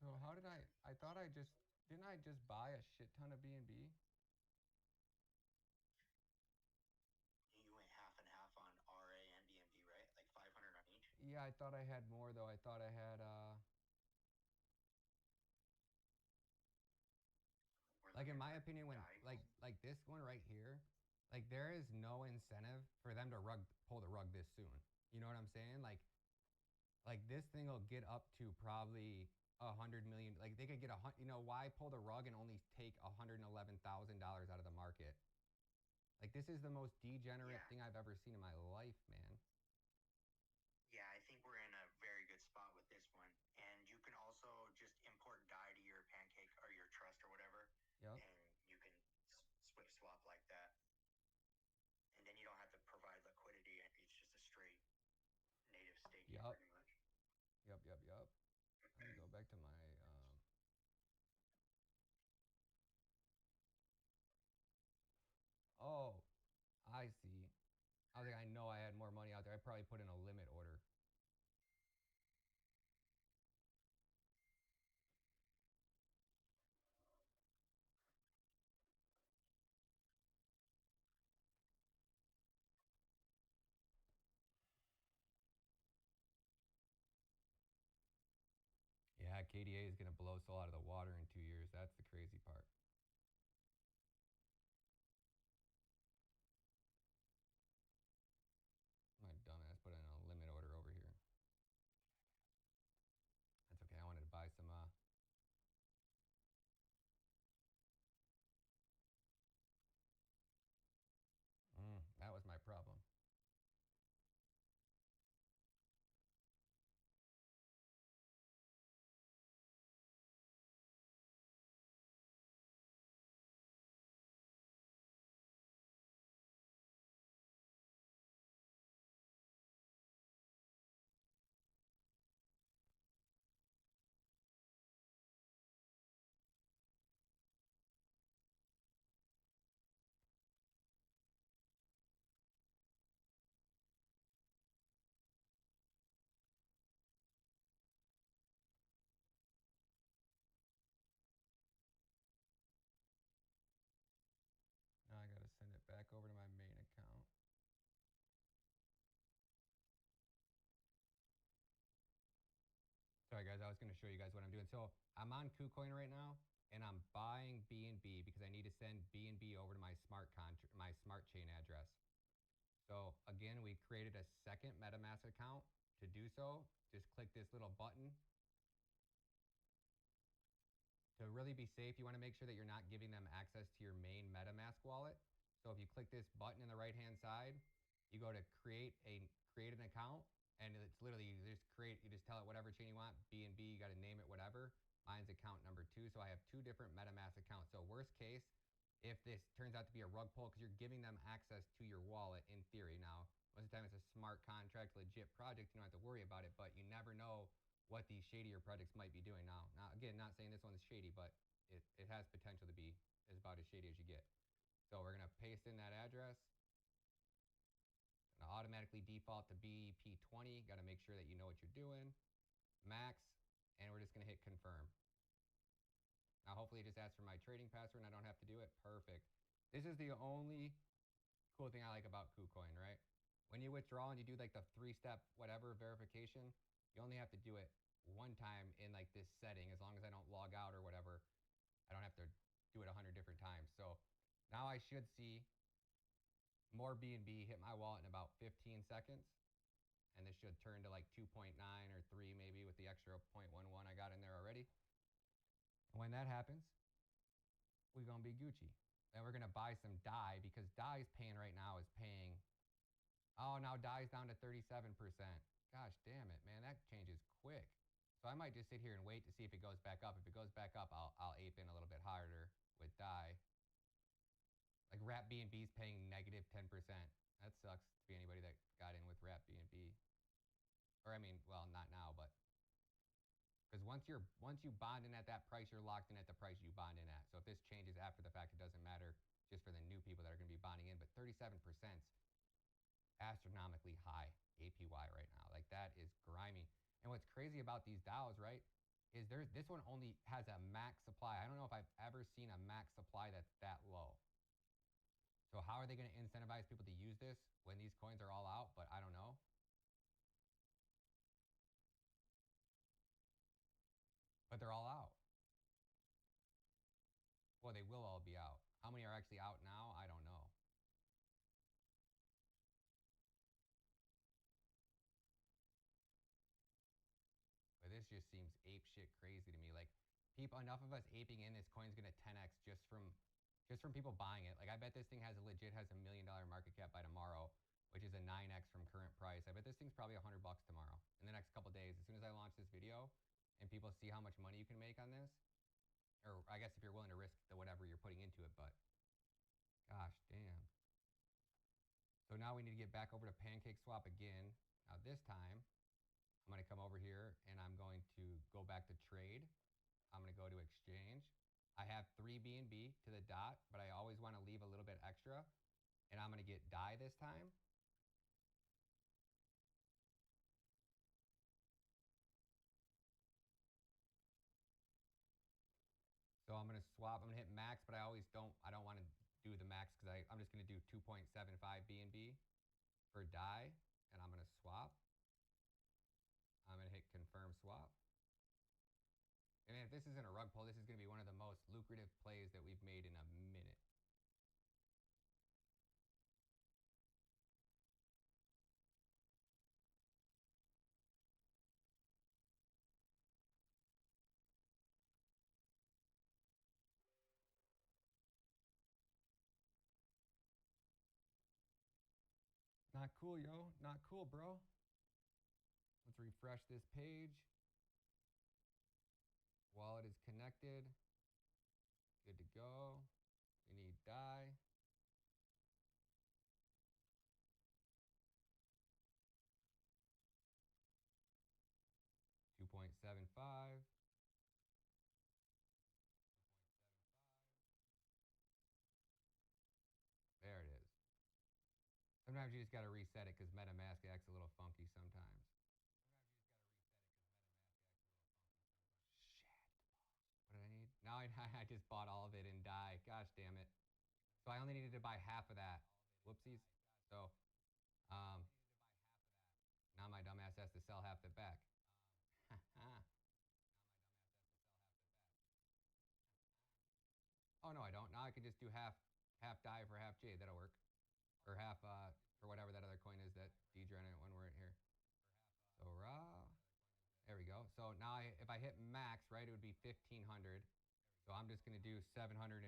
So how did I thought I just, didn't I just buy a shit ton of BNB? You went half and half on RA and BNB, right? Like 500 on each? Yeah, I thought I had more though. I thought I had like in my opinion, when like this one right here, like there is no incentive for them to pull the rug this soon. You know what I'm saying? Like this thing will get up to probably 100 million. Like they could get why pull the rug and only take $111,000 out of the market? Like this is the most degenerate thing I've ever seen in my life, man. Yeah, I think we're in a very good spot with this one. And you can also just import DAI to your Pancake or your Trust or whatever. Yep. And you can swap like that. And then you don't have to provide liquidity. It's just a straight native staking pretty much. Yep. Let me go back to my Oh, I see. I was like, I know I had more money out there. I probably put in a limit order. Yeah, KDA is going to blow Soul out of the water in 2 years. That's the crazy part. My dumbass put in a limit order over here. That's okay. I wanted to buy some that was my problem. Now I got to send it back over to my main account. Sorry guys, I was going to show you guys what I'm doing. So I'm on KuCoin right now, and I'm buying BNB because I need to send BNB over to my smart chain address. So again, we created a second MetaMask account. To do so, just click this little button. To really be safe, you want to make sure that you're not giving them access to your main MetaMask wallet. So if you click this button in the right-hand side, you go to create an account, and it's literally you just tell it whatever chain you want, BNB, you got to name it whatever. Mine's account number 2, so I have 2 different MetaMask accounts. So worst case, if this turns out to be a rug pull, because you're giving them access to your wallet in theory. Now, most of the time it's a smart contract, legit project, you don't have to worry about it, but you never know what these shadier projects might be doing now. Now, again, not saying this one's shady, but it has potential to be about as shady as you get. So we're gonna paste in that address. Gonna automatically default to BEP20. Got to make sure that you know what you're doing. Max, and we're just gonna hit confirm. Now hopefully it just asks for my trading password and I don't have to do it. Perfect. This is the only cool thing I like about KuCoin, right? When you withdraw and you do like the 3-step whatever verification, you only have to do it one time in like this setting. As long as I don't log out or whatever, I don't have to do it 100 different times. So now I should see more BNB hit my wallet in about 15 seconds. And this should turn to like 2.9 or 3 maybe with the extra 0.11 I got in there already. And when that happens, we're going to be Gucci. Then we're going to buy some DAI because DAI's paying right now is paying. Oh, now DAI's down to 37%. Gosh damn it, man. That changes quick. So I might just sit here and wait to see if it goes back up. If it goes back up, I'll ape in a little bit harder with DAI. Like Wrap BNB's paying negative 10%. That sucks to be anybody that got in with Wrap BNB. Or I mean, well, not now, but because once you bond in at that price, you're locked in at the price you bond in at. So if this changes after the fact, it doesn't matter just for the new people that are going to be bonding in. But 37% astronomically high APY right now. Like that is grimy. And what's crazy about these DAOs, right, is this one only has a max supply. I don't know if I've ever seen a max supply that's that low. So how are they going to incentivize people to use this when these coins are all out? But I don't know. But they're all out. Well, they will all be out. How many are actually out now? I don't know. But this just seems ape shit crazy to me. Like, enough of us aping in this coin's gonna 10x just from people buying it. Like, I bet this thing has a $1 million market cap by tomorrow, which is a 9x from current price. I bet this thing's probably $100 tomorrow in the next couple days. As soon as I launch this video and people see how much money you can make on this, or I guess if you're willing to risk the whatever you're putting into it, but gosh damn. So now we need to get back over to PancakeSwap again. Now this time, I'm going to come over here and I'm going to go back to trade. I'm going to go to exchange. I have 3 BNB to the dot, but I always want to leave a little bit extra. And I'm going to get DAI this time. So I'm going to swap. I'm going to hit max, but I don't want to do the max because I'm just going to do 2.75 BNB for DAI. And I'm going to swap. I'm going to hit confirm swap. And if this isn't a rug pull, this is going to be one of the most lucrative plays that we've made in a minute. Not cool, yo. Not cool, bro. Let's refresh this page. Wallet is connected. Good to go. We need DAI. $2.75. There it is. Sometimes you just got to reset it because MetaMask acts a little funky sometimes. Shit. What did I need? Now I just bought all of it in DAI. Gosh damn it. So I only needed to buy half of that. Whoopsies. So now my dumbass has to sell half the back. Oh no, I don't. Now I can just do half DAI for half Jade. That'll work. Or half for whatever that other coin is that degenerate when we're in here. So raw. There we go. So now if I hit max, right, it would be 1,500. So I'm just gonna do 750.